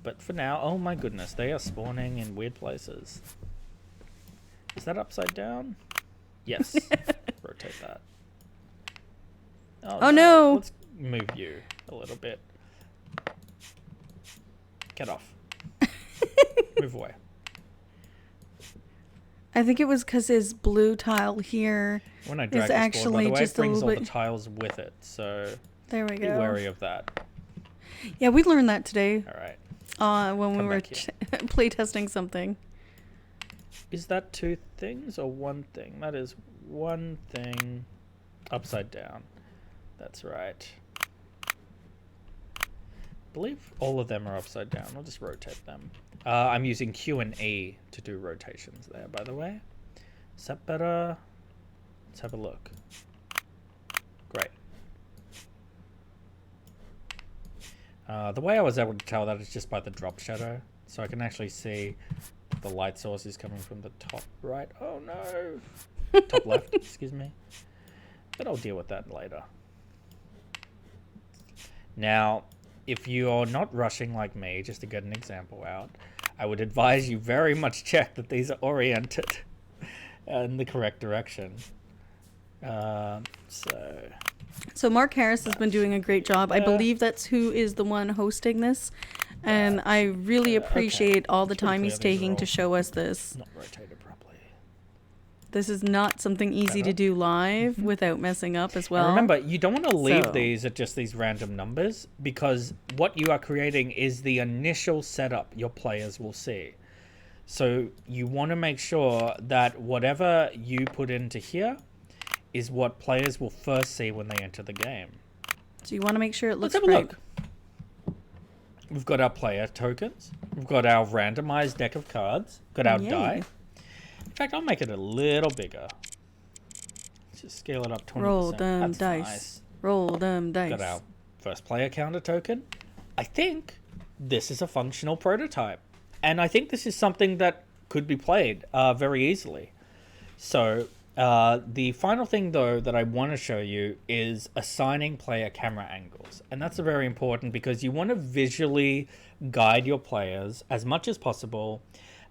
But for now, oh my goodness, they are spawning in weird places. Is that upside down? Yes. Rotate that. Oh no! Let's move you a little bit. Get off. Move away. I think it was because his blue tile here When I drag is this board, by actually the way, just it brings a all little the bit. tiles with it, so There we be go. wary of that. Yeah, we learned that today All right. when we Come were back here. playtesting something. Is that 2 things or 1 thing? That is 1 thing upside down. That's right. I believe all of them are upside down. I'll just rotate them. I'm using Q and E to do rotations there, by the way. Is that better? Let's have a look. Great. The way I was able to tell that is just by the drop shadow. So I can actually see the light source is coming from the top right. Oh no! Top left, excuse me. But I'll deal with that later. Now, if you're not rushing like me, just to get an example out, I would advise you very much check that these are oriented in the correct direction. So Mark Harris has been doing a great job. I believe that's who is the one hosting this. And I really appreciate all the It's pretty time he's clear these are taking all to show us this. not rotated properly. This is not something easy to do live without messing up as well. And remember, you don't want to leave So- these at just these random numbers, because what you are creating is the initial setup your players will see. So you want to make sure that whatever you put into here is what players will first see when they enter the game. So you want to make sure it looks Let's have a right. look. We've got our player tokens. We've got our randomized deck of cards. Got our Yay. die. In fact, I'll make it a little bigger. Let's just scale it up 20%. Roll them That's dice. nice. Roll them dice. Got our first player counter token. I think this is a functional prototype. And I think this is something that could be played very easily. So the final thing, though, that I want to show you is assigning player camera angles. And that's very important because you want to visually guide your players as much as possible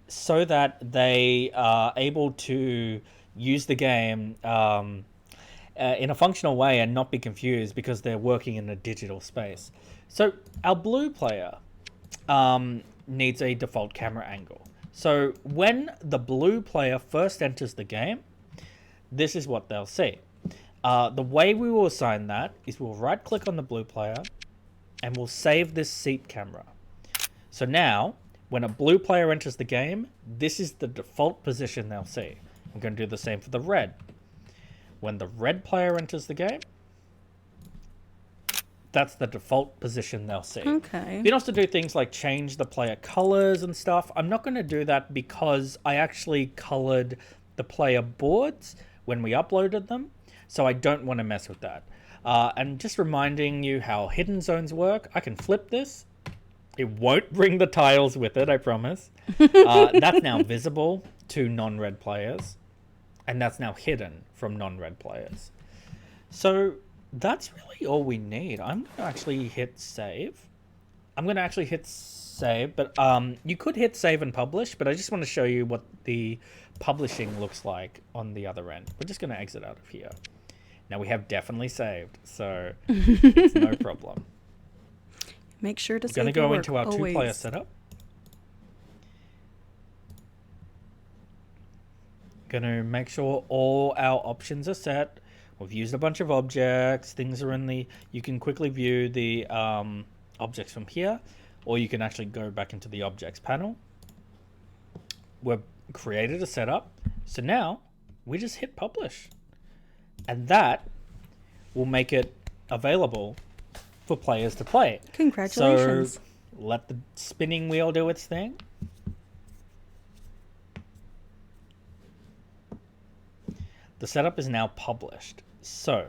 so that they are able to use the game in a functional way and not be confused because they're working in a digital space. So our blue player needs a default camera angle. So when the blue player first enters the game, this is what they'll see. The way we will assign that is we'll right click on the blue player and we'll save this seat camera. So now, when a blue player enters the game, this is the default position they'll see. I'm going to do the same for the red. When the red player enters the game, that's the default position they'll see. Okay. You can also do things like change the player colors and stuff. I'm not going to do that because I actually colored the player boards when we uploaded them, so I don't want to mess with that. And just reminding you how hidden zones work, I can flip this. It won't bring the tiles with it, I promise. That's now visible to non-red players, and that's now hidden from non-red players. So that's really all we need. I'm going to actually hit save. But you could hit save and publish, but I just want to show you what the publishing looks like on the other end. We're just going to exit out of here. Now we have definitely saved, so it's no problem. Make sure to We're going to go into our two-player setup. Going to make sure all our options are set. We've used a bunch of objects. Things are in the... You can quickly view the objects from here, or you can actually go back into the objects panel. We've created a setup. So now we just hit publish. And that will make it available for players to play. Congratulations. So let the spinning wheel do its thing. The setup is now published. So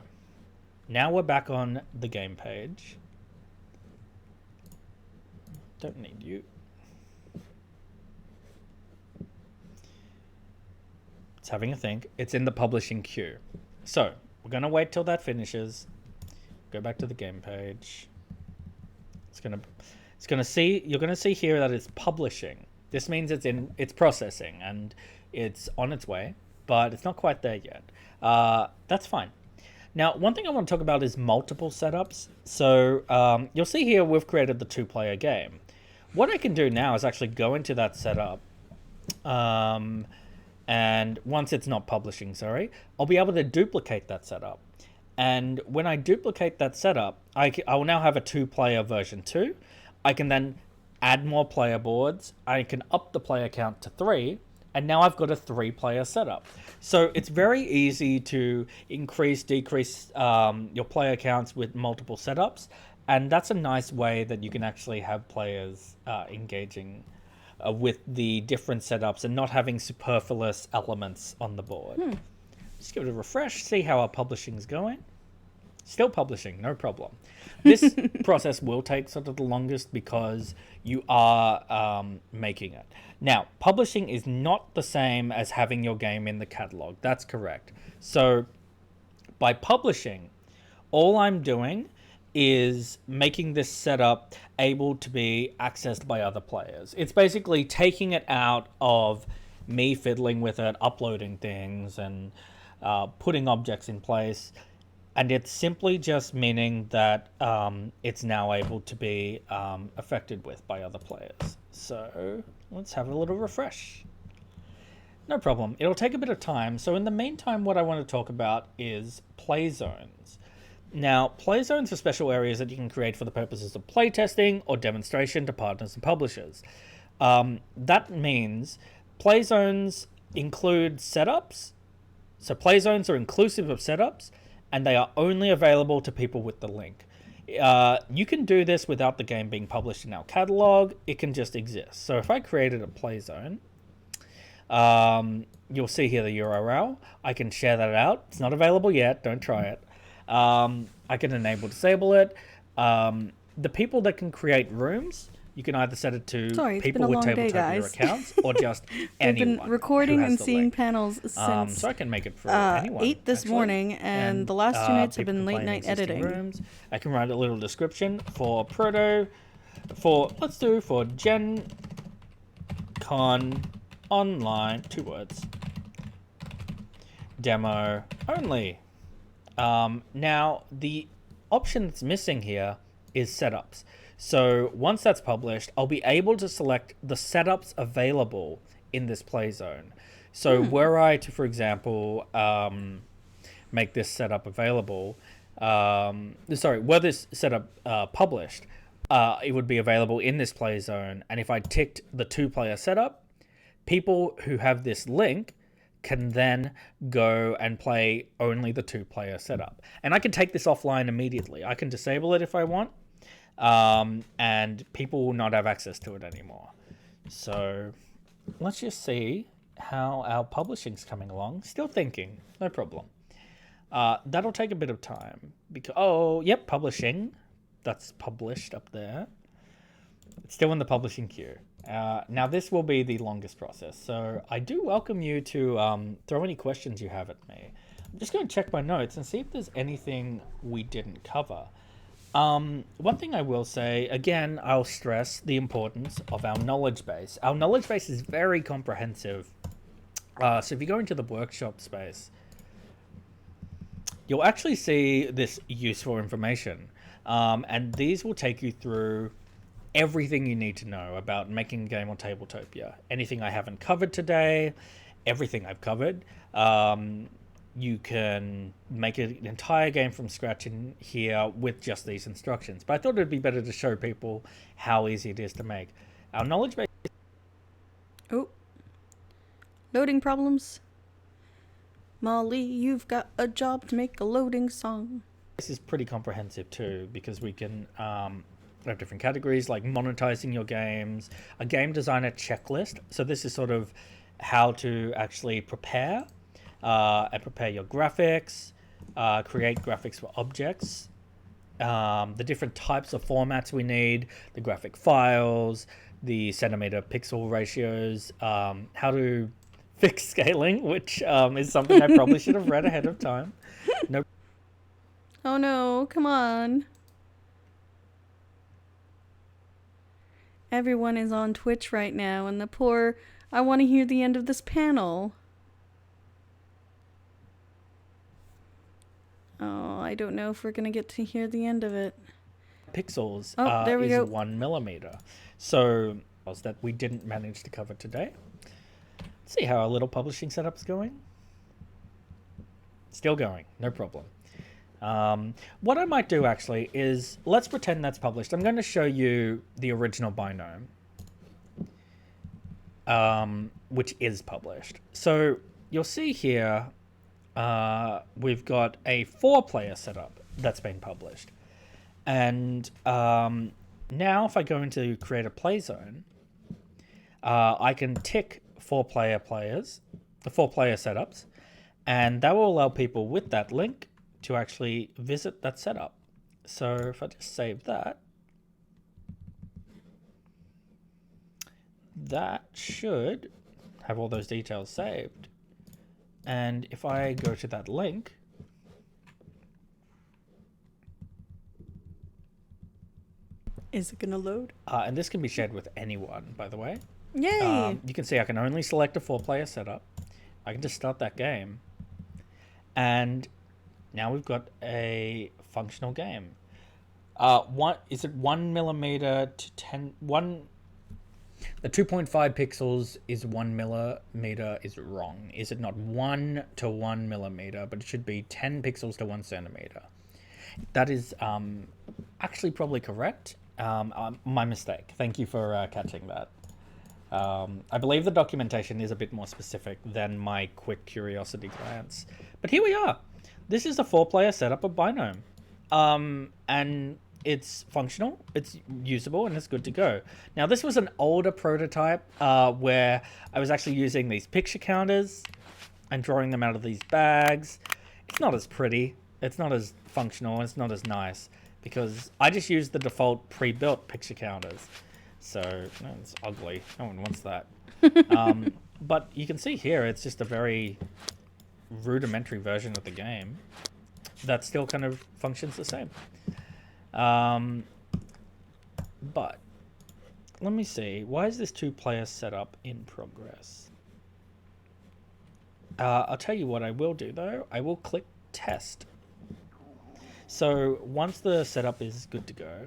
now we're back on the game page. Don't need you. It's having a think. It's in the publishing queue. So we're going to wait till that finishes. Go back to the game page. You're going to see here that it's publishing. This means it's processing and it's on its way, but it's not quite there yet. That's fine. Now, one thing I want to talk about is multiple setups. So you'll see here we've created the two-player game. What I can do now is actually go into that setup. And once it's not publishing, I'll be able to duplicate that setup. And when I duplicate that setup, I will now have a two-player version 2. I can then add more player boards. I can up the player count to 3. And now I've got a 3-player setup. So it's very easy to increase, decrease your player counts with multiple setups. And that's a nice way that you can actually have players engaging with the different setups and not having superfluous elements on the board. Just give it a refresh, see how our publishing's going. Still publishing, no problem. This process will take sort of the longest because you are making it. Now, publishing is not the same as having your game in the catalog. That's correct. So by publishing, all I'm doing is making this setup able to be accessed by other players. It's basically taking it out of me fiddling with it, uploading things, and putting objects in place. And it's simply just meaning that it's now able to be affected with by other players. So let's have a little refresh. No problem. It'll take a bit of time. So in the meantime, what I want to talk about is play zones. Now, play zones are special areas that you can create for the purposes of playtesting or demonstration to partners and publishers. That means play zones include setups. So play zones are inclusive of setups, and they are only available to people with the link. You can do this without the game being published in our catalog. It can just exist. So if I created a play zone, you'll see here the URL. I can share that out. It's not available yet. Don't try it. I can enable, disable it. The people that can create rooms, you can either set it to people with Tabletopia accounts or just anyone. We've been recording and seeing link. panels since so I can make it for anyone. 8 this morning, and the last 2 nights have been late night editing. Rooms. I can write a little description for Gen Con Online, 2 words, demo only. Now, the option that's missing here is setups. So once that's published, I'll be able to select the setups available in this play zone. So were I to, for example, make this setup available, were this setup published, it would be available in this play zone. And if I ticked the 2-player setup, people who have this link can then go and play only the 2-player setup. And I can take this offline immediately. I can disable it if I want, and people will not have access to it anymore. So let's just see how our publishing's coming along. Still thinking, no problem. That'll take a bit of time because, yep, publishing. That's published up there. It's still in the publishing queue. Now this will be the longest process, so I do welcome you to throw any questions you have at me. I'm just going to check my notes and see if there's anything we didn't cover. One thing I will say, again, I'll stress the importance of our knowledge base. Our knowledge base is very comprehensive. So if you go into the workshop space, you'll actually see this useful information. And these will take you through everything you need to know about making a game on Tabletopia. Anything I haven't covered today, everything I've covered. You can make an entire game from scratch in here with just these instructions. But I thought it'd be better to show people how easy it is to make. Our knowledge base... Oh. Loading problems. Molly, you've got a job to make a loading song. This is pretty comprehensive too, because we can have different categories like monetizing your games, a game designer checklist. So this is sort of how to actually prepare and prepare your graphics, create graphics for objects, the different types of formats we need, the graphic files, the centimeter pixel ratios, how to fix scaling, which is something I probably should have read ahead of time. No. Oh no, come on. Everyone is on Twitch right now, and I want to hear the end of this panel. Oh, I don't know if we're going to get to hear the end of it. Pixels there we is go. 1 millimeter. So that we didn't manage to cover today. Let's see how our little publishing setup's going. Still going, no problem. What I might do actually is, let's pretend that's published. I'm going to show you the original binome, which is published. So you'll see here, we've got a 4-player setup that's been published. And now if I go into create a play zone, I can tick 4-player setups, and that will allow people with that link to actually visit that setup. So if I just save that, that should have all those details saved. And if I go to that link, Is it gonna load? and this can be shared with anyone, by the way. Yay! You can see I can only select a 4-player setup. I can just start that game. And now we've got a functional game. Is it 1 millimeter to 10? The 2.5 pixels is 1 millimeter is wrong. Is it not 1 to 1 millimeter, but it should be 10 pixels to 1 centimeter. That is actually probably correct. My mistake. Thank you for catching that. I believe the documentation is a bit more specific than my quick curiosity glance. But here we are. This is a 4-player setup of Binome. And it's functional, it's usable, and it's good to go. Now, this was an older prototype where I was actually using these picture counters and drawing them out of these bags. It's not as pretty, it's not as functional, it's not as nice, because I just used the default pre-built picture counters. So, it's ugly. No one wants that. But you can see here, it's just a very rudimentary version of the game that still kind of functions the same. But let me see. Why is this 2-player setup in progress? I'll tell you what I will do, though. I will click test. So once the setup is good to go,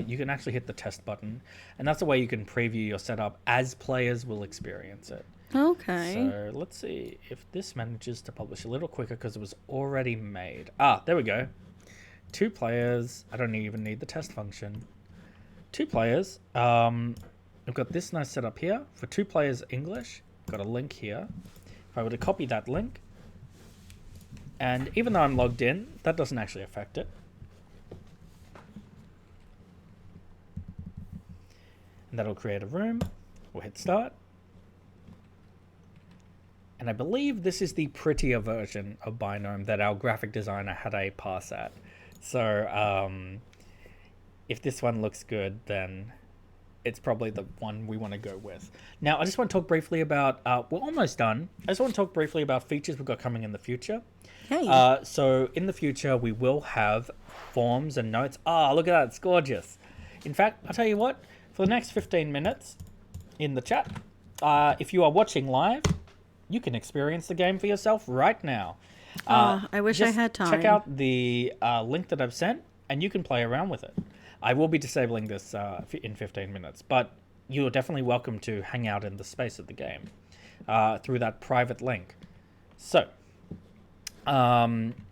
you can actually hit the test button, and that's the way you can preview your setup as players will experience it. Okay. So let's see if this manages to publish a little quicker because it was already made. There we go. 2 players. I don't even need the test function. 2 players. We've got this nice setup here for 2 players English. Got a link here. I were to copy that link, and even though I'm logged in, that doesn't actually affect it. And that'll create a room. We'll hit start. And I believe this is the prettier version of Binome that our graphic designer had a pass at. So if this one looks good, then it's probably the one we want to go with. Now, I just want to talk briefly about, we're almost done. I just want to talk briefly about features we've got coming in the future. Hey. So in the future, we will have forms and notes. Ah, look at that. It's gorgeous. In fact, I'll tell you what, for the next 15 minutes in the chat, if you are watching live, you can experience the game for yourself right now. I wish I just had time. Check out the link that I've sent, and you can play around with it. I will be disabling this in 15 minutes, but you're definitely welcome to hang out in the space of the game through that private link. So,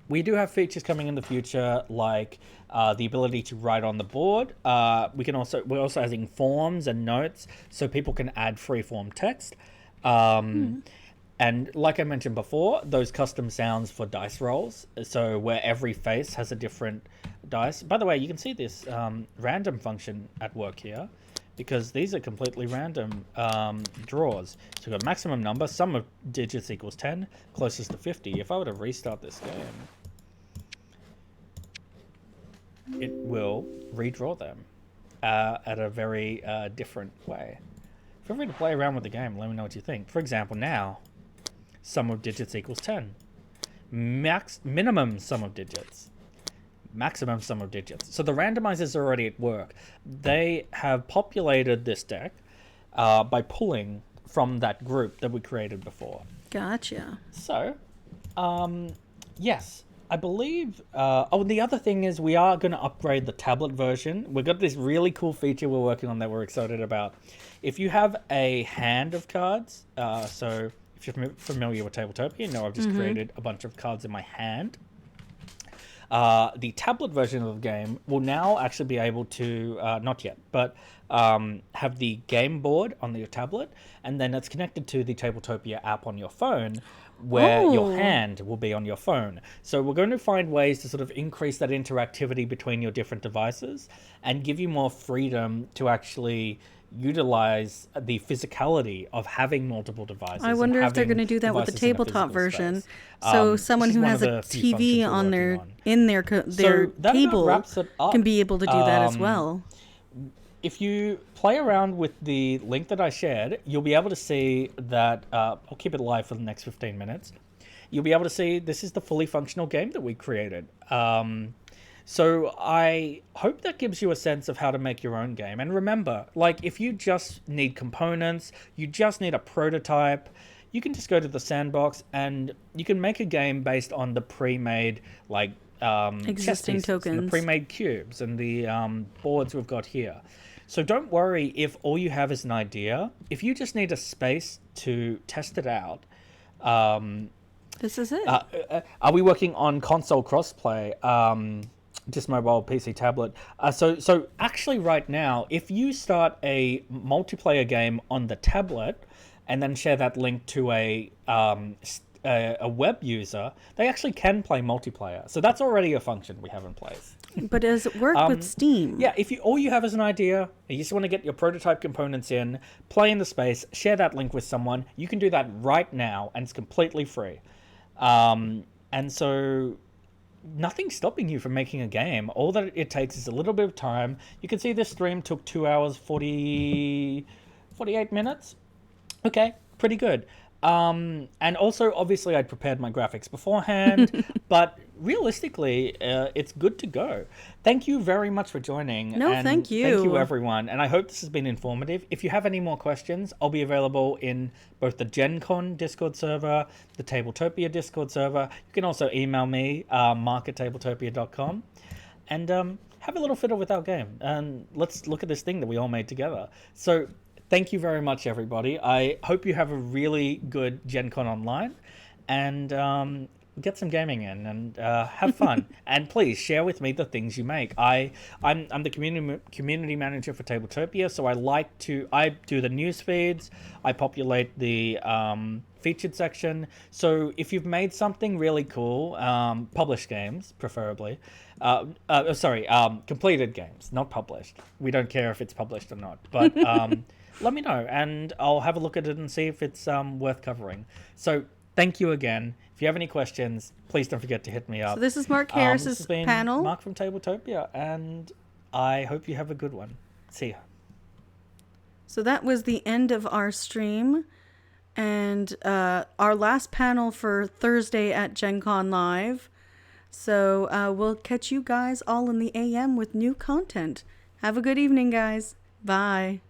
we do have features coming in the future, like the ability to write on the board. We're also adding forms and notes, so people can add free-form text. And like I mentioned before, those custom sounds for dice rolls, so where every face has a different dice. By the way, you can see this random function at work here, because these are completely random draws. So we've got maximum number, sum of digits equals 10, closest to 50. If I were to restart this game, it will redraw them at a very different way. Feel free to play around with the game. Let me know what you think. For example, now, sum of digits equals 10. Minimum sum of digits. Maximum sum of digits. So the randomizers are already at work. They have populated this deck by pulling from that group that we created before. Gotcha. So, yes, I believe... the other thing is we are going to upgrade the tablet version. We've got this really cool feature we're working on that we're excited about. If you have a hand of cards, so if you're familiar with Tabletopia, you know I've just created a bunch of cards in my hand. The tablet version of the game will now actually be able to, not yet, but have the game board on your tablet, and then it's connected to the Tabletopia app on your phone, where your hand will be on your phone. So we're going to find ways to sort of increase that interactivity between your different devices and give you more freedom to actually utilize the physicality of having multiple devices. I wonder if they're going to do that with the tabletop version. So someone who has a TV on their table can be able to do that as well. If you play around with the link that I shared, you'll be able to see that, I'll keep it live for the next 15 minutes. You'll be able to see this is the fully functional game that we created. So I hope that gives you a sense of how to make your own game. And remember, like, if you just need components, you just need a prototype, you can just go to the sandbox and you can make a game based on the pre-made, like, existing tokens, the pre-made cubes and the boards we've got here. So don't worry if all you have is an idea. If you just need a space to test it out, this is it. Are we working on console crossplay? Just mobile, PC, tablet. So actually right now, if you start a multiplayer game on the tablet and then share that link to a web user, they actually can play multiplayer. So that's already a function we have in place. But does it work with Steam? Yeah, if all you have is an idea, you just want to get your prototype components in, play in the space, share that link with someone, you can do that right now, and it's completely free. And so nothing's stopping you from making a game. All that it takes is a little bit of time. You can see this stream took 2 hours, 48 minutes. Okay, pretty good. And also, obviously, I'd prepared my graphics beforehand, but realistically, it's good to go. Thank you very much for joining. No, and thank you. Thank you, everyone. And I hope this has been informative. If you have any more questions, I'll be available in both the Gen Con Discord server, the Tabletopia Discord server. You can also email me, mark@tabletopia.com, and have a little fiddle with our game. And let's look at this thing that we all made together. So thank you very much, everybody. I hope you have a really good Gen Con online, and get some gaming in and have fun. And please share with me the things you make. I'm the community manager for Tabletopia, so I do the news feeds. I populate the featured section. So if you've made something really cool, published games, preferably. Completed games, not published. We don't care if it's published or not. But let me know, and I'll have a look at it and see if it's worth covering. So thank you again. If you have any questions, please don't forget to hit me up. So this is Mark Harris's this has been panel. Mark from Tabletopia, and I hope you have a good one. See ya. So that was the end of our stream. And our last panel for Thursday at Gen Con Live. So we'll catch you guys all in the AM with new content. Have a good evening, guys. Bye.